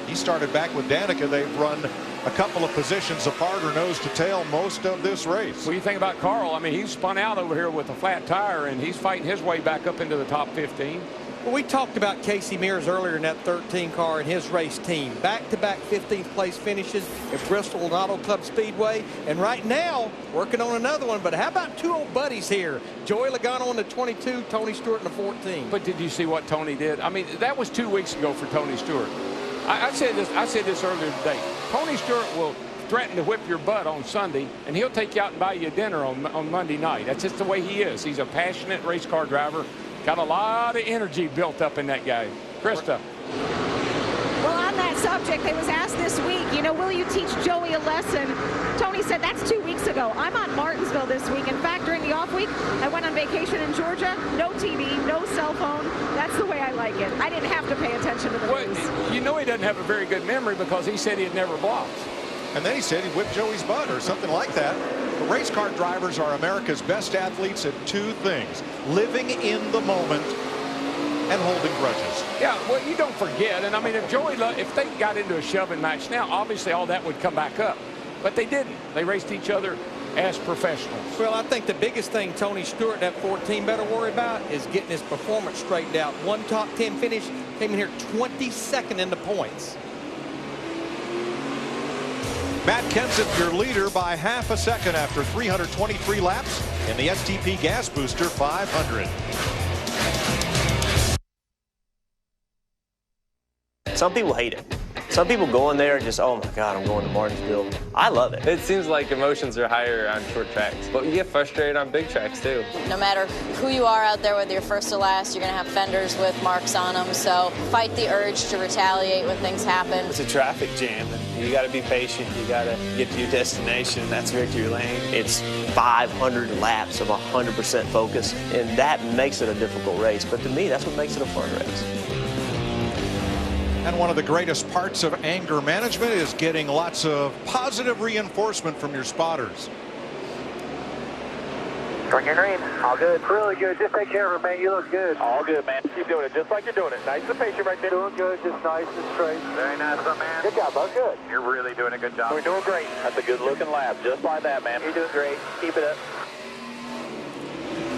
He started back with Danica. They've run a couple of positions apart or nose to tail most of this race. What do you think about Carl? I mean, he's spun out over here with a flat tire, and he's fighting his way back up into the top 15. Well, we talked about Casey Mears earlier in that 13 car and his race team. Back-to-back 15th place finishes at Bristol and Auto Club Speedway. And right now, working on another one. But how about two old buddies here? Joey Logano in the 22, Tony Stewart in the 14. But did you see what Tony did? I mean, that was 2 weeks ago for Tony Stewart. I said this earlier today. Tony Stewart will threaten to whip your butt on Sunday, and he'll take you out and buy you dinner on Monday night. That's just the way he is. He's a passionate race car driver. Got a lot of energy built up in that guy. Krista. Well, on that subject, they was asked this week, you know, will you teach Joey a lesson? Tony said that's 2 weeks ago. I'm on Martinsville this week. In fact, during the off week, I went on vacation in Georgia. No TV, no cell phone. That's the way I like it. I didn't have to pay attention to the news. You know he doesn't have a very good memory because he said he had never blocked. And then he said he whipped Joey's butt or something like that. The race car drivers are America's best athletes at two things: living in the moment and holding grudges. Yeah, well, you don't forget. And I mean, if they got into a shoving match now, obviously all that would come back up. But they didn't. They raced each other as professionals. Well, I think the biggest thing Tony Stewart, that 14, better worry about is getting his performance straightened out. One top 10 finish, came in here 22nd in the points. Matt Kenseth, your leader by half a second after 323 laps in the STP Gas Booster 500. Some people hate it. Some people go in there and just, oh my God, I'm going to Martinsville. I love it. It seems like emotions are higher on short tracks, but you get frustrated on big tracks too. No matter who you are out there, whether you're first or last, you're going to have fenders with marks on them. So fight the urge to retaliate when things happen. It's a traffic jam. You got to be patient. You got to get to your destination. That's victory lane. It's 500 laps of 100% focus, and that makes it a difficult race. But to me, that's what makes it a fun race. And one of the greatest parts of anger management is getting lots of positive reinforcement from your spotters. Bring your green. All good. Really good. Just take care of it, man. You look good. All good, man. Keep doing it just like you're doing it. Nice and patient right there. Doing good. Just nice and straight. Very nice, man. Good job, bud. Good. You're really doing a good job. We're doing great. That's a good looking lap. Just like that, man. You're doing great. Keep it up.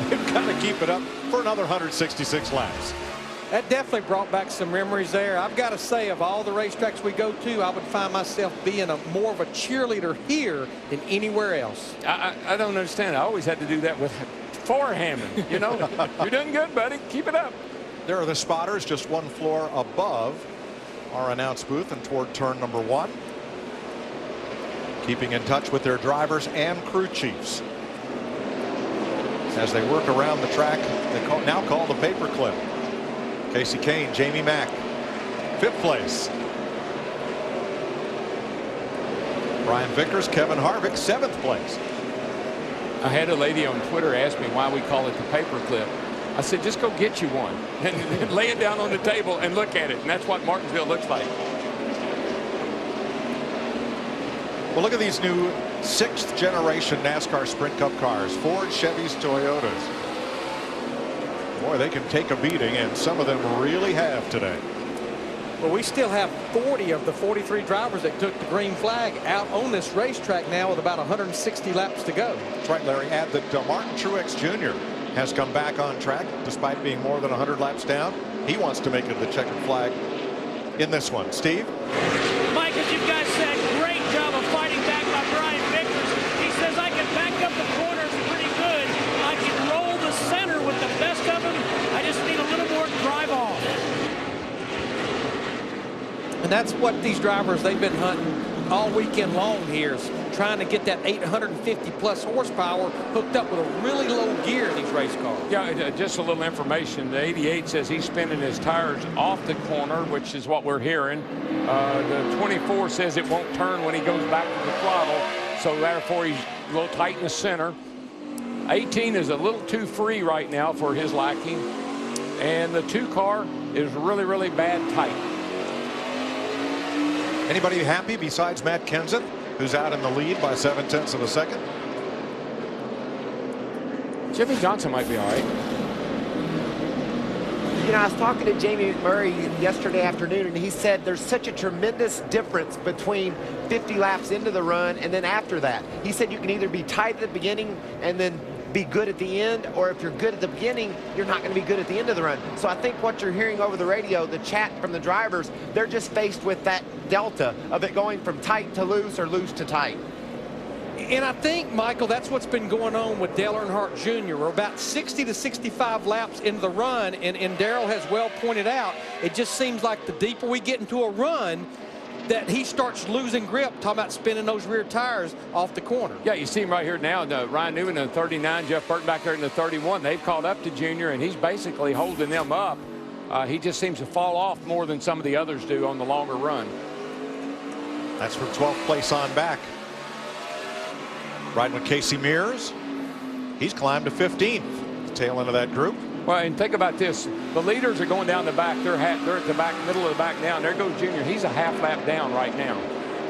You've got to keep it up for another 166 laps. That definitely brought back some memories there. I've got to say, of all the racetracks we go to, I would find myself being more of a cheerleader here than anywhere else. I don't understand. I always had to do that with forehamming. You know, you're doing good, buddy. Keep it up. There are the spotters just one floor above our announce booth and toward turn number 1. Keeping in touch with their drivers and crew chiefs as they work around the track. They now call the paperclip. Casey Kane, Jamie Mack, 5th place. Brian Vickers, Kevin Harvick, 7th place. I had a lady on Twitter ask me why we call it the paperclip. I said, just go get you one and lay it down on the table and look at it. And that's what Martinsville looks like. Well, look at these new 6th generation NASCAR Sprint Cup cars. Ford, Chevys, Toyotas. Boy, they can take a beating, and some of them really have today. Well, we still have 40 of the 43 drivers that took the green flag out on this racetrack now with about 160 laps to go. That's right, Larry. Add that Martin Truex Jr. has come back on track despite being more than 100 laps down. He wants to make it the checkered flag in this one. Steve? Mike, as you guys said, great job of fighting back by Brian Vickers. He says, I can back up the corners pretty good. I can roll the center with the best of them. I just need a little more drive off. And that's what these drivers, they've been hunting all weekend long here, is trying to get that 850 plus horsepower hooked up with a really low gear in these race cars. Yeah, just a little information. The 88 says he's spinning his tires off the corner, which is what we're hearing. The 24 says it won't turn when he goes back to the throttle, so therefore he's a little tight in the center. 18 is a little too free right now for his liking, and the 2 car is really, really bad tight. Anybody happy besides Matt Kenseth, who's out in the lead by 0.7 of a second? Jimmy Johnson might be all right. You know, I was talking to Jamie McMurray yesterday afternoon, and he said there's such a tremendous difference between 50 laps into the run and then after that. He said you can either be tight at the beginning and then be good at the end, or if you're good at the beginning, you're not going to be good at the end of the run. So I think what you're hearing over the radio, the chat from the drivers, they're just faced with that delta of it going from tight to loose or loose to tight. And I think, Michael, that's what's been going on with Dale Earnhardt Jr. We're about 60 to 65 laps into the run, and Darrell has well pointed out, it just seems like the deeper we get into a run, that he starts losing grip, talking about spinning those rear tires off the corner. Yeah, you see him right here now. Ryan Newman in the 39, Jeff Burton back there in the 31. They've caught up to Junior, and he's basically holding them up. He just seems to fall off more than some of the others do on the longer run. That's from 12th place on back. Riding with Casey Mears. He's climbed to 15th. The tail end of that group. Well, and think about this. The leaders are going down the back. They're at the back, middle of the back now. And there goes Junior. He's a half lap down right now.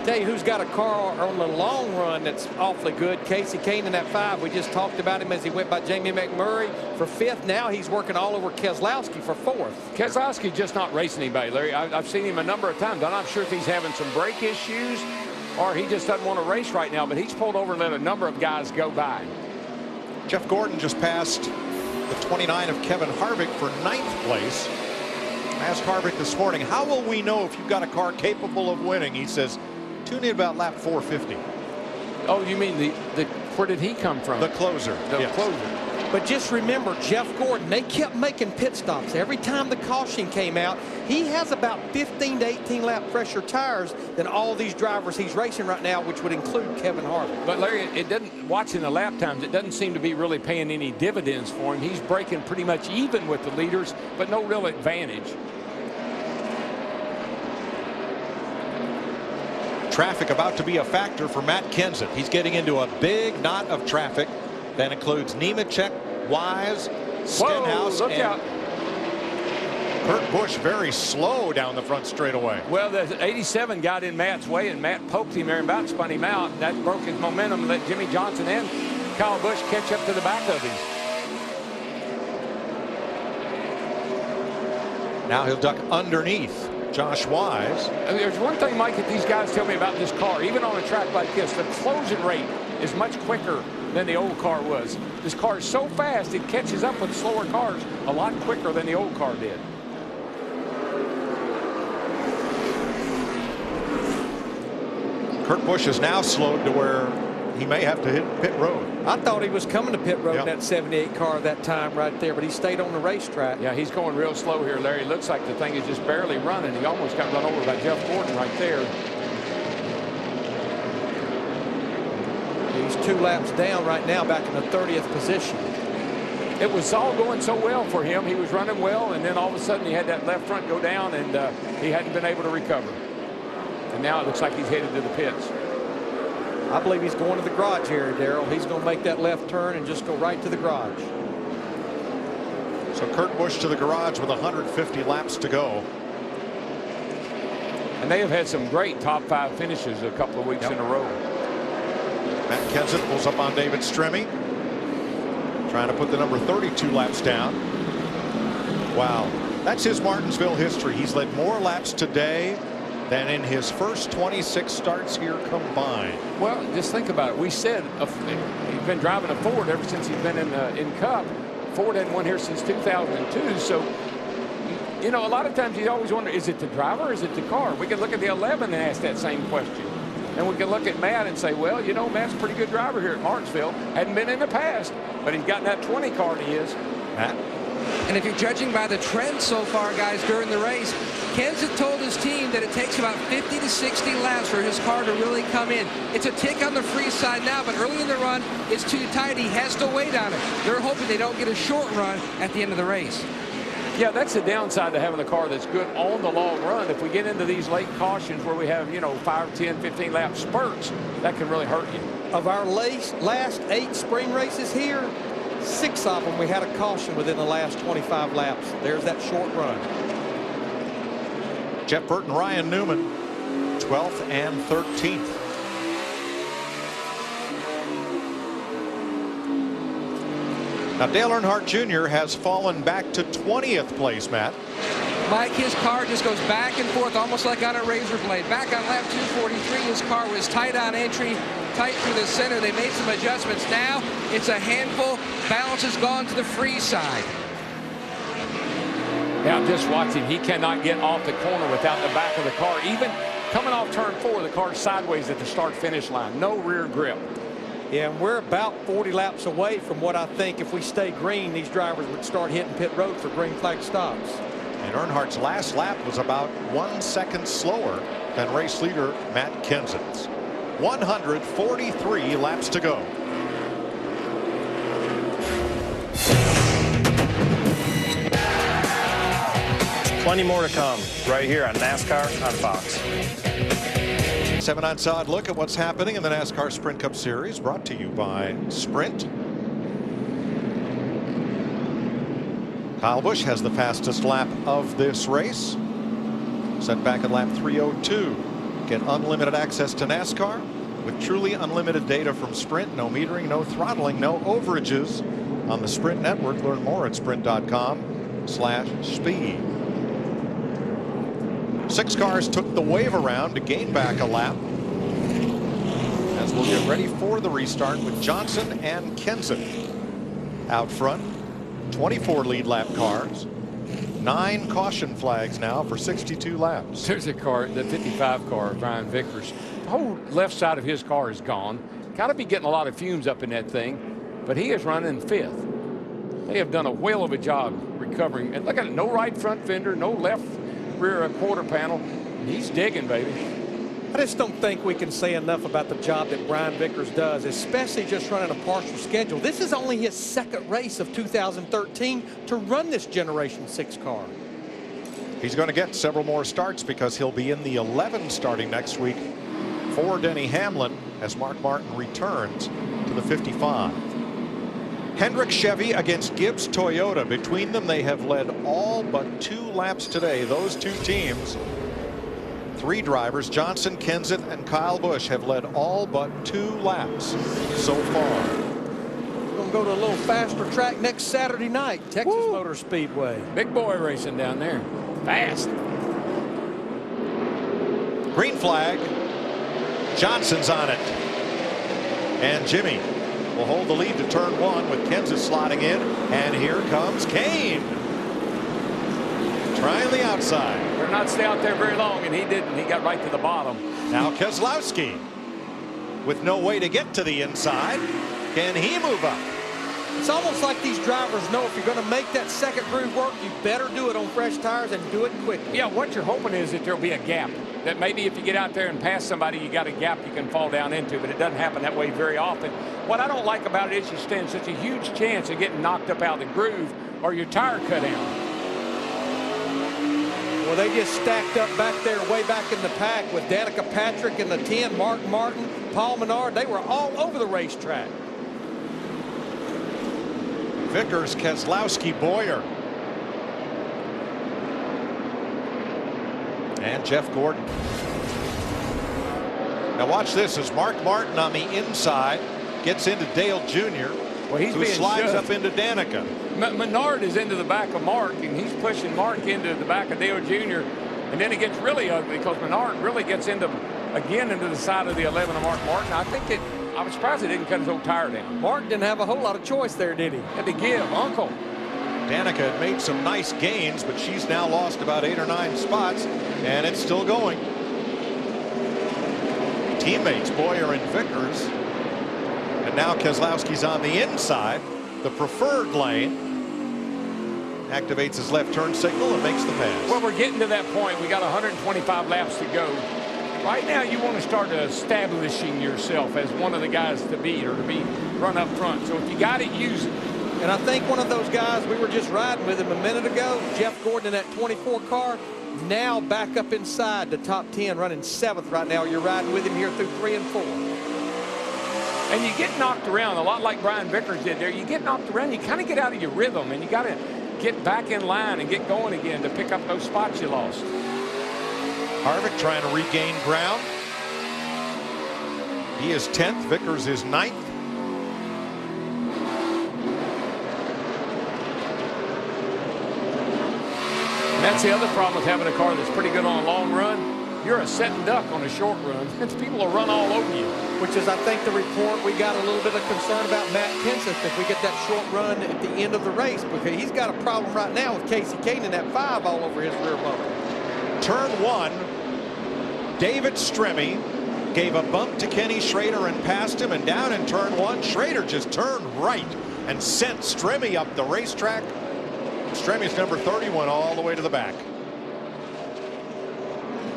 Tell you who's got a car on the long run that's awfully good. Casey Kane in that 5. We just talked about him as he went by Jamie McMurray for 5th. Now he's working all over Keselowski for 4th. Keselowski just not racing anybody, Larry. I've seen him a number of times. I'm not sure if he's having some brake issues or he just doesn't want to race right now, but he's pulled over and let a number of guys go by. Jeff Gordon just passed the 29 of Kevin Harvick for 9th place. I asked Harvick this morning, how will we know if you've got a car capable of winning? He says, tune in about lap 450. Oh, you mean where did he come from? The closer. The closer. But just remember, Jeff Gordon, they kept making pit stops. Every time the caution came out, he has about 15 to 18 lap fresher tires than all these drivers he's racing right now, which would include Kevin Harvick. But Larry, it doesn't, watching the lap times, it doesn't seem to be really paying any dividends for him. He's breaking pretty much even with the leaders, but no real advantage. Traffic about to be a factor for Matt Kenseth. He's getting into a big knot of traffic. That includes Nemechek, Wise, Stenhouse, look and out. Kurt Busch very slow down the front straightaway. Well, the 87 got in Matt's way, and Matt poked him there and about spun him out. That broke his momentum and let Jimmy Johnson and Kyle Busch catch up to the back of him. Now he'll duck underneath Josh Wise. I mean, there's one thing, Mike, that these guys tell me about this car, even on a track like this, the closing rate is much quicker than the old car was. This car is so fast, it catches up with slower cars a lot quicker than the old car did. Kurt Busch is now slowed to where he may have to hit pit road. I thought he was coming to pit road in that 78 car that time right there, but he stayed on the racetrack. Yeah, he's going real slow here, Larry. Looks like the thing is just barely running. He almost got run over by Jeff Gordon right there. He's 2 laps down right now, back in the 30th position. It was all going so well for him. He was running well, and then all of a sudden he had that left front go down, and he hadn't been able to recover. And now it looks like he's headed to the pits. I believe he's going to the garage area, Darrell. He's going to make that left turn and just go right to the garage. So Kurt Busch to the garage with 150 laps to go. And they have had some great top 5 finishes a couple of weeks in a row. Matt Kenseth pulls up on David Stremme, trying to put the number 32 laps down. Wow, that's his Martinsville history. He's led more laps today than in his first 26 starts here combined. Well, just think about it. We said he's been driving a Ford ever since he's been in Cup. Ford hadn't won here since 2002. So, you know, a lot of times you always wonder, is it the driver or is it the car? We can look at the 11 and ask that same question. And we can look at Matt and say, well, you know, Matt's a pretty good driver here at Martinsville. Hadn't been in the past, but he's gotten that 20 car to his. Matt? And if you're judging by the trend so far, guys, during the race, Kenseth told his team that it takes about 50 to 60 laps for his car to really come in. It's a tick on the free side now, but early in the run, it's too tight. He has to wait on it. They're hoping they don't get a short run at the end of the race. Yeah, that's the downside to having a car that's good on the long run. If we get into these late cautions where we have, you know, 5, 10, 15 lap spurts, that can really hurt you. Of our last 8 spring races here, 6 of them we had a caution within the last 25 laps. There's that short run. Jeff Burton, Ryan Newman, 12th and 13th. Now Dale Earnhardt Jr. has fallen back to 20th place, Matt. Mike, his car just goes back and forth almost like on a razor blade. Back on lap 243, his car was tight on entry, tight through the center. They made some adjustments. Now it's a handful. Balance has gone to the free side. Yeah, I'm just watching. He cannot get off the corner without the back of the car. Even coming off turn 4, the car's sideways at the start-finish line. No rear grip. Yeah, and we're about 40 laps away from what I think if we stay green, these drivers would start hitting pit road for green flag stops. And Earnhardt's last lap was about 1 second slower than race leader Matt Kenseth's. 143 laps to go. Plenty more to come right here on NASCAR on Fox. 7 on-side look at what's happening in the NASCAR Sprint Cup Series, brought to you by Sprint. Kyle Busch has the fastest lap of this race, set back at lap 302. Get unlimited access to NASCAR with truly unlimited data from Sprint. No metering, no throttling, no overages on the Sprint network. Learn more at sprint.com/speed. 6 cars took the wave around to gain back a lap as we'll get ready for the restart with Johnson and Kenseth out front. 24 lead lap cars, 9 caution flags now for 62 laps. There's a car, the 55 car, Brian Vickers. The whole left side of his car is gone. Got to be getting a lot of fumes up in that thing, but he is running 5th. They have done a whale of a job recovering. And look at it, no right front fender, no left rear quarter panel. He's digging, baby. I just don't think we can say enough about the job that Brian Vickers does, especially just running a partial schedule. This is only his 2nd race of 2013 to run this Generation 6 car. He's going to get several more starts because he'll be in the 11 starting next week for Denny Hamlin as Mark Martin returns to the 55. Hendrick Chevy against Gibbs Toyota. Between them, they have led all but 2 laps today. Those 2 teams, 3 drivers, Johnson, Kenseth, and Kyle Busch, have led all but 2 laps so far. We're going to go to a little faster track next Saturday night, Texas Motor Speedway. Big boy racing down there. Fast. Green flag. Johnson's on it. And Jimmy will hold the lead to turn 1 with Kenseth slotting in. And here comes Kane. Trying the outside. Better not stay out there very long, and he didn't. He got right to the bottom. Now Keselowski. with no way to get to the inside. Can he move up? It's almost like these drivers know if you're going to make that second groove work, you better do it on fresh tires and do it quickly. Yeah, what you're hoping is that there'll be a gap. That maybe if you get out there and pass somebody, you got a gap you can fall down into, but it doesn't happen that way very often. What I don't like about it is you stand such a huge chance of getting knocked up out of the groove or your tire cut down. Well, they just stacked up back there way back in the pack with Danica Patrick in the 10, Mark Martin, Paul Menard. They were all over the racetrack. Vickers, Keselowski, Boyer. And Jeff Gordon. Now watch this as Mark Martin on the inside gets into Dale Jr. Well, he's who being slides shoved. up into Danica. Menard is into the back of Mark, and he's pushing Mark into the back of Dale Jr. And then it gets really ugly because Menard really gets into the side of the 11 of Mark Martin. I was surprised he didn't cut his old tire down. Mark didn't have a whole lot of choice there, did he? Had to give, Uncle. Danica had made some nice gains, but she's now lost about 8 or 9 spots, and it's still going. Teammates Boyer and Vickers, and now Keselowski's on the inside, the preferred lane. Activates his left turn signal and makes the pass. Well, we're getting to that point. We got 125 laps to go. Right now, you want to start establishing yourself as one of the guys to beat or to be run up front. So if you got it, use it. And I think one of those guys, we were just riding with him a minute ago, Jeff Gordon in that 24 car, now back up inside the top 10, running 7th right now. You're riding with him here through 3 and 4. And you get knocked around a lot like Brian Vickers did there. You get knocked around, you kind of get out of your rhythm, and you got to get back in line and get going again to pick up those spots you lost. Harvick trying to regain ground. He is 10th. Vickers is 9th. And that's the other problem with having a car that's pretty good on a long run. You're a sitting duck on a short run. People will run all over you. Which is, I think, the report we got a little bit of concern about Matt Kenseth if we get that short run at the end of the race, because he's got a problem right now with Casey Kane and that 5 all over his rear bumper. Turn 1, David Stremme gave a bump to Kenny Schrader and passed him, and down in turn 1, Schrader just turned right and sent Stremme up the racetrack. Stremme's number 30 went all the way to the back.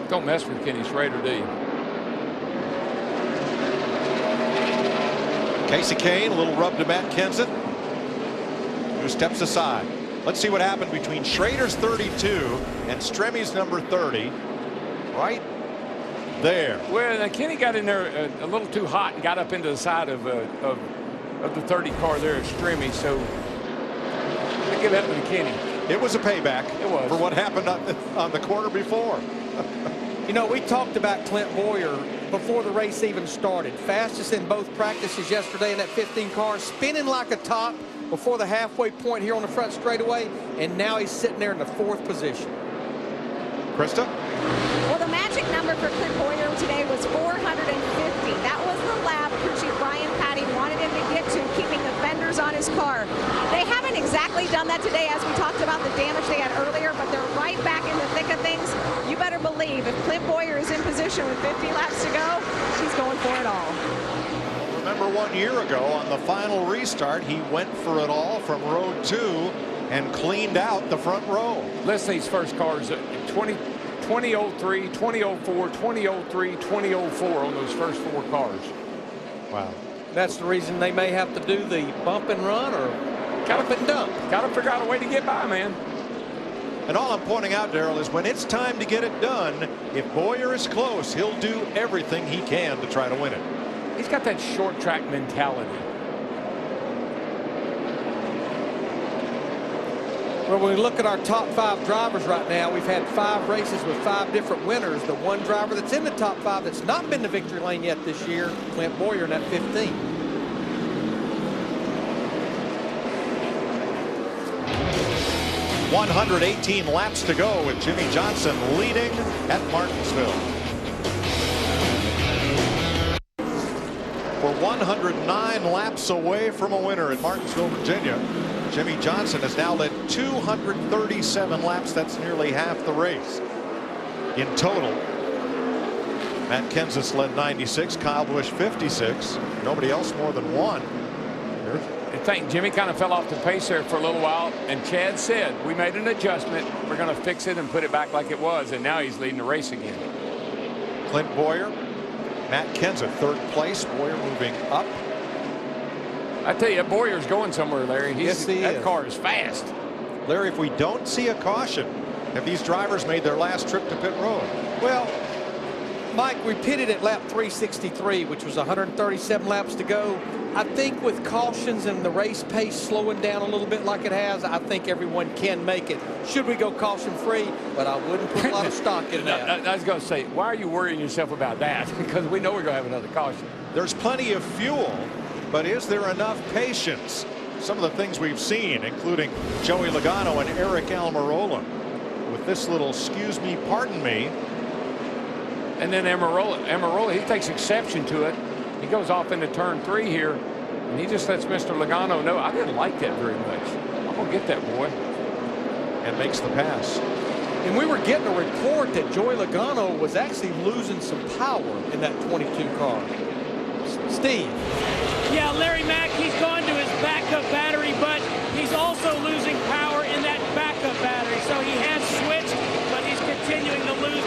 Don't mess with Kenny Schrader, do you? Casey Kane, a little rub to Matt Kenseth, who steps aside. Let's see what happened between Schrader's 32 and Stremme's number 30. Right there. Well, Kenny got in there a little too hot and got up into the side of the 30 car there at Stremme. So I give that to Kenny. It was a payback. It was. For what happened on the corner before. You know, we talked about Clint Boyer before the race even started. Fastest in both practices yesterday in that 15 car, spinning like a top before the halfway point here on the front straightaway, and now he's sitting there in the 4th position. Krista? Well, the magic number for Clint Boyer today was 450. That was the lap crew chief Brian Patty wanted him to get to, keeping the fenders on his car. They haven't exactly done that today, as we talked about the damage they had earlier, but they're right back in the thick of things. You better believe if Clint Boyer is in position with 50 laps to go, he's going for it all. Remember 1 year ago on the final restart, he went for it all from row 2 and cleaned out the front row. Listen, these first cars, 2003, 2004, 2003, 2004 on those first 4 cars. Wow. That's the reason they may have to do the bump and run or bump and dump. Got to figure out a way to get by, man. And all I'm pointing out, Darrell, is when it's time to get it done, if Boyer is close, he'll do everything he can to try to win it. He's got that short track mentality. Well, when we look at our top 5 drivers right now, we've had 5 races with 5 different winners. The one driver that's in the top 5 that's not been to victory lane yet this year, Clint Boyer in that 15. .118 laps to go with Jimmy Johnson leading at Martinsville. We're 109 laps away from a winner in Martinsville, Virginia. Jimmy Johnson has now led 237 laps. That's nearly half the race in total. Matt Kenseth led 96, Kyle Busch 56. Nobody else more than one. I think Jimmy kind of fell off the pace there for a little while, and Chad said, we made an adjustment. We're going to fix it and put it back like it was, and now he's leading the race again. Clint Boyer, Matt Kenseth, third place. Boyer moving up. I tell you, Boyer's going somewhere, Larry. Yes, he is. That car is fast. Larry, if we don't see a caution, have these drivers made their last trip to pit road? Well, Mike, we pitted at lap 363, which was 137 laps to go. I think with cautions and the race pace slowing down a little bit like it has, I think everyone can make it. Should we go caution free? But I wouldn't put a lot of stock in that. I was going to say, why are you worrying yourself about that? Because we know we're going to have another caution. There's plenty of fuel, but is there enough patience? Some of the things we've seen, including Joey Logano and Eric Almirola, with this little "excuse me, pardon me." And then Almirola, he takes exception to it. He goes off into turn 3 here, and he just lets Mr. Logano know, I didn't like that very much. I'm going to get that boy. And makes the pass. And we were getting a report that Joey Logano was actually losing some power in that 22 car. Steve. Yeah, Larry Mack, he's gone to his backup battery, but he's also losing power in that backup battery. So he has switched, but he's continuing to lose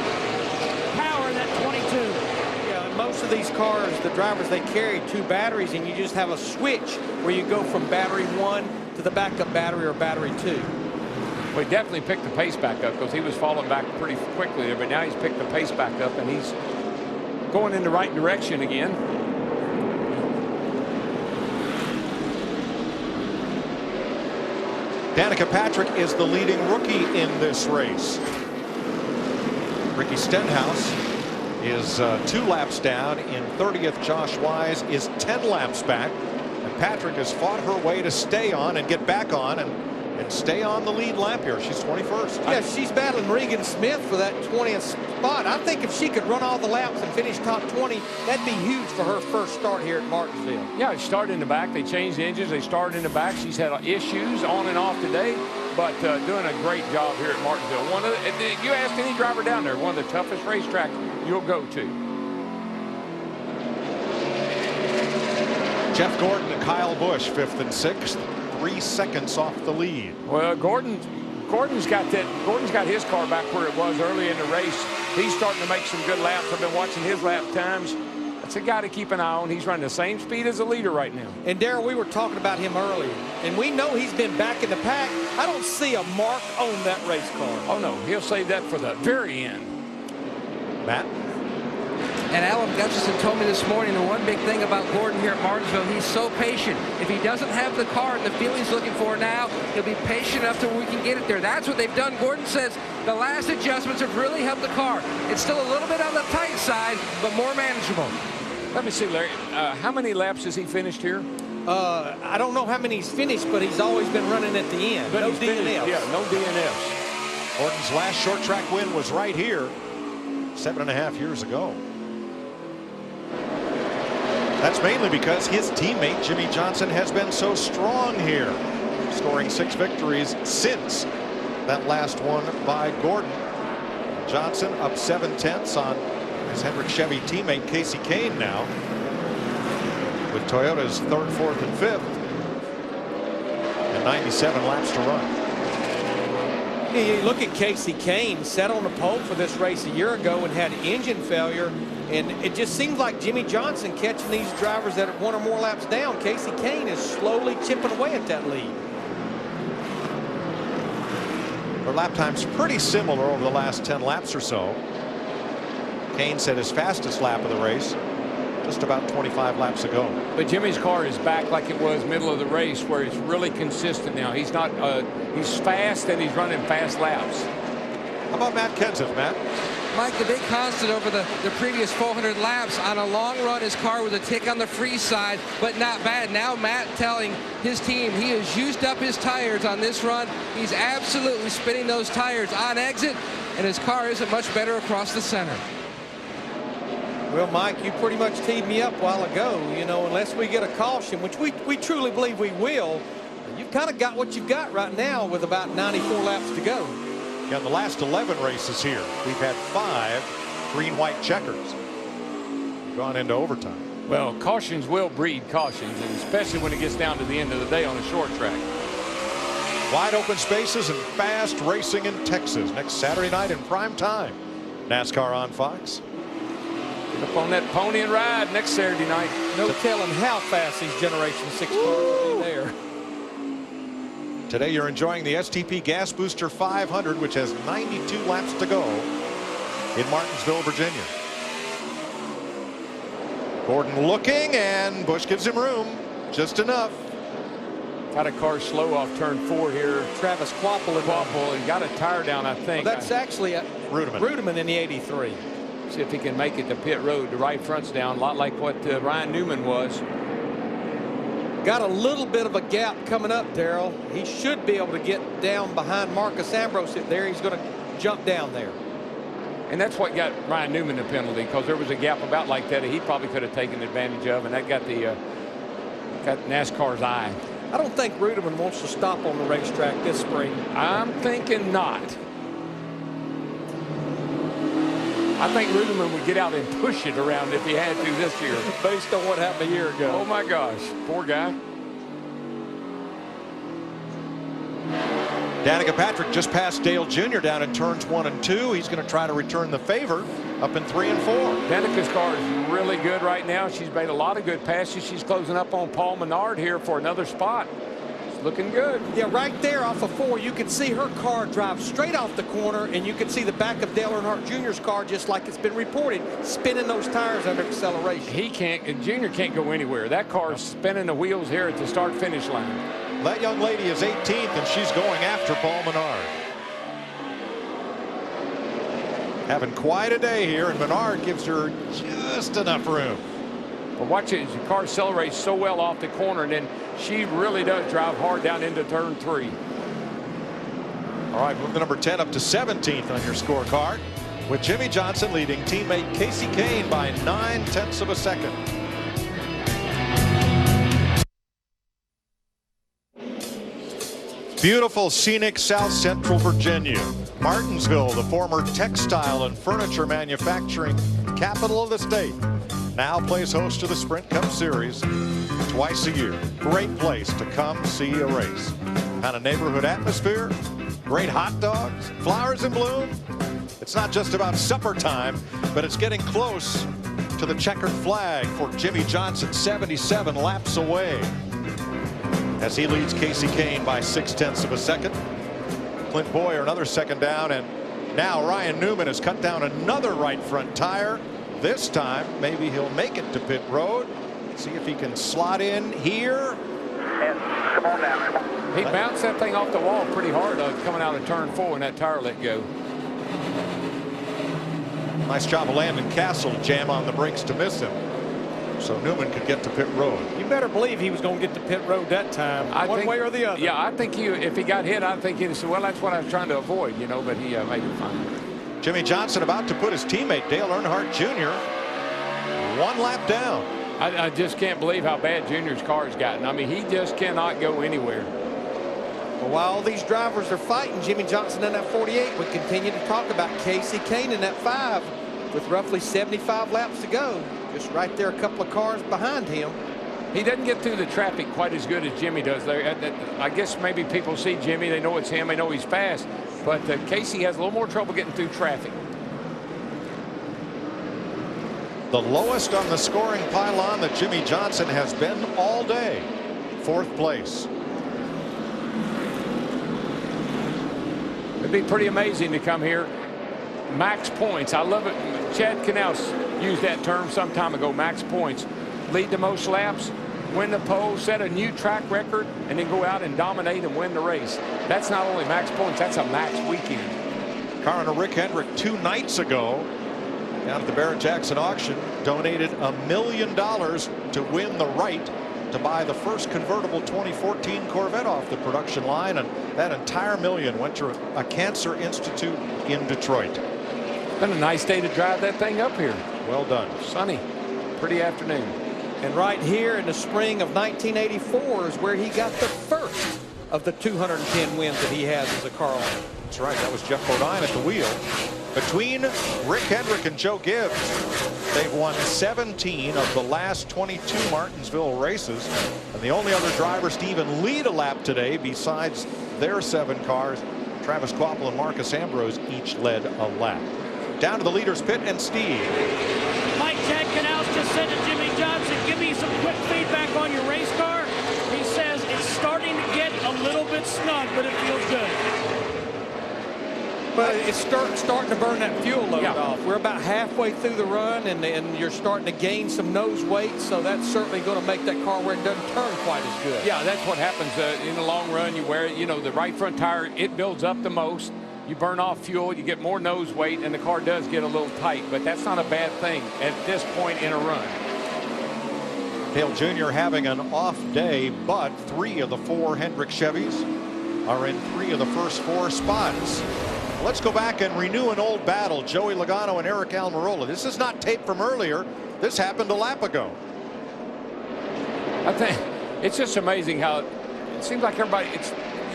power in that 22. Most of these cars, the drivers, they carry 2 batteries, and you just have a switch where you go from battery 1 to the backup battery or battery 2. Well, he definitely picked the pace back up because he was falling back pretty quickly there, but now he's picked the pace back up and he's going in the right direction again. Danica Patrick is the leading rookie in this race. Ricky Stenhouse is 2 laps down in 30th. Josh Wise is 10 laps back, and Patrick has fought her way to stay on and get back on and stay on the lead lap here. She's 21st. Yeah, she's battling Regan Smith for that 20th spot. I think if she could run all the laps and finish top 20, that'd be huge for her first start here at Martinsville. Yeah, she started in the back. They changed the engines. They started in the back. She's had issues on and off today, but doing a great job here at Martinsville. You ask any driver down there, one of the toughest racetracks you'll go to. Jeff Gordon and Kyle Busch 5th and 6th, 3 seconds off the lead. Well, Gordon's got his car back where it was early in the race. He's starting to make some good laps. I've been watching his lap times. That's a guy to keep an eye on. He's running the same speed as the leader right now. And Darrell, we were talking about him earlier, and we know he's been back in the pack. I don't see a mark on that race car. Oh no, he'll save that for the very end. Matt? And Alan Gutcherson told me this morning the one big thing about Gordon here at Martinsville, he's so patient. If he doesn't have the car and the feel he's looking for now, he'll be patient enough till we can get it there. That's what they've done. Gordon says the last adjustments have really helped the car. It's still a little bit on the tight side, but more manageable. Let me see, Larry. How many laps has he finished here? I don't know how many he's finished, but he's always been running at the end. But no DNFs. Yeah, no DNFs. Gordon's last short track win was right here 7.5 years ago. That's mainly because his teammate Jimmy Johnson has been so strong here, scoring 6 victories since that last one by Gordon. Johnson up 7/10 on his Hendrick Chevy teammate Casey Kane now, with Toyota's 3rd, 4th, and 5th, and 97 laps to run. You look at Casey Kane, set on the pole for this race a year ago and had engine failure. And it just seems like Jimmy Johnson catching these drivers that are 1 or more laps down. Casey Kane is slowly chipping away at that lead. Their lap time's pretty similar over the last 10 laps or so. Kane set his fastest lap of the race just about 25 laps ago. But Jimmy's car is back like it was middle of the race, where it's really consistent now. He's not, he's fast and he's running fast laps. How about Matt Kenseth, Matt? Mike, the big constant over the previous 400 laps, on a long run, his car was a tick on the free side, but not bad. Now Matt telling his team he has used up his tires on this run. He's absolutely spinning those tires on exit, and his car isn't much better across the center. Well, Mike, you pretty much teed me up a while ago. You know, unless we get a caution, which we truly believe we will, you've kind of got what you've got right now with about 94 laps to go. Yeah, in the last 11 races here, we've had 5 green-white checkers. gone into overtime. Well, cautions will breed cautions, and especially when it gets down to the end of the day on a short track. Wide open spaces and fast racing in Texas next Saturday night in prime time. NASCAR on Fox. Get up on that pony and ride next Saturday night. No telling how fast these Generation 6 cars will be there. Today you're enjoying the STP Gas Booster 500, which has 92 laps to go in Martinsville, Virginia. Gordon looking, and Busch gives him room, just enough. Got a car slow off turn 4 here. Travis Quapple and got a tire down, I think. Well, that's actually a Rudeman in the 83. See if he can make it to pit road. The right front's down, a lot like what Ryan Newman was. Got a little bit of a gap coming up, Darrell. He should be able to get down behind Marcus Ambrose there. He's going to jump down there. And that's what got Ryan Newman the penalty, because there was a gap about like that he probably could have taken advantage of, and that got NASCAR's eye. I don't think Rudeman wants to stop on the racetrack this spring. I'm thinking not. I think Rudeman would get out and push it around if he had to this year. Based on what happened a year ago. Oh my gosh, poor guy. Danica Patrick just passed Dale Jr. down in turns 1 and 2. He's going to try to return the favor up in 3 and 4. Danica's car is really good right now. She's made a lot of good passes. She's closing up on Paul Menard here for another spot. It's looking good. Yeah, right there off of 4, you can see her car drive straight off the corner, and you can see the back of Dale Earnhardt Jr.'s car, just like it's been reported, spinning those tires under acceleration. Jr. can't go anywhere. That car's spinning the wheels here at the start-finish line. That young lady is 18th, and she's going after Paul Menard. Having quite a day here, and Menard gives her just enough room. Well, watch it. The car accelerates so well off the corner, and then she really does drive hard down into turn 3. All right, move the number 10 up to 17th on your scorecard, with Jimmy Johnson leading teammate Casey Kane by 9/10 of a second. Beautiful, scenic South Central Virginia. Martinsville, the former textile and furniture manufacturing capital of the state, now plays host to the Sprint Cup Series twice a year. Great place to come see a race. Kind of neighborhood atmosphere, great hot dogs, flowers in bloom. It's not just about supper time, but it's getting close to the checkered flag for Jimmy Johnson, 77 laps away, as he leads Casey Kane by 6/10 of a second. Clint Boyer another second down, and now Ryan Newman has cut down another right front tire. This time maybe he'll make it to pit road. See if he can slot in here. And come on down. He bounced that thing off the wall pretty hard coming out of turn 4 when that tire let go. Nice job of Landon Castle to jam on the brakes to miss him, so Newman could get to pit road. You better believe he was going to get to pit road that time, one way or the other. Yeah, I think if he got hit, I think he'd say, well, that's what I was trying to avoid, you know, but he made it fine. Jimmy Johnson about to put his teammate Dale Earnhardt Jr. 1 lap down. I just can't believe how bad Junior's car has gotten. I mean, he just cannot go anywhere. Well, while all these drivers are fighting, Jimmy Johnson in that 48, we continue to talk about Casey Kane in that 5 with roughly 75 laps to go. Just right there, a couple of cars behind him. He doesn't get through the traffic quite as good as Jimmy does there. I guess maybe people see Jimmy, they know it's him, they know he's fast, but Casey has a little more trouble getting through traffic. The lowest on the scoring pylon that Jimmy Johnson has been all day. 4th place. It'd be pretty amazing to come here. Max points. I love it. Chad Knaus used that term some time ago, max points. Lead the most laps, win the pole, set a new track record, and then go out and dominate and win the race. That's not only max points, that's a max weekend. Car owner Rick Hendrick 2 nights ago down at the Barrett-Jackson auction donated $1 million to win the right to buy the first convertible 2014 Corvette off the production line, and that entire $1 million went to a cancer institute in Detroit. It's been a nice day to drive that thing up here. Well done. Sunny, pretty afternoon. And right here in the spring of 1984 is where he got the first of the 210 wins that he has as a car owner. That's right. That was Jeff Bodine at the wheel. Between Rick Hendrick and Joe Gibbs, they've won 17 of the last 22 Martinsville races. And the only other drivers to even lead a lap today, besides their 7 cars, Travis Kvapil and Marcus Ambrose, each led a lap. Down to the leaders pit and Steve. Mike, Chad Canals just said to Jimmy Johnson, give me some quick feedback on your race car. He says it's starting to get a little bit snug, but it feels good. But it's starting to burn that fuel load off. We're about halfway through the run, and you're starting to gain some nose weight, so that's certainly going to make that car where it doesn't turn quite as good. Yeah, that's what happens in the long run. You wear, the right front tire, it builds up the most. You burn off fuel, you get more nose weight, and the car does get a little tight, but that's not a bad thing at this point in a run. Dale Jr. having an off day, but 3 of the 4 Hendrick Chevys are in 3 of the first 4 spots. Let's go back and renew an old battle. Joey Logano and Eric Almirola. This is not tape from earlier. This happened a lap ago. I think it's just amazing how it seems like everybody.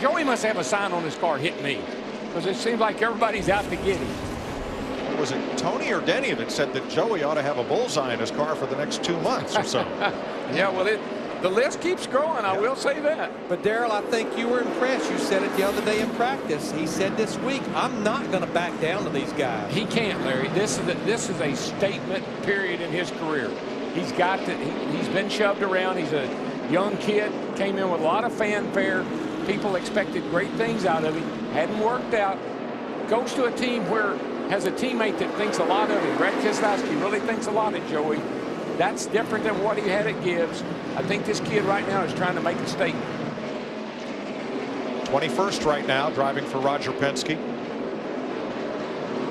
Joey must have a sign on his car, "Hit me," because it seems like everybody's out to get him. Was it Tony or Denny that said that Joey ought to have a bullseye in his car for the next 2 months or so? Yeah, well, the list keeps growing. I will say that. But Darrell, I think you were impressed. You said it the other day in practice. He said this week, I'm not going to back down to these guys. He can't, Larry. This is a statement period in his career. He's got to. He's been shoved around. He's a young kid. Came in with a lot of fanfare. People expected great things out of him. Hadn't worked out. Goes to a team where has a teammate that thinks a lot of him. Brad Keselowski really thinks a lot of Joey. That's different than what he had at Gibbs. I think this kid right now is trying to make a statement. 21st right now, driving for Roger Penske.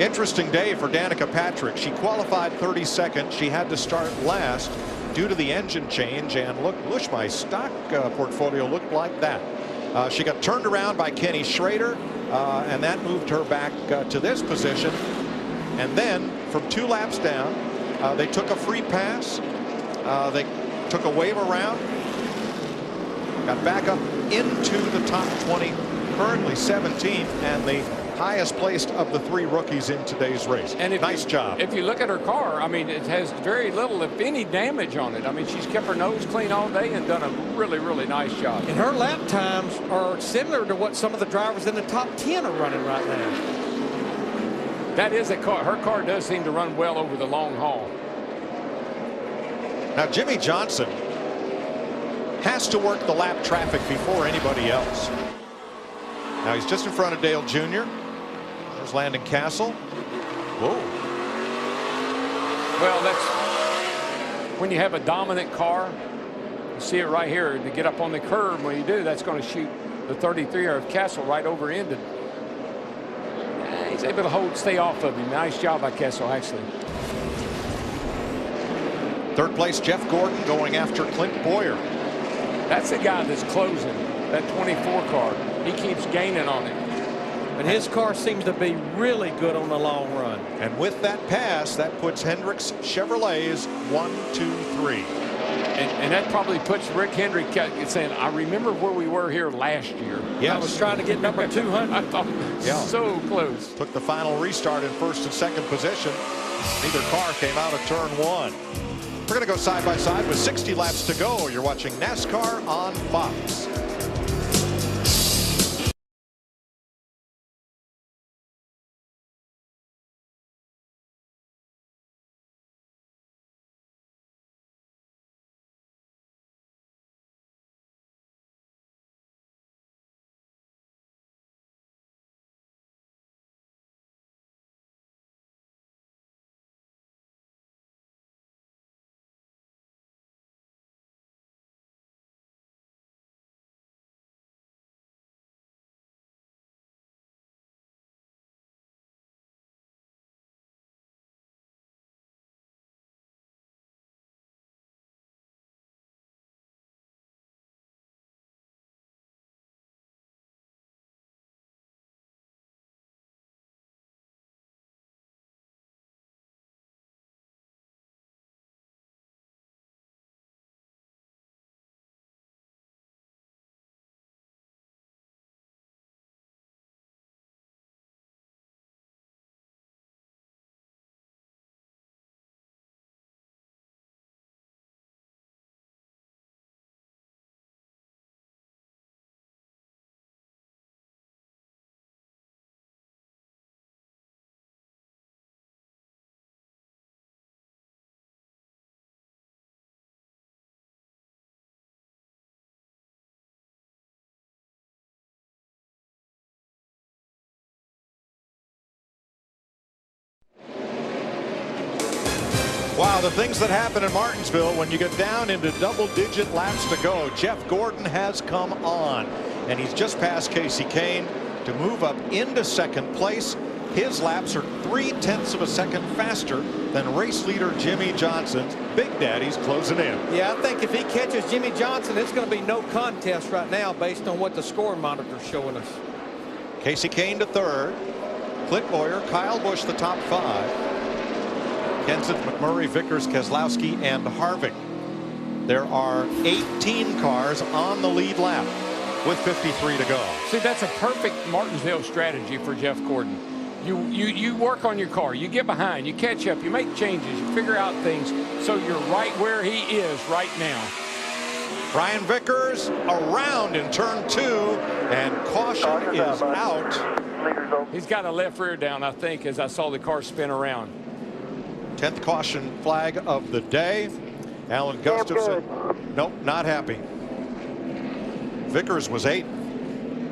Interesting day for Danica Patrick. She qualified 32nd. She had to start last due to the engine change. And look, my stock portfolio looked like that. She got turned around by Kenny Schrader, and that moved her back to this position. And then from 2 laps down, they took a free pass. They took a wave around, got back up into the top 20, currently 17th, and the highest placed of the 3 rookies in today's race. And nice job. If you look at her car, I mean, it has very little, if any, damage on it. I mean, she's kept her nose clean all day and done a really, really nice job. And her lap times are similar to what some of the drivers in the top 10 are running right now. That is a car. Her car does seem to run well over the long haul. Now, Jimmy Johnson has to work the lap traffic before anybody else. Now, he's just in front of Dale Jr. There's Landon Castle. Whoa. Well, that's when you have a dominant car. You see it right here. To get up on the curb, when you do, that's going to shoot the 33 of Castle right over into. He's able to stay off of him. Nice job by Castle, actually. 3rd place, Jeff Gordon going after Clint Boyer. That's the guy that's closing that 24 car. He keeps gaining on it. And his car seems to be really good on the long run. And with that pass, that puts Hendrick's Chevrolets 1, 2, 3. And that probably puts Rick Hendrick saying, I remember where we were here last year. Yes. I was trying to get number 200. I thought so close. Took the final restart in 1st and 2nd position. Neither car came out of turn 1. We're going to go side by side with 60 laps to go. You're watching NASCAR on Fox. Wow, the things that happen in Martinsville when you get down into double-digit laps to go. Jeff Gordon has come on, and he's just passed Casey Kane to move up into second place. His laps are 0.3 of a second faster than race leader Jimmy Johnson's. Big Daddy's closing in. Yeah, I think if he catches Jimmy Johnson, it's going to be no contest right now based on what the score monitor's showing us. Casey Kane to third. Clint Boyer, Kyle Busch the top 5. Kenseth, McMurray, Vickers, Keselowski, and Harvick. There are 18 cars on the lead lap with 53 to go. See, that's a perfect Martinsville strategy for Jeff Gordon. You work on your car, you get behind, you catch up, you make changes, you figure out things, so you're right where he is right now. Brian Vickers around in turn 2, and caution is out. He's got a left rear down, I think, as I saw the car spin around. 10th caution flag of the day. Alan Gustafson, nope, not happy. Vickers was 8.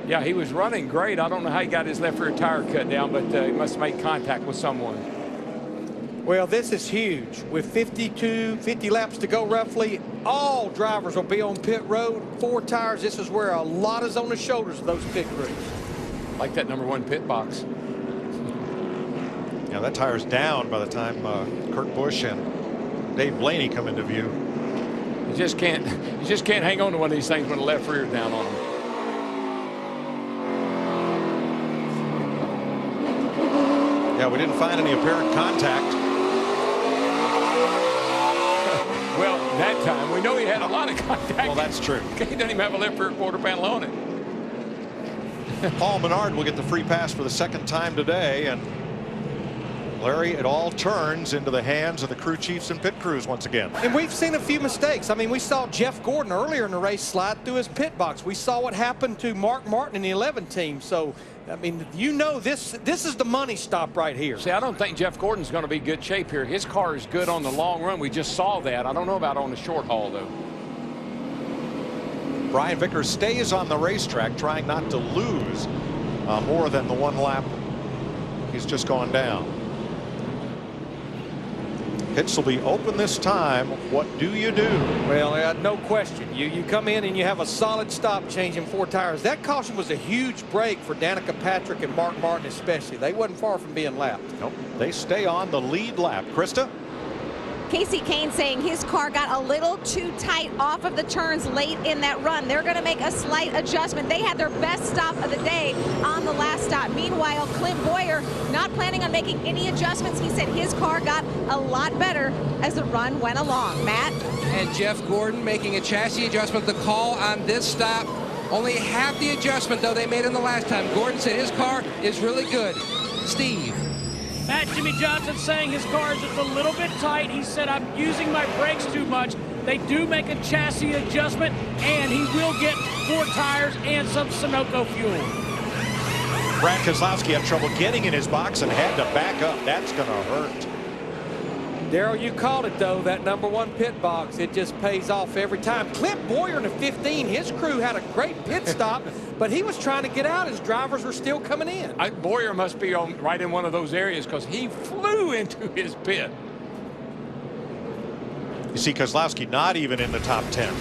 Yeah, he was running great. I don't know how he got his left rear tire cut down, but he must have made contact with someone. Well, this is huge. With 50 laps to go roughly, all drivers will be on pit road. 4 tires. This is where a lot is on the shoulders of those pit crews. Like that #1 pit box. Yeah, that tire's down by the time Kurt Busch and Dave Blaney come into view. You just can't hang on to one of these things when the left rear is down on them. Yeah, we didn't find any apparent contact. Well, that time we know he had a lot of contact. Well, that's true. He doesn't even have a left rear quarter panel on it. Paul Menard will get the free pass for the 2nd time today, and Larry, it all turns into the hands of the crew chiefs and pit crews once again. And we've seen a few mistakes. I mean, we saw Jeff Gordon earlier in the race slide through his pit box. We saw what happened to Mark Martin in the 11 team. So, I mean, you know, this is the money stop right here. See, I don't think Jeff Gordon's going to be good shape here. His car is good on the long run. We just saw that. I don't know about on the short haul, though. Brian Vickers stays on the racetrack, trying not to lose more than the 1 lap he's just gone down. Pits will be open this time. What do you do? Well, no question. You come in and you have a solid stop changing 4 tires. That caution was a huge break for Danica Patrick and Mark Martin especially. They wasn't far from being lapped. Nope. They stay on the lead lap. Krista? Casey Kane saying his car got a little too tight off of the turns late in that run. They're going to make a slight adjustment. They had their best stop of the day on the last stop. Meanwhile, Clint Boyer not planning on making any adjustments. He said his car got a lot better as the run went along. Matt? And Jeff Gordon making a chassis adjustment. The call on this stop, only half the adjustment, though, they made in the last time. Gordon said his car is really good. Steve? Matt, Jimmy Johnson saying his car is just a little bit tight. He said, I'm using my brakes too much. They do make a chassis adjustment, and he will get 4 tires and some Sunoco fuel. Brad Keselowski had trouble getting in his box and had to back up. That's going to hurt. Darrell, you called it, though, that #1 pit box. It just pays off every time. Clint Boyer in the 15, his crew had a great pit stop, but he was trying to get out as drivers were still coming in. Boyer must be right in one of those areas because he flew into his pit. You see Keselowski not even in the top 10.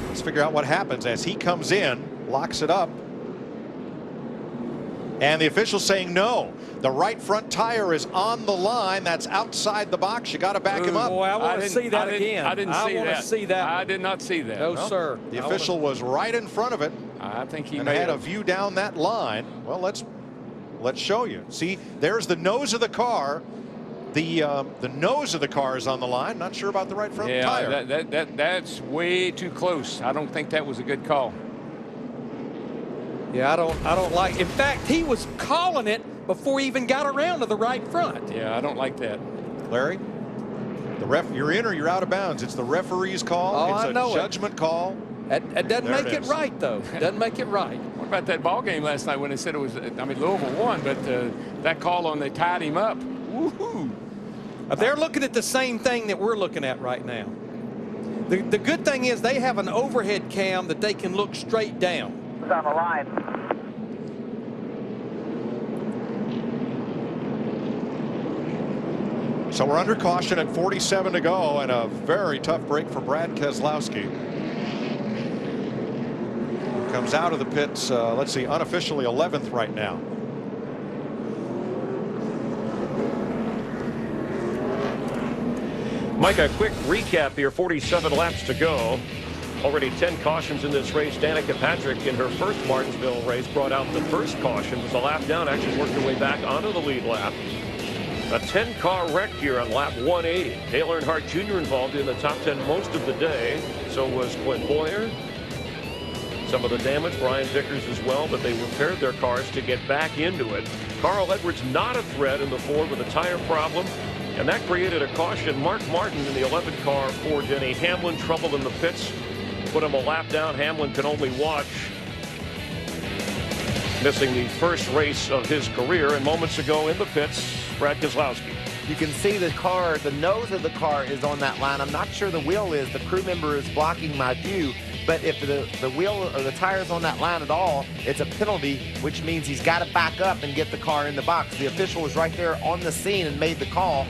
Let's figure out what happens as he comes in, locks it up. And the official's saying no. The right front tire is on the line. That's outside the box. You got to back him up. Boy, I want to see that again. I didn't see that. I want to see that. I did not see that. No, sir. The official was right in front of it. I think he had a view down that line. Well, let's show you. See, there's the nose of the car. The nose of the car is on the line. Not sure about the right front tire. That's way too close. I don't think that was a good call. Yeah, I don't like. In fact, he was calling it before he even got around to the right front. Yeah, I don't like that. Larry, you're in or you're out of bounds. It's the referee's call. Oh, it's I know a judgment call. It doesn't make it right, though. It doesn't make it right. What about that ball game last night when they said it was? I mean, Louisville won, but that call on they tied him up. Woohoo! They're looking at the same thing that we're looking at right now. The good thing is they have an overhead cam that they can look straight down. It's on the line. So we're under caution at 47 to go, and a very tough break for Brad Keselowski. Comes out of the pits, let's see, unofficially 11th right now. Mike, a quick recap here. 47 laps to go. Already 10 cautions in this race. Danica Patrick in her first Martinsville race brought out the first caution. Was a lap down, actually worked her way back onto the lead lap. A 10-car wreck here on lap 180. Dale Earnhardt Jr. involved in the top 10 most of the day. So was Clint Boyer. Some of the damage, Brian Vickers as well, but they repaired their cars to get back into it. Carl Edwards not a threat in the Ford with a tire problem, and that created a caution. Mark Martin in the 11th car for Denny Hamlin, trouble in the pits, put him a lap down. Hamlin can only watch, missing the first race of his career. And moments ago in the pits, Brad Keselowski. You can see the car, the nose of the car is on that line. I'm not sure the wheel is. The crew member is blocking my view. But if the wheel or the tire's on that line at all, it's a penalty, which means he's got to back up and get the car in the box. The official was right there on the scene and made the call.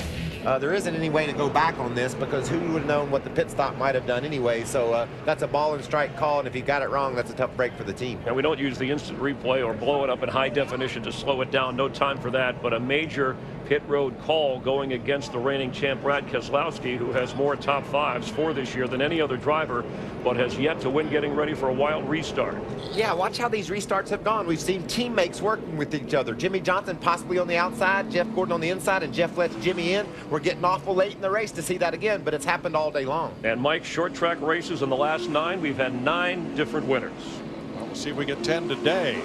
There isn't any way to go back on this because who would have known what the pit stop might have done anyway. So that's a ball and strike call, and if he got it wrong, that's a tough break for the team. And we don't use the instant replay or blow it up in high definition to slow it down. No time for that, but a major pit road call going against the reigning champ Brad Keselowski, who has more top fives for this year than any other driver, but has yet to win, getting ready for a wild restart. Yeah, watch how these restarts have gone. We've seen teammates working with each other. Jimmy Johnson possibly on the outside, Jeff Gordon on the inside, and Jeff lets Jimmy in. We're getting awful late in the race to see that again, but it's happened all day long. And Mike, short track races in the last 9, we've had 9 different winners. Well, we'll see if we get 10 today.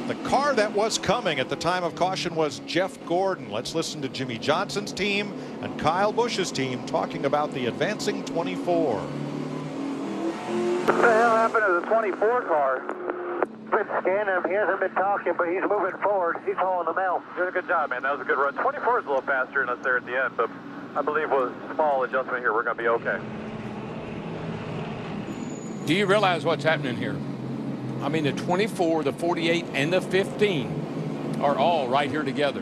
The car that was coming at the time of caution was Jeff Gordon. Let's listen to Jimmy Johnson's team and Kyle Busch's team talking about the advancing 24. What the hell happened to the 24 car? Been scanning him. He hasn't been talking, but he's moving forward. He's hauling them out. Doing a good job, man. That was a good run. 24 is a little faster than us there at the end, but I believe with a small adjustment here, we're going to be okay. Do you realize what's happening here? I mean, the 24, the 48, and the 15 are all right here together.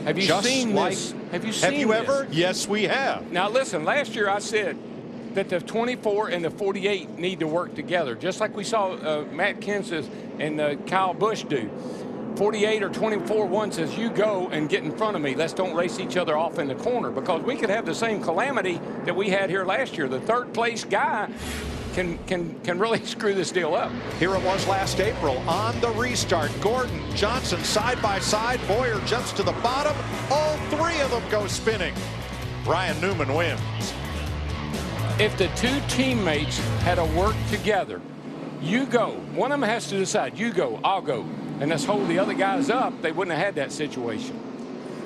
Have you seen this? Have you seen this? Have you ever? Yes, we have. Now, listen, last year I said that the 24 and the 48 need to work together, just like we saw Matt Kenseth and Kyle Busch do. 48 or 24, one says, you go and get in front of me. Let's don't race each other off in the corner, because we could have the same calamity that we had here last year. The third place guy can really screw this deal up. Here it was last April on the restart. Gordon, Johnson side by side. Boyer jumps to the bottom. All 3 of them go spinning. Ryan Newman wins. If the 2 teammates had to work together, you go. One of them has to decide, you go, I'll go. And let's hold the other guys up. They wouldn't have had that situation.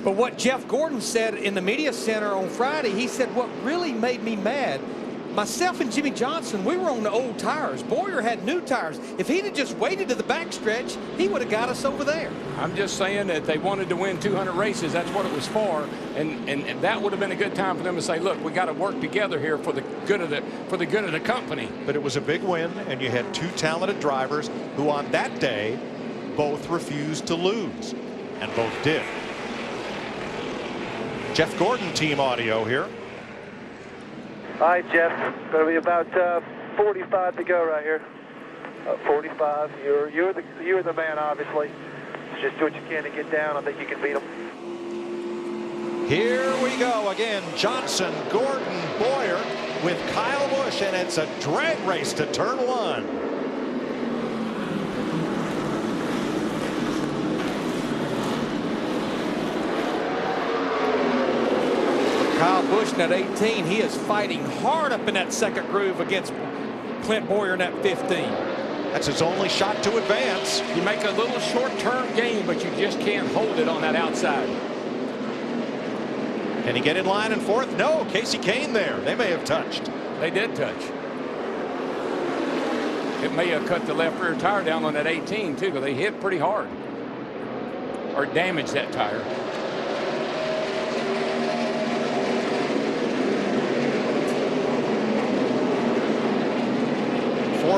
But what Jeff Gordon said in the media center on Friday, he said what really made me mad, myself and Jimmy Johnson, we were on the old tires. Boyer had new tires. If he'd have just waited to the backstretch, he would have got us over there. I'm just saying that they wanted to win 200 races. That's what it was for. And that would have been a good time for them to say, look, we got to work together here for the good of the company. But it was a big win, and you had 2 talented drivers who on that day both refused to lose, and both did. Jeff Gordon team audio here. All right, Jeff. Going to be about 45 to go right here. 45. You're the man, obviously. Just do what you can to get down. I think you can beat them. Here we go again. Johnson, Gordon, Boyer with Kyle Busch, and it's a drag race to turn 1. Kyle Busch in that 18, he is fighting hard up in that second groove against Clint Boyer in that 15. That's his only shot to advance. You make a little short-term game, but you just can't hold it on that outside. Can he get in line in 4th? No, Casey Kane there. They may have touched. They did touch. It may have cut the left rear tire down on that 18 too, because they hit pretty hard or damaged that tire.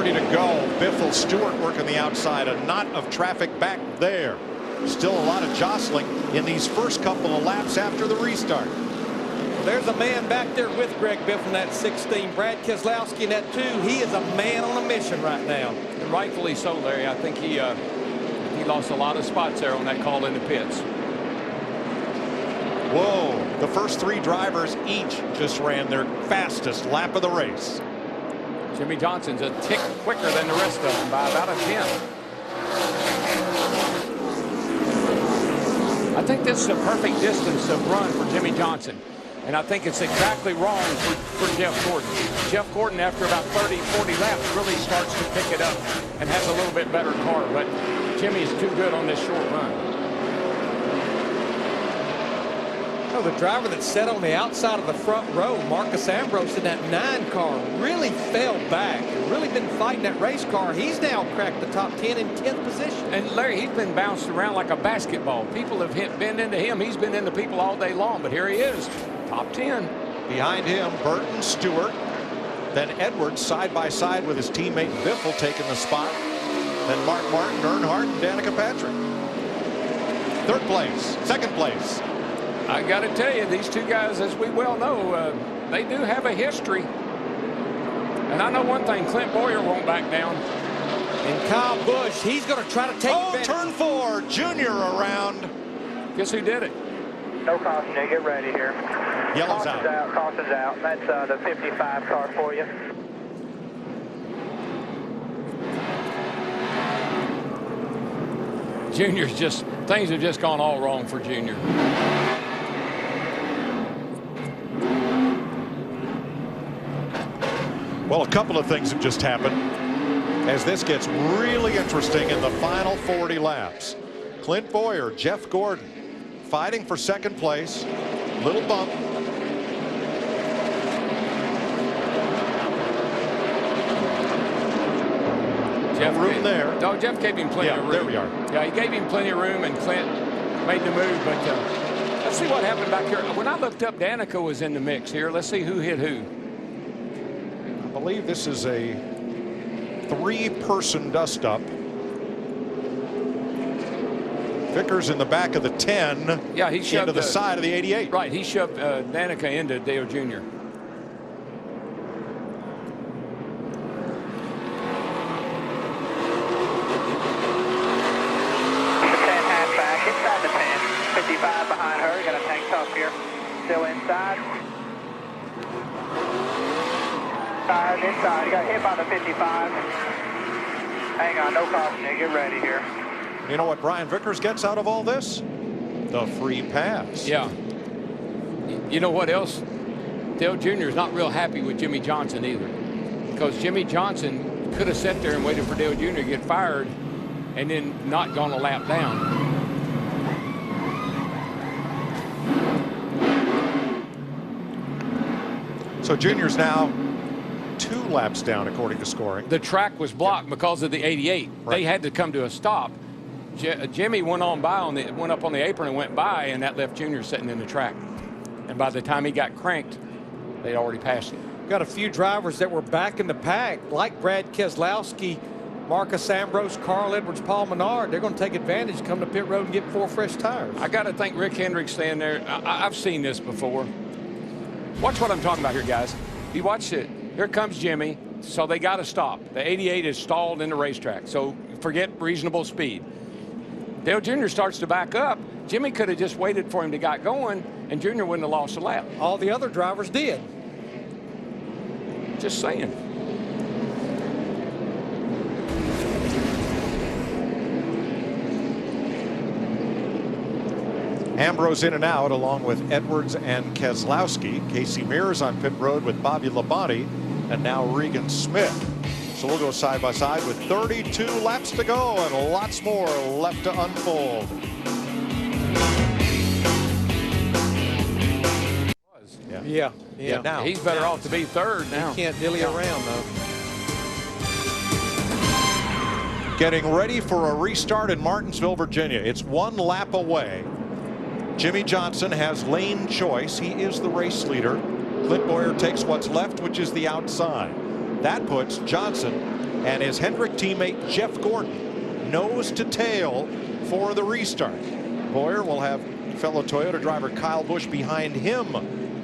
To go. Biffle, Stewart working the outside. A knot of traffic back there. Still a lot of jostling in these first couple of laps after the restart. There's a man back there with Greg Biffle in that 16. Brad Keselowski in that 2. He is a man on a mission right now. And rightfully so, Larry. I think he lost a lot of spots there on that call in the pits. Whoa, the first 3 drivers each just ran their fastest lap of the race. Jimmie Johnson's a tick quicker than the rest of them by about a 10th. I think this is a perfect distance of run for Jimmie Johnson. And I think it's exactly wrong for Jeff Gordon. Jeff Gordon, after about 30, 40 laps, really starts to pick it up and has a little bit better car. But Jimmy's too good on this short run. Oh, the driver that sat on the outside of the front row, Marcus Ambrose, in that 9 car, really fell back. Really been fighting that race car. He's now cracked the top 10 in 10th position. And Larry, he's been bounced around like a basketball. People have been into him. He's been into people all day long. But here he is, top 10. Behind him, Burton, Stewart, then Edwards side by side with his teammate Biffle taking the spot. Then Mark Martin, Earnhardt, and Danica Patrick. 3rd place, 2nd place. I got to tell you, these 2 guys, as we well know, they do have a history. And I know one thing, Clint Boyer won't back down. And Kyle Busch, he's going to try to take advantage. Turn 4, Junior around. Guess who did it? No caution, get ready here. Yellow's out. Caution's out. That's the 55 car for you. Junior's just, things have just gone all wrong for Junior. Well, a couple of things have just happened as this gets really interesting in the final 40 laps. Clint Boyer, Jeff Gordon fighting for 2nd place. Little bump. Jeff room there. No, Jeff gave him plenty of room. There we are. Yeah, he gave him plenty of room, and Clint made the move. But let's see what happened back here. When I looked up, Danica was in the mix here. Let's see who hit who. I believe this is a 3-person dust-up. Vickers in the back of the 10. Yeah, he shoved into the side of the 88. Right, he shoved Danica into Dale Jr. Inside the 10, 55 behind her. Got a tank top here. Still inside. Tires inside. Got hit by the 55. Hang on, no caution. Get ready here. You know what Brian Vickers gets out of all this? The free pass. Yeah. You know what else? Dale Jr. is not real happy with Jimmie Johnson either, because Jimmie Johnson could have sat there and waited for Dale Jr. to get fired and then not gone a lap down. So Junior's now 2 laps down according to scoring. The track was blocked because of the 88. Right. They had to come to a stop. Jimmy went on by went up on the apron and went by, and that left Junior sitting in the track. And by the time he got cranked, they'd already passed him. Got a few drivers that were back in the pack, like Brad Keselowski, Marcus Ambrose, Carl Edwards, Paul Menard. They're going to take advantage, come to pit road and get 4 fresh tires. I got to think Rick Hendrick's staying there. I've seen this before. Watch what I'm talking about here, guys. You watch it. Here comes Jimmy. So they got to stop. The 88 is stalled in the racetrack. So forget reasonable speed. Dale Jr. starts to back up. Jimmy could have just waited for him to get going, and Junior wouldn't have lost a lap. All the other drivers did. Just saying. Ambrose in and out along with Edwards and Keselowski. Casey Mears on pit road with Bobby Labonte, and now Regan Smith. So we'll go side by side with 32 laps to go and lots more left to unfold. Yeah. Now he's better off to be third now. He can't dilly around though. Getting ready for a restart in Martinsville, Virginia. It's 1 lap away. Jimmie Johnson has lane choice. He is the race leader. Clint Boyer takes what's left, which is the outside. That puts Johnson and his Hendrick teammate Jeff Gordon nose to tail for the restart. Boyer will have fellow Toyota driver Kyle Busch behind him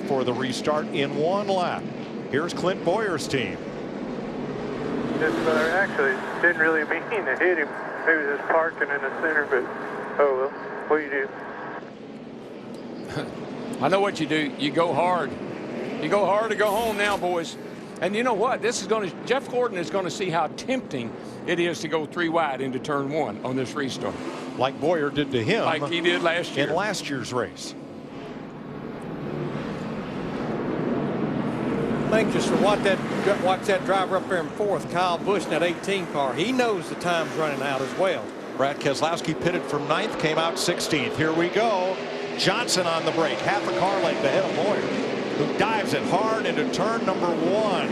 for the restart in 1 lap. Here's Clint Boyer's team. Actually, didn't really mean to hit him. He was just parking in the center, but oh well, what do you do? I know what you do. You go hard. You go hard to go home now, boys. And you know what? This is going to, Jeff Gordon is going to see how tempting it is to go 3 wide into turn 1 on this restart. Like Boyer did to him. Like he did last year. In last year's race. I'm anxious to watch that driver up there in 4th, Kyle Busch, in that 18 car. He knows the time's running out as well. Brad Keselowski pitted from 9th, came out 16th. Here we go. Johnson on the brake, half a car length ahead of Boyer, who dives it hard into turn number 1.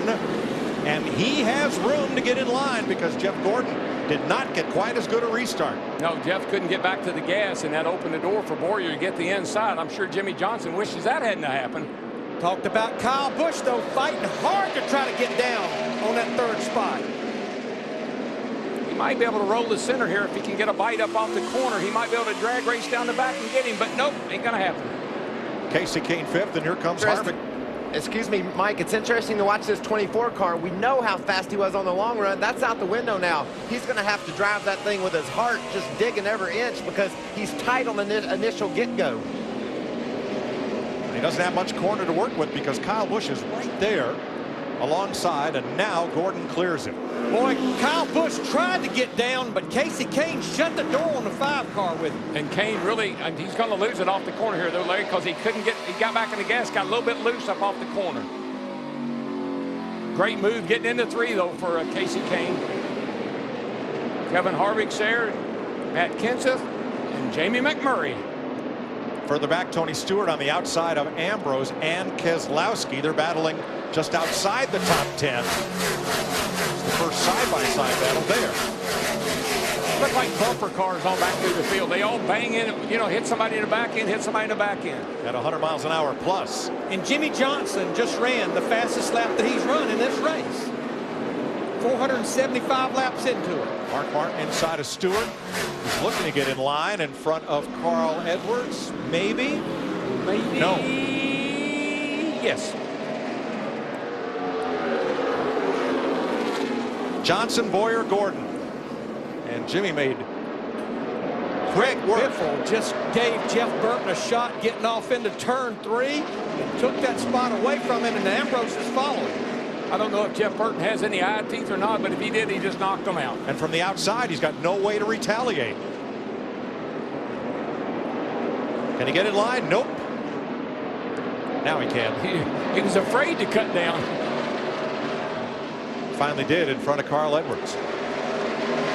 And he has room to get in line because Jeff Gordon did not get quite as good a restart. No, Jeff couldn't get back to the gas, and that opened the door for Boyer to get the inside. I'm sure Jimmy Johnson wishes that hadn't happened. Talked about Kyle Busch, though, fighting hard to try to get down on that 3rd spot. He might be able to roll the center here if he can get a bite up off the corner. He might be able to drag race down the back and get him, but nope, ain't going to happen. Kasey Kahne 5th, and here comes Harvick. Excuse me, Mike, it's interesting to watch this 24 car. We know how fast he was on the long run. That's out the window now. He's going to have to drive that thing with his heart, just digging every inch because he's tight on the initial get-go. He doesn't have much corner to work with because Kyle Busch is right there alongside, and now Gordon clears him. Boy, Kyle Busch tried to get down, but Kasey Kahne shut the door on the 5 car with him. And Kahne really, and he's going to lose it off the corner here, though, Larry, because he got back in the gas, got a little bit loose up off the corner. Great move getting into 3, though, for Kasey Kahne. Kevin Harvick's there, Matt Kenseth, and Jamie McMurray. Further back, Tony Stewart on the outside of Ambrose and Keselowski. They're battling just outside the top 10. It's the first side-by-side battle there. Look like bumper cars on back through the field. They all bang in, you know, hit somebody in the back end, hit somebody in the back end. At 100 miles an hour plus. And Jimmy Johnson just ran the fastest lap that he's run in this race. 475 laps into it. Mark Martin inside of Stewart. He's looking to get in line in front of Carl Edwards. Maybe? Maybe. No. Yes. Johnson, Boyer, Gordon. And Jimmy made quick work. BIFFLE just gave Jeff Burton a shot getting off into turn 3 and took that spot away from him, and Ambrose is following. I don't know if Jeff Burton has any eye teeth or not, but if he did, he just knocked him out. And from the outside, he's got no way to retaliate. Can he get in line? Nope. Now he can. He was afraid to cut down. Finally did in front of Carl Edwards.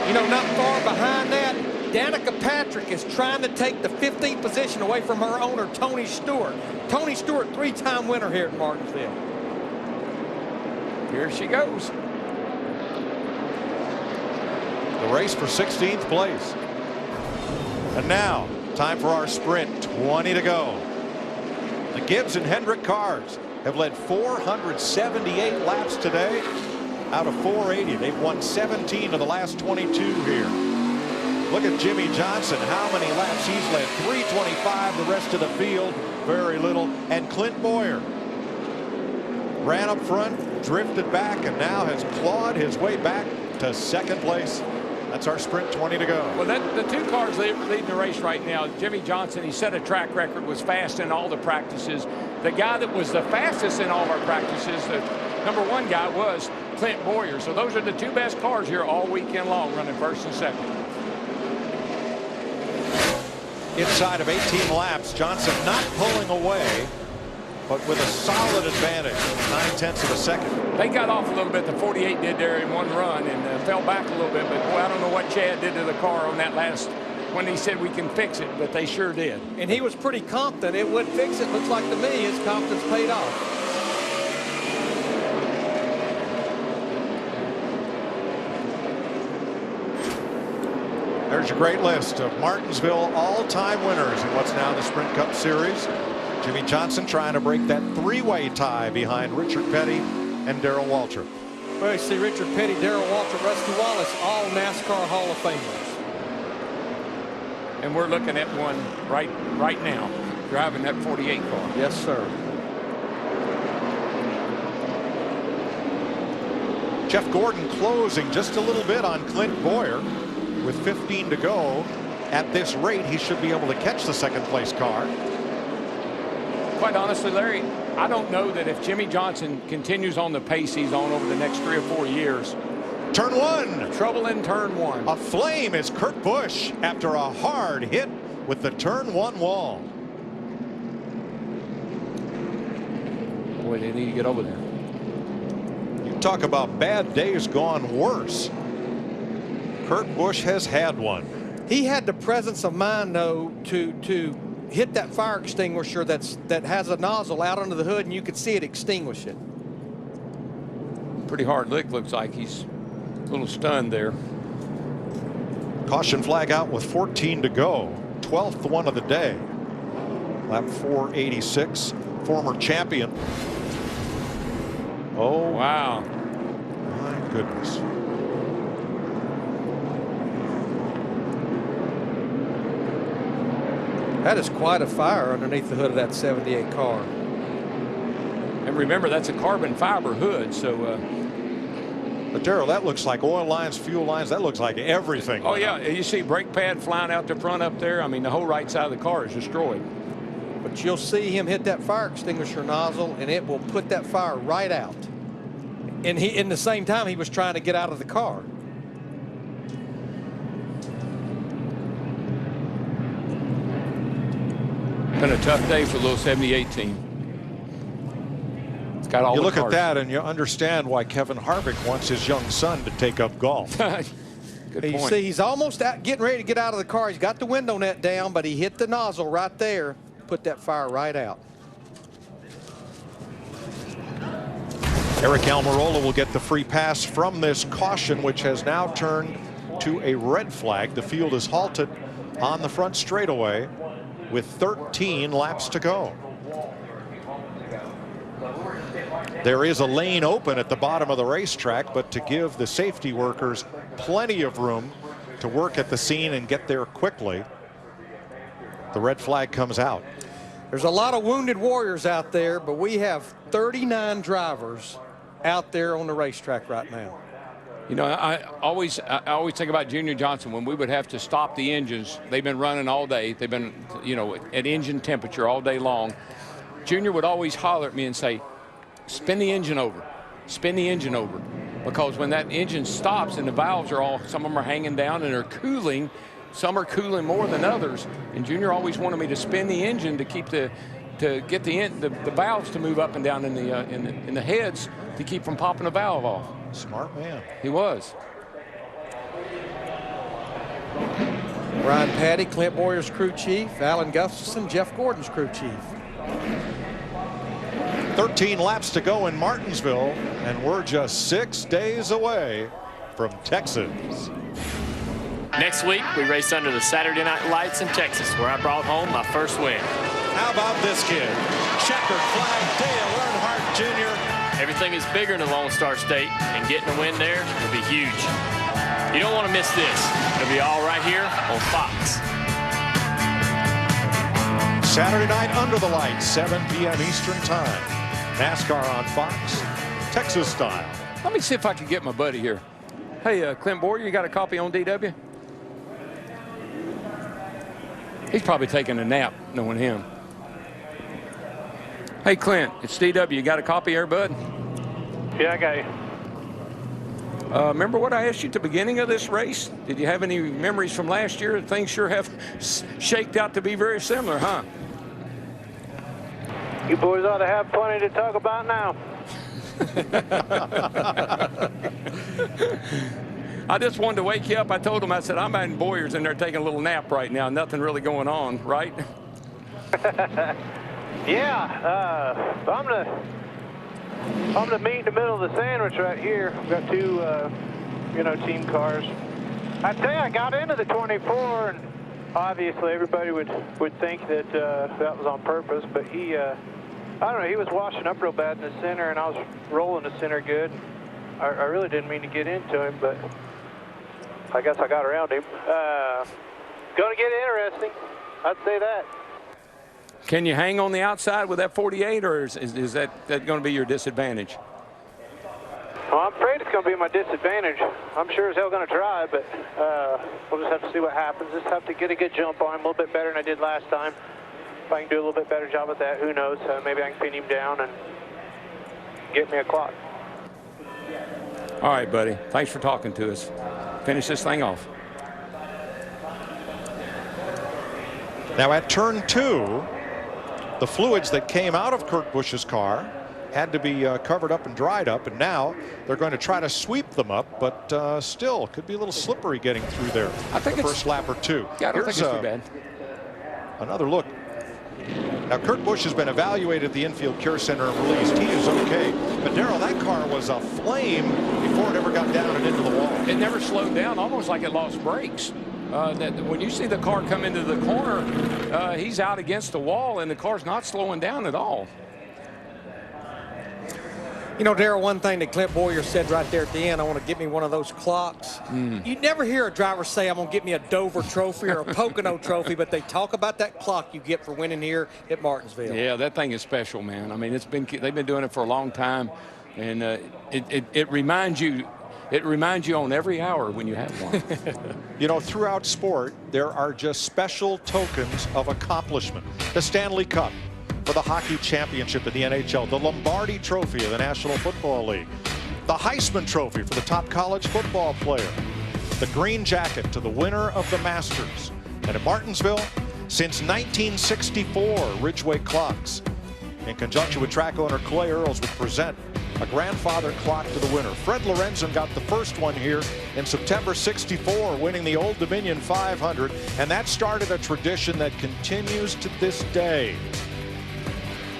You know, not far behind that, Danica Patrick is trying to take the 15th position away from her owner, Tony Stewart. Tony Stewart, 3-time winner here at Martinsville. Here she goes. The race for 16th place. And now, time for our sprint. 20 to go. The Gibbs and Hendrick cars have led 478 laps today out of 480. They've won 17 of the last 22 here. Look at Jimmy Johnson, how many laps he's led. 325, the rest of the field, very little. And Clint Boyer ran up front, drifted back, and now has clawed his way back to 2nd place. That's our sprint, 20 to go. Well, the 2 cars leading the race right now. Jimmy Johnson, he set a track record, was fast in all the practices. The guy that was the fastest in all of our practices, the #1 guy, was Clint Boyer. So those are the 2 best cars here all weekend long, running 1st and 2nd. Inside of 18 laps, Johnson not pulling away, but with a solid advantage, 9/10 of a second. They got off a little bit. The 48 did there in one run and fell back a little bit. But boy, I don't know what Chad did to the car on that last when he said we can fix it, but they sure did. And he was pretty confident it would fix it. Looks like to me his confidence paid off. There's a great list of Martinsville all-time winners in what's now the Sprint Cup Series. Jimmy Johnson trying to break that 3-way tie behind Richard Petty and Darrell Waltrip. Well, you see Richard Petty, Darrell Waltrip, Rusty Wallace, all NASCAR Hall of Famers. And we're looking at one right now, driving that 48 car. Yes, sir. Jeff Gordon closing just a little bit on Clint Boyer with 15 to go. At this rate, he should be able to catch the second place car. Quite honestly, Larry, I don't know that if Jimmie Johnson continues on the pace he's on over the next 3 or 4 years. Turn one. Trouble in turn one. A flame is Kurt Busch after a hard hit with the turn one wall. Boy, they need to get over there. You talk about bad days gone worse. Kurt Busch has had one. He had the presence of mind, though, to hit that fire extinguisher that has a nozzle out under the hood, and you could see it extinguish it. Pretty hard lick, looks like. He's a little stunned there. Caution flag out with 14 to go. 12th one of the day. Lap 486. Former champion. Oh, wow. My goodness. That is quite a fire underneath the hood of that 78 car. And remember, that's a carbon fiber hood, so. But Darrell, that looks like oil lines, fuel lines. That looks like everything. Oh yeah, you see brake pad flying out the front up there. I mean, the whole right side of the car is destroyed. But you'll see him hit that fire extinguisher nozzle, and it will put that fire right out. And in the same time, he was trying to get out of the car. Been a tough day for the little 78 team. It's got all you the look cars. at that and you understand why Kevin Harvick wants his young son to take up golf. Good you point. see, he's almost getting ready to get out of the car. He's got the window net down, but he hit the nozzle right there, put that fire right out. Eric Almirola will get the free pass from this caution, which has now turned to a red flag. The field is halted on the front straightaway with 13 laps to go. There is a lane open at the bottom of the racetrack, but to give the safety workers plenty of room to work at the scene and get there quickly, the red flag comes out. There's a lot of wounded warriors out there, but we have 39 drivers out there on the racetrack right now. You know, I always think about Junior Johnson when we would have to stop the engines. They've been running all day. They've been, you know, at engine temperature all day long. Junior would always holler at me and say, spin the engine over, spin the engine over. Because when that engine stops and the valves are all, some of them are hanging down and they're cooling, some are cooling more than others. And Junior always wanted me to spin the engine to keep to get the valves to move up and down in the heads to keep from popping the valve off. Smart man. He was. Brian Patty, Clint Boyer's crew chief, Alan Gustafson, Jeff Gordon's crew chief. 13 laps to go in Martinsville, and we're just 6 days away from Texas. Next week, we race under the Saturday Night Lights in Texas, where I brought home my first win. How about this kid? Checkered flag, Dale Earnhardt Jr. Everything is bigger in the Lone Star State, and getting a win there will be huge. You don't want to miss this. It'll be all right here on Fox. Saturday night under the lights, 7 p.m. Eastern Time. NASCAR on Fox, Texas style. Let me see if I can get my buddy here. Hey, Clint Boyer, you got a copy on DW? He's probably taking a nap, knowing him. Hey, Clint, it's DW. You got a copy here, bud? Yeah, I got you. Remember what I asked you at the beginning of this race? Did you have any memories from last year? Things sure have shaked out to be very similar, huh? You boys ought to have plenty to talk about now. I just wanted to wake you up. I told him, I said, I'm in Boyer's and they're taking a little nap right now. Nothing really going on, right? Yeah, I'm gonna meet in the middle of the sandwich right here. We've got two, team cars. I tell you, I got into the 24, and obviously everybody would think that that was on purpose, but he, I don't know, he was washing up real bad in the center, and I was rolling the center good. I really didn't mean to get into him, but I guess I got around him. Gonna get interesting, I'd say that. Can you hang on the outside with that 48, or is that going to be your disadvantage? Well, I'm afraid it's going to be my disadvantage. I'm sure as hell going to try, but we'll just have to see what happens. Just have to get a good jump on him a little bit better than I did last time. If I can do a little bit better job at that, who knows? Maybe I can pin him down and get me a clock. All right, buddy. Thanks for talking to us. Finish this thing off. Now at turn 2, the fluids that came out of Kurt Busch's car had to be covered up and dried up, and now they're going to try to sweep them up, but still could be a little slippery getting through there. I think the it's first lap or two. Yeah, I don't Here's think it's too bad. Another look. Now Kurt Busch has been evaluated at the infield cure center and released. He is okay, but Darrell, that car was aflame before it ever got down and into the wall. It never slowed down, almost like it lost brakes. When you see the car come into the corner, he's out against the wall, and the car's not slowing down at all. You know, Darrell, one thing that Clint Boyer said right there at the end, I want to get me one of those clocks. You never hear a driver say, I'm going to get me a Dover trophy or a Pocono trophy, but they talk about that clock you get for winning here at Martinsville. Yeah, that thing is special, man. I mean, they've been doing it for a long time, and it reminds you. It reminds you on every hour when you have one. You know, throughout sport, there are just special tokens of accomplishment. The Stanley Cup for the hockey championship in the NHL, the Lombardi Trophy of the National Football League, the Heisman Trophy for the top college football player, the green jacket to the winner of the Masters. And at Martinsville, since 1964, Ridgeway Clocks, in conjunction with track owner Clay Earls, would present a grandfather clock to the winner. Fred Lorenzen got the first one here in September '64, winning the Old Dominion 500, and that started a tradition that continues to this day.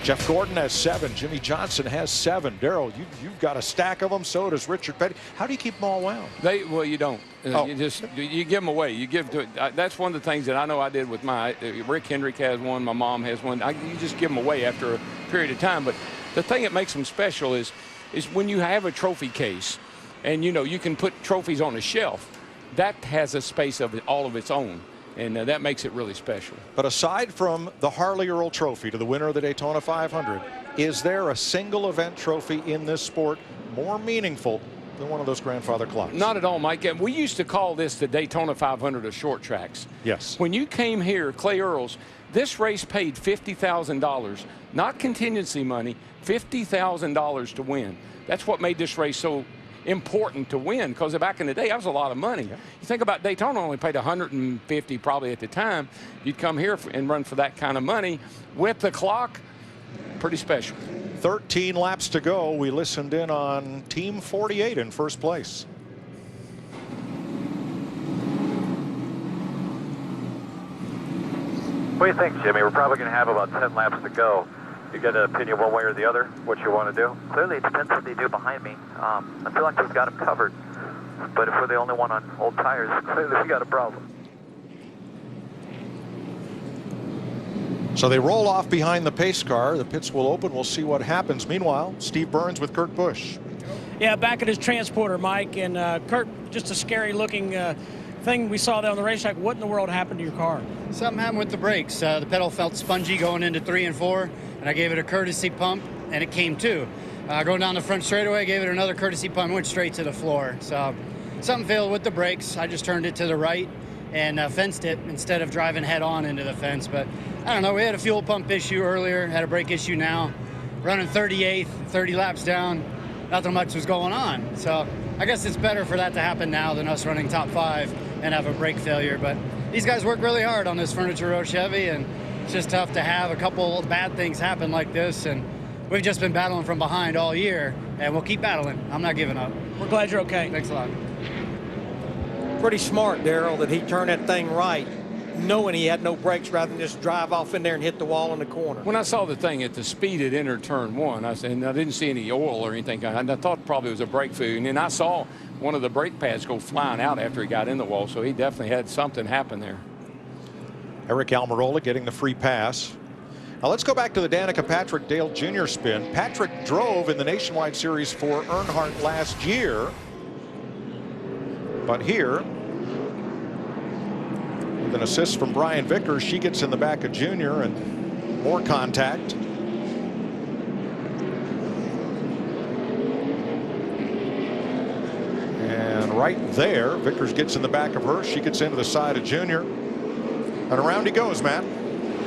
Jeff Gordon has 7. Jimmy Johnson has 7. Darrell, you've got a stack of them. So does Richard Petty. How do you keep them all wound? Well, you don't. You give them away. You give to. That's one of the things that I know I did with my. Rick Hendrick has one. My mom has one. You just give them away after a period of time. But the thing that makes them special is when you have a trophy case, and you can put trophies on a shelf. That has a space of all of its own. And that makes it really special. But aside from the Harley Earl Trophy to the winner of the Daytona 500, is there a single event trophy in this sport more meaningful than one of those grandfather clocks? Not at all, Mike. We used to call this the Daytona 500 of short tracks. Yes. When you came here, Clay Earls, this race paid $50,000, not contingency money, $50,000 to win. That's what made this race so important to win, because back in the day that was a lot of money. Yeah. You think about Daytona only paid $150 probably at the time. You'd come here and run for that kind of money with the clock. Pretty special. 13 laps to go. We listened in on Team 48 in first place. What do you think, Jimmy? We're probably going to have about 10 laps to go. You got an opinion one way or the other, what you want to do? Clearly, it depends what they do behind me. I feel like we've got them covered. But if we're the only one on old tires, clearly we got a problem. So they roll off behind the pace car. The pits will open. We'll see what happens. Meanwhile, Steve Burns with Kurt Busch. Yeah, back at his transporter, Mike. And Kurt, just a scary looking thing we saw there on the racetrack. What in the world happened to your car? Something happened with the brakes. The pedal felt spongy going into 3 and 4. And I gave it a courtesy pump, and it came to. Going down the front straightaway, gave it another courtesy pump, went straight to the floor. So something failed with the brakes. I just turned it to the right and fenced it instead of driving head on into the fence. But I don't know, we had a fuel pump issue earlier, had a brake issue now. Running 38th, 30 laps down, nothing much was going on. So I guess it's better for that to happen now than us running top 5 and have a brake failure. But these guys work really hard on this Furniture Row Chevy, and it's just tough to have a couple of bad things happen like this, and we've just been battling from behind all year, and we'll keep battling. I'm not giving up. We're glad you're okay. Thanks a lot. Pretty smart, Darrell, that he turned that thing right, knowing he had no brakes, rather than just drive off in there and hit the wall in the corner. When I saw the thing at the speed it entered turn 1, I didn't see any oil or anything. I thought probably it was a brake fluid, and then I saw one of the brake pads go flying out after he got in the wall, so he definitely had something happen there. Eric Almirola getting the free pass. Now let's go back to the Danica Patrick Dale Jr. spin. Patrick drove in the Nationwide Series for Earnhardt last year. But here, with an assist from Brian Vickers, she gets in the back of Jr. and more contact. And right there, Vickers gets in the back of her. She gets into the side of Junior. And around he goes, Matt.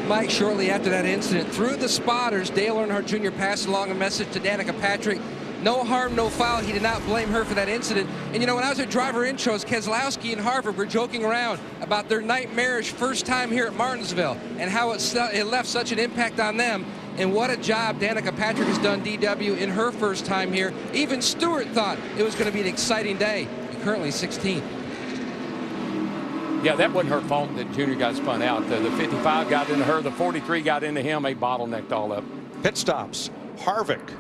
Mike, shortly after that incident, through the spotters, Dale Earnhardt Jr. passed along a message to Danica Patrick. No harm, no foul. He did not blame her for that incident. And you know, when I was at driver intros, Keselowski and Harvick were joking around about their nightmarish first time here at Martinsville and how it left such an impact on them. And what a job Danica Patrick has done, DW, in her first time here. Even Stewart thought it was going to be an exciting day. And currently 16th. Yeah, that wasn't her fault that Junior got spun out. The 55 got into her. The 43 got into him. They bottlenecked all up. Pit stops. Harvick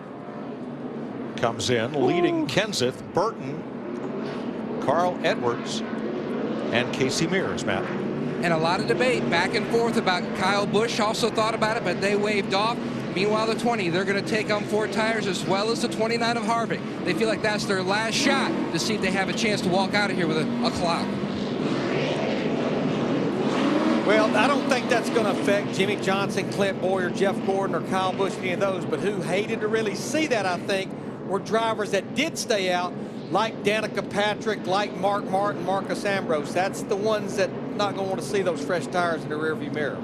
comes in, leading Kenseth, Burton, Carl Edwards, and Casey Mears, Matt. And a lot of debate back and forth about Kyle Busch also thought about it, but they waved off. Meanwhile, the 20, they're going to take on 4 tires as well as the 29 of Harvick. They feel like that's their last shot to see if they have a chance to walk out of here with a cloud. Well, I don't think that's going to affect Jimmy Johnson, Clint Boyer, Jeff Gordon, or Kyle Busch, any of those. But who hated to really see that, I think, were drivers that did stay out, like Danica Patrick, like Mark Martin, Marcus Ambrose. That's the ones that not going to want to see those fresh tires in the rearview mirror.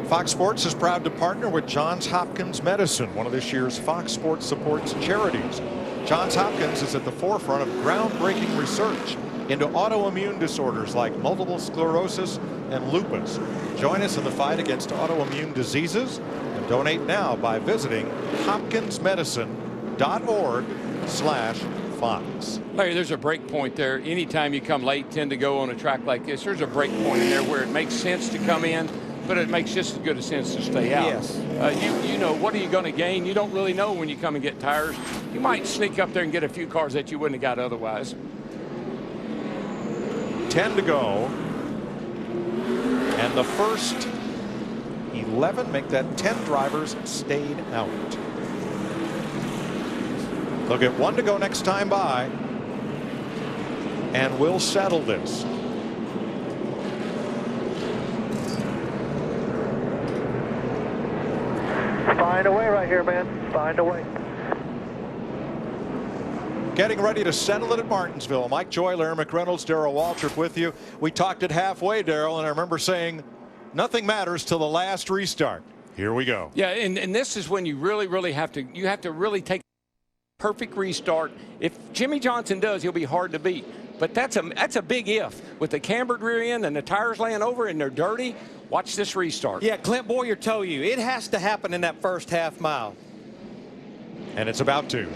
Fox Sports is proud to partner with Johns Hopkins Medicine, one of this year's Fox Sports Supports charities. Johns Hopkins is at the forefront of groundbreaking research into autoimmune disorders like multiple sclerosis and lupus. Join us in the fight against autoimmune diseases and donate now by visiting hopkinsmedicine.org/Fox. Larry, there's a break point there. Anytime you come late, tend to go on a track like this, there's a break point in there where it makes sense to come in, but it makes just as good a sense to stay out. Yes. You know, what are you going to gain? You don't really know when you come and get tires. You might sneak up there and get a few cars that you wouldn't have got otherwise. 10 to go. And the first 11 make that 10 drivers stayed out. They'll get 1 to go next time by. And we'll settle this. Find a way right here, man. Find a way. Getting ready to settle it at Martinsville. Mike Joy, Larry McReynolds, Darrell Waltrip with you. We talked it halfway, Darrell, and I remember saying nothing matters till the last restart. Here we go. Yeah, and this is when you really have to really take a perfect restart. If Jimmy Johnson does, he'll be hard to beat. But that's a big if. With the cambered rear end and the tires laying over and they're dirty, watch this restart. Yeah, Clint Boyer told you, it has to happen in that first half mile. And it's about to.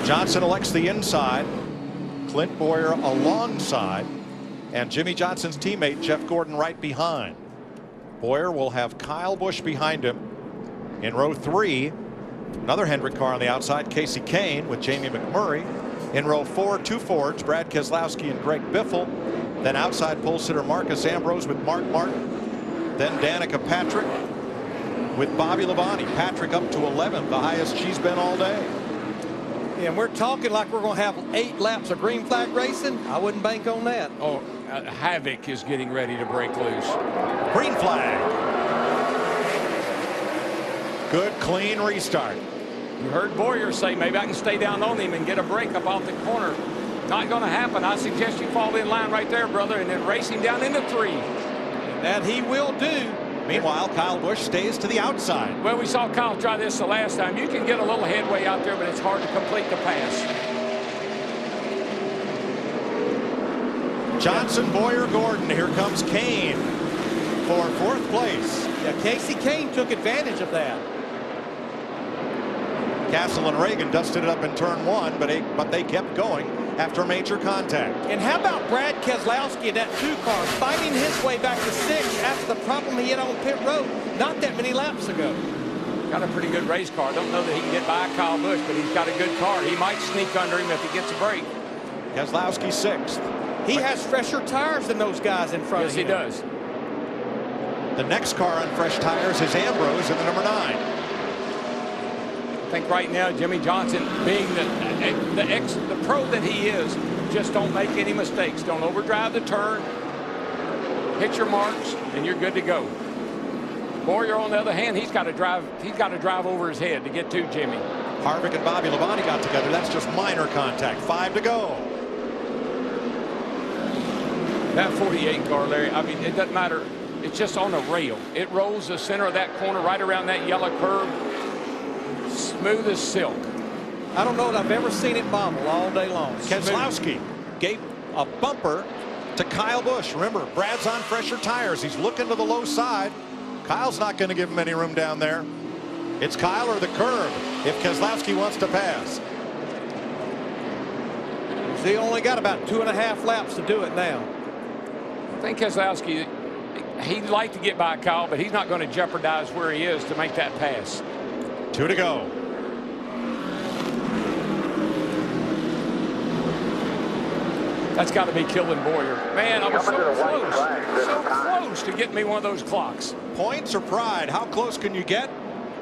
Johnson elects the inside, Clint Boyer alongside, and Jimmy Johnson's teammate Jeff Gordon right behind. Boyer will have Kyle Busch behind him. In row 3, another Hendrick car on the outside, Casey Kane with Jamie McMurray. In row 4, 2 Fords, Brad Keselowski and Greg Biffle. Then outside pole sitter Marcus Ambrose with Mark Martin. Then Danica Patrick with Bobby Labonte. Patrick up to 11th, the highest she's been all day. And we're talking like we're going to have 8 laps of green flag racing. I wouldn't bank on that. Oh, Havoc is getting ready to break loose. Green flag. Good, clean restart. You heard Boyer say maybe I can stay down on him and get a break up off the corner. Not going to happen. I suggest you fall in line right there, brother, and then race him down into 3. And that he will do. Meanwhile, Kyle Busch stays to the outside. Well, we saw Kyle try this the last time. You can get a little headway out there, but it's hard to complete the pass. Johnson, Boyer, Gordon. Here comes Kane for 4th place. Yeah, Casey Kane took advantage of that. Castle and Reagan dusted it up in turn 1, but they kept going after major contact. And how about Brad Keselowski in that 2 car fighting his way back to 6 after the problem he had on pit road not that many laps ago? Got a pretty good race car. Don't know that he can get by Kyle Busch, but he's got a good car. He might sneak under him if he gets a break. Keselowski 6th. He has fresher tires than those guys in front of him. Yes, he does. The next car on fresh tires is Ambrose in the number 9. I think right now Jimmy Johnson, being the pro that he is, just don't make any mistakes. Don't overdrive the turn. Hit your marks, and you're good to go. Boyer, on the other hand, he's got to drive over his head to get to Jimmy. Harvick and Bobby Labonte got together. That's just minor contact. 5 to go. That 48 car, Larry, I mean, it doesn't matter. It's just on a rail. It rolls the center of that corner right around that yellow curve. Smooth as silk. I don't know that I've ever seen it bobble all day long. Keselowski gave a bumper to Kyle Busch. Remember, Brad's on fresher tires. He's looking to the low side. Kyle's not going to give him any room down there. It's Kyle or the curb if Keselowski wants to pass. He only got about 2.5 laps to do it now. I think Keselowski, he'd like to get by Kyle, but he's not going to jeopardize where he is to make that pass. 2 to go. That's got to be killing Boyer. Man, I was so close to getting me one of those clocks. Points or pride? How close can you get?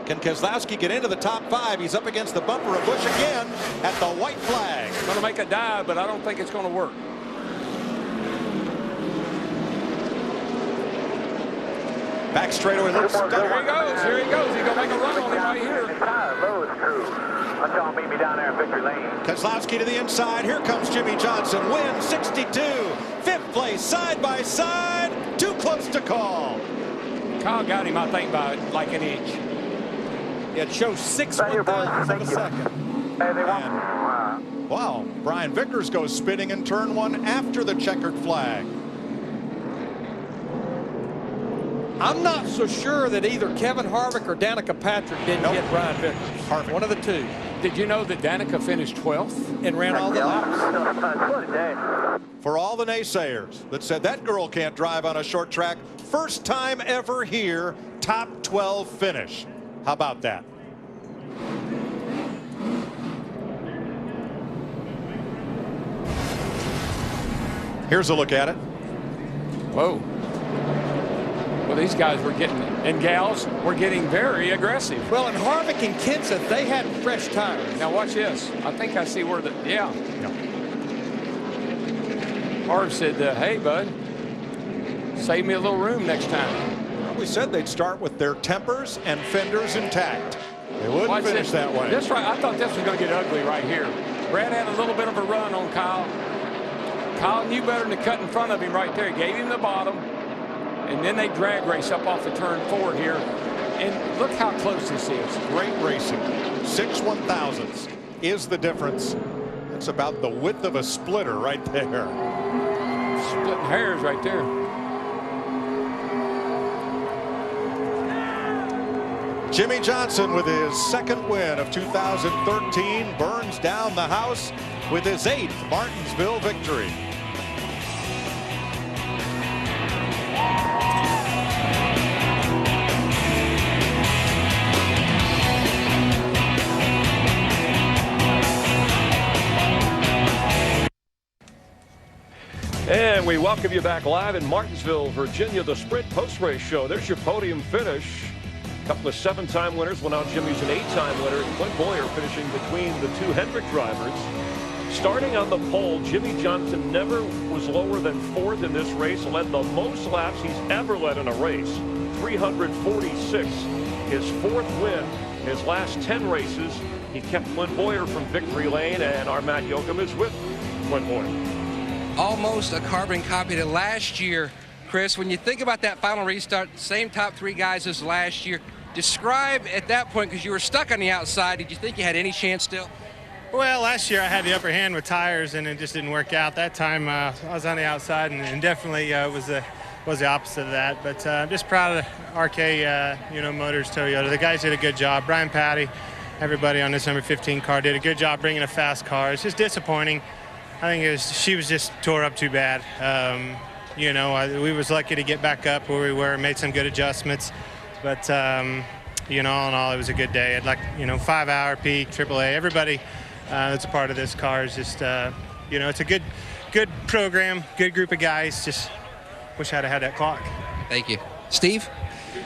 Can Keselowski get into the top 5? He's up against the bumper of Busch again at the white flag. Going to make a dive, but I don't think it's going to work. Back straightaway looks stuck. Here he goes. Here he goes. He's going to make a run on him right here. Meet me down there in victory lane. Keselowski to the inside. Here comes Jimmy Johnson. Win 62. 5th place side by side. Too close to call. Kyle got him, I think, by like an inch. Yeah, it shows 6/1000 of a second. Wow. Brian Vickers goes spinning in turn 1 after the checkered flag. I'm not so sure that either Kevin Harvick or Danica Patrick didn't get Brian Vickers. Harvick. One of the two. Did you know that Danica finished 12th? And ran all the laps. For all the naysayers that said that girl can't drive on a short track, first time ever here, top 12 finish. How about that? Here's a look at it. Whoa. Well, these guys were getting, and gals were getting very aggressive. Well, and Harvick and Kenseth, they had fresh tires. Now watch this. I think I see where the, yeah. Harv said, hey, bud, save me a little room next time. Well, we said they'd start with their tempers and fenders intact. They wouldn't finish that way. That's right. I thought this was going to get ugly right here. Brad had a little bit of a run on Kyle. Kyle knew better than to cut in front of him right there. He gave him the bottom. And then they drag race up off of turn 4 here. And look how close this is. Great racing. 6 1/1000ths is the difference. It's about the width of a splitter right there. Splitting hairs right there. Jimmy Johnson with his 2nd win of 2013 burns down the house with his 8th Martinsville victory. And we welcome you back live in Martinsville, Virginia, the Sprint post-race show. There's your podium finish. A couple of 7-time winners. Well, now Jimmy's an 8-time winner. Clint Boyer finishing between the 2 Hendrick drivers. Starting on the pole, Jimmy Johnson never was lower than 4th in this race. Led the most laps he's ever led in a race, 346. His 4th win. His last 10 races, he kept Clint Boyer from victory lane, and our Matt Yoakum is with Clint Boyer. Almost a carbon copy to last year, Chris. When you think about that final restart, same top 3 guys as last year. Describe at that point, because you were stuck on the outside, did you think you had any chance still? Well, last year I had the upper hand with tires, and it just didn't work out. That time I was on the outside, and definitely was the opposite of that. But I'm just proud of RK, Motors, Toyota. The guys did a good job. Brian Patty, everybody on this number 15 car did a good job bringing a fast car. It's just disappointing. I think she was just tore up too bad. We was lucky to get back up where we were, made some good adjustments. But, all in all, it was a good day. I'd 5-hour peak, AAA. Everybody that's a part of this car is just, it's a good program, good group of guys. Just wish I'd have had that clock. Thank you. Steve?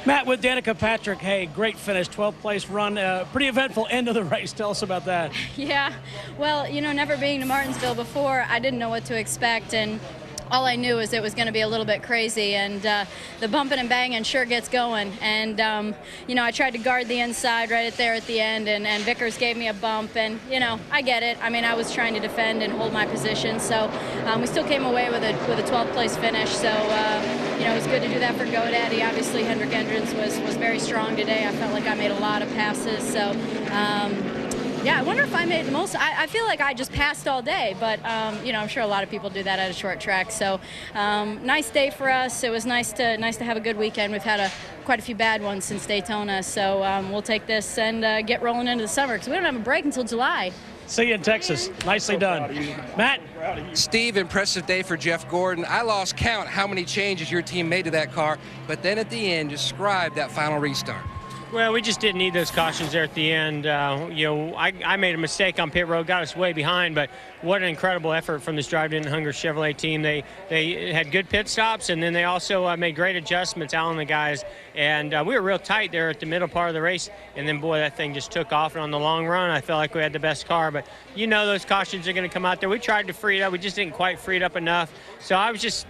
Matt, with Danica Patrick, hey, great finish, 12th place run, pretty eventful end of the race. Tell us about that. Yeah, well, never being to Martinsville before, I didn't know what to expect, and all I knew is it was going to be a little bit crazy, and the bumping and banging sure gets going. And you know, I tried to guard the inside right there at the end, and Vickers gave me a bump, and you know, I get it. I mean, I was trying to defend and hold my position, so we still came away with a 12th place finish. So you know, it was good to do that for GoDaddy. Obviously, Hendrick Endurance was very strong today. I felt like I made a lot of passes, so. Yeah, I wonder if I made the most. I feel like I just passed all day, but you know, I'm sure a lot of people do that at a short track. So nice day for us. It was nice to have a good weekend. We've had quite a few bad ones since Daytona, so we'll take this and get rolling into the summer because we don't have a break until July. See you in Texas. Nicely done. Matt? Steve, impressive day for Jeff Gordon. I lost count how many changes your team made to that car, but then at the end, describe that final restart. Well, we just didn't need those cautions there at the end. You know, I made a mistake on pit road, got us way behind, but what an incredible effort from this Drive to Hunger Chevrolet team. They had good pit stops, and then they also made great adjustments, Alan and the guys, and we were real tight there at the middle part of the race, and then, boy, that thing just took off, and on the long run, I felt like we had the best car, but you know those cautions are going to come out there. We tried to free it up. We just didn't quite free it up enough, so I was just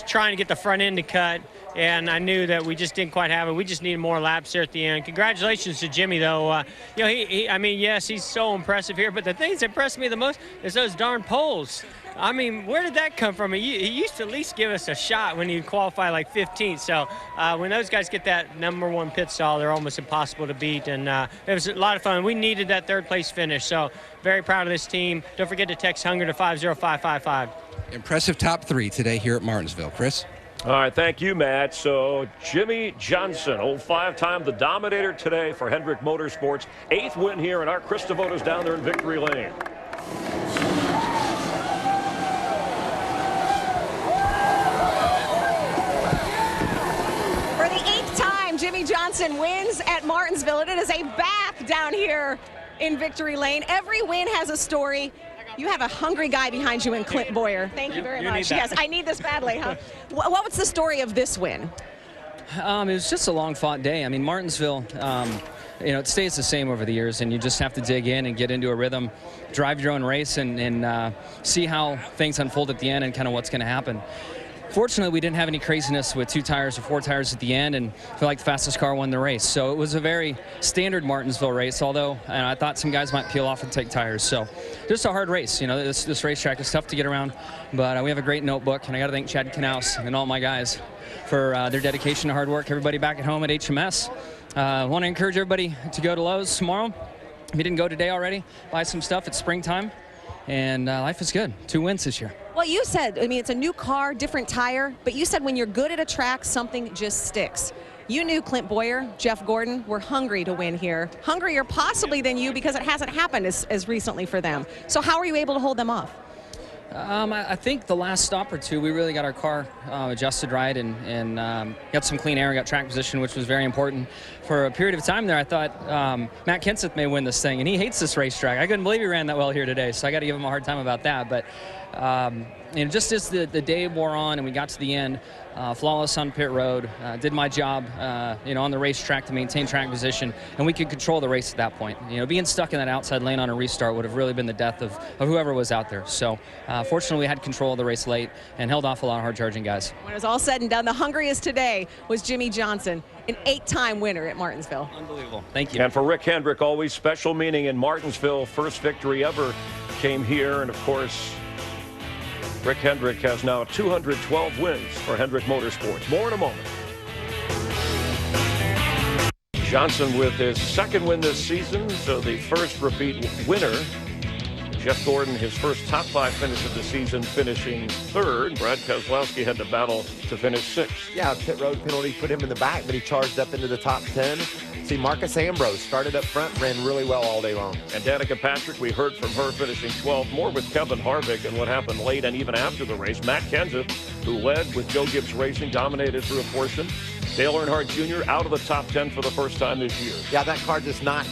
trying to get the front end to cut, and I knew that we just didn't quite have it. We just needed more laps there at the end. Congratulations to Jimmy, though. You know, I mean, yes, he's so impressive here, but the thing that's impressed me the most is those darn poles. I mean, where did that come from? He used to at least give us a shot when he'd qualify like 15th. So when those guys get that #1 pit stall, they're almost impossible to beat. And it was a lot of fun. We needed that third place finish. So very proud of this team. Don't forget to text HUNGER to 50555. Impressive top 3 today here at Martinsville. Chris? All right, thank you, Matt. So Jimmy Johnson, old 5-time the dominator today for Hendrick Motorsports. 8th win here, and our Chris Devoto's down there in victory lane. For the 8th time, Jimmy Johnson wins at Martinsville. It is a bath down here in victory lane. Every win has a story. You have a hungry guy behind you in Clint Boyer. Thank you very much. Yes, I need this badly, huh? What was the story of this win? It was just a long-fought day. I mean, Martinsville, you know, it stays the same over the years, and you just have to dig in and get into a rhythm, drive your own race, and see how things unfold at the end and kind of what's going to happen. Fortunately, we didn't have any craziness with 2 tires or 4 tires at the end, and I feel like the fastest car won the race. So it was a very standard Martinsville race, although I thought some guys might peel off and take tires. So just a hard race. You know, this racetrack is tough to get around, but we have a great notebook, and I got to thank Chad Knaus and all my guys for their dedication and hard work. Everybody back at home at HMS. I want to encourage everybody to go to Lowe's tomorrow. If you didn't go today already, buy some stuff. It's springtime, and life is good. 2 wins this year. Well, you said, I mean, it's a new car, different tire, but you said when you're good at a track, something just sticks. You knew Clint Boyer, Jeff Gordon were hungry to win here. Hungrier possibly than you because it hasn't happened as recently for them. So how are you able to hold them off? I think the last stop or 2, we really got our car adjusted right and got some clean air and got track position, which was very important. For a period of time there, I thought Matt Kenseth may win this thing, and he hates this racetrack. I couldn't believe he ran that well here today, so I got to give him a hard time about that. But you know, just as the day wore on and we got to the end, flawless on pit road, did my job, you know, on the racetrack to maintain track position, and we could control the race at that point. You know, being stuck in that outside lane on a restart would have really been the death of whoever was out there. So fortunately, we had control of the race late and held off a lot of hard-charging guys. When it was all said and done, the hungriest today was Jimmy Johnson, an 8-time winner at Martinsville. Unbelievable. Thank you. And for Rick Hendrick, always special meaning in Martinsville. First victory ever came here, and of course, Rick Hendrick has now 212 wins for Hendrick Motorsports. More in a moment. Johnson with his 2nd win this season, so the first repeat winner. Jeff Gordon, his first top 5 finish of the season, finishing 3rd. Brad Keselowski had to battle to finish 6th. Yeah, pit road penalty put him in the back, but he charged up into the top 10. See, Marcus Ambrose started up front, ran really well all day long. And Danica Patrick, we heard from her finishing 12th. More with Kevin Harvick and what happened late and even after the race. Matt Kenseth, who led with Joe Gibbs Racing, dominated through a portion. Dale Earnhardt Jr. out of the top 10 for the first time this year. Yeah, that car did not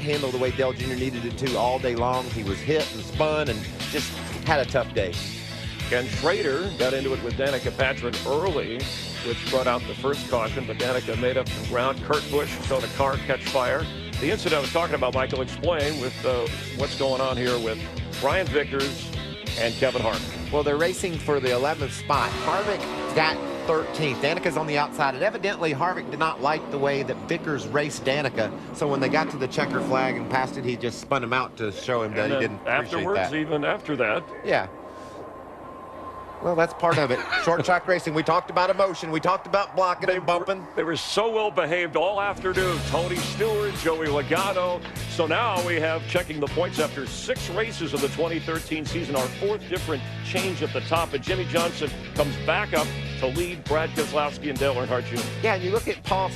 handle the way Dale Jr. needed it to all day long. He was hit and spun and just had a tough day. Ken Schrader got into it with Danica Patrick early, which brought out the first caution, but Danica made up some ground. Kurt Busch saw the car catch fire. The incident I was talking about, Michael, explain with what's going on here with Brian Vickers and Kevin Harvick. Well, they're racing for the 11th spot. Harvick got 13th. Danica's on the outside, and evidently Harvick did not like the way that Vickers raced Danica. So when they got to the checker flag and passed it, he just spun him out to show him that he didn't appreciate afterwards, that. even after that. Yeah. Well, that's part of it. Short track racing. We talked about emotion. We talked about blocking and bumping. They were so well behaved all afternoon. Tony Stewart, Joey Logano. So now we have checking the points after 6 races of the 2013 season. Our 4th different change at the top. And Jimmie Johnson comes back up to lead Brad Keselowski and Dale Earnhardt Jr. Yeah, and you look at Paul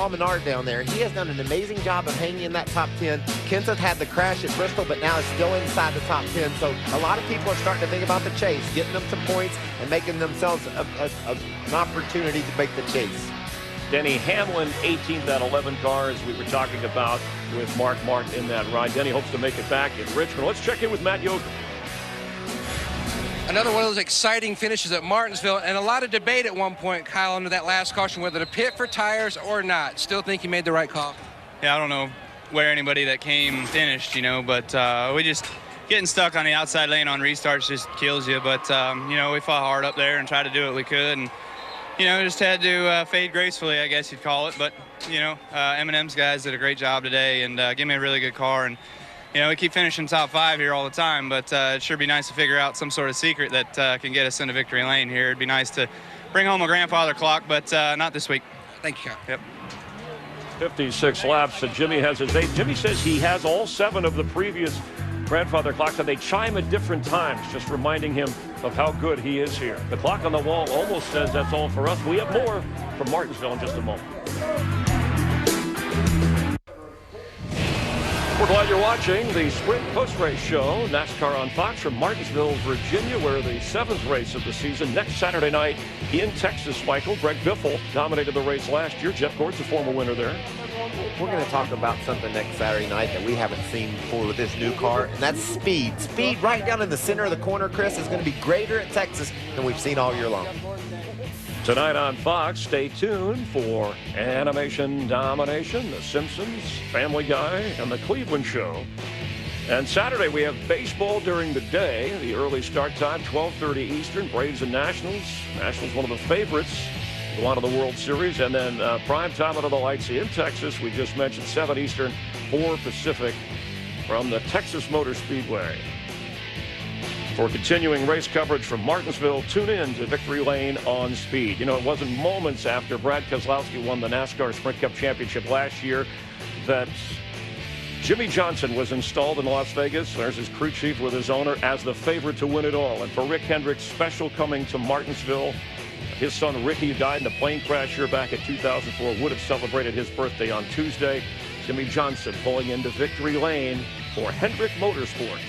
Menard down there. He has done an amazing job of hanging in that top 10. Kenseth had the crash at Bristol, but now is still inside the top 10. So a lot of people are starting to think about the chase, getting them some points, and making themselves an opportunity to make the chase. Denny Hamlin, 18th at 11 cars. We were talking about with Mark Martin in that ride. Denny hopes to make it back in Richmond. Let's check in with Matt Yoder. Another one of those exciting finishes at Martinsville, and a lot of debate at one point, Kyle, under that last caution, whether to pit for tires or not. Still think he made the right call? Yeah, I don't know where anybody that came finished, but we just getting stuck on the outside lane on restarts just kills you. But, we fought hard up there and tried to do what we could, and, just had to fade gracefully, I guess you'd call it. But, M&M's guys did a great job today and gave me a really good car. And, we keep finishing top 5 here all the time, but it'd sure be nice to figure out some sort of secret that can get us into victory lane here. It'd be nice to bring home a grandfather clock, but not this week. Thank you, Kyle. Yep. 56 laps, and Jimmy has his 8th. Jimmy says he has all 7 of the previous grandfather clocks, and they chime at different times, just reminding him of how good he is here. The clock on the wall almost says that's all for us. We have more from Martinsville in just a moment. We're glad you're watching the Sprint Post-Race Show, NASCAR on Fox from Martinsville, Virginia, where the 7th race of the season next Saturday night in Texas. Michael, Greg Biffle dominated the race last year. Jeff Gordon's a former winner there. We're going to talk about something next Saturday night that we haven't seen before with this new car, and that's speed. Speed right down in the center of the corner, Chris, is going to be greater at Texas than we've seen all year long. Tonight on Fox, stay tuned for Animation Domination, The Simpsons, Family Guy, and The Cleveland Show. And Saturday, we have baseball during the day. The early start time, 12:30 Eastern, Braves and Nationals. Nationals, one of the favorites, go on to the World Series. And then prime time under the lights in Texas. We just mentioned 7 Eastern, 4 Pacific from the Texas Motor Speedway. For continuing race coverage from Martinsville, tune in to Victory Lane on Speed. It wasn't moments after Brad Keselowski won the NASCAR Sprint Cup Championship last year that Jimmie Johnson was installed in Las Vegas. There's his crew chief with his owner as the favorite to win it all. And for Rick Hendrick's special coming to Martinsville, his son Ricky, who died in a plane crash here back in 2004, would have celebrated his birthday on Tuesday. Jimmie Johnson pulling into Victory Lane for Hendrick Motorsports.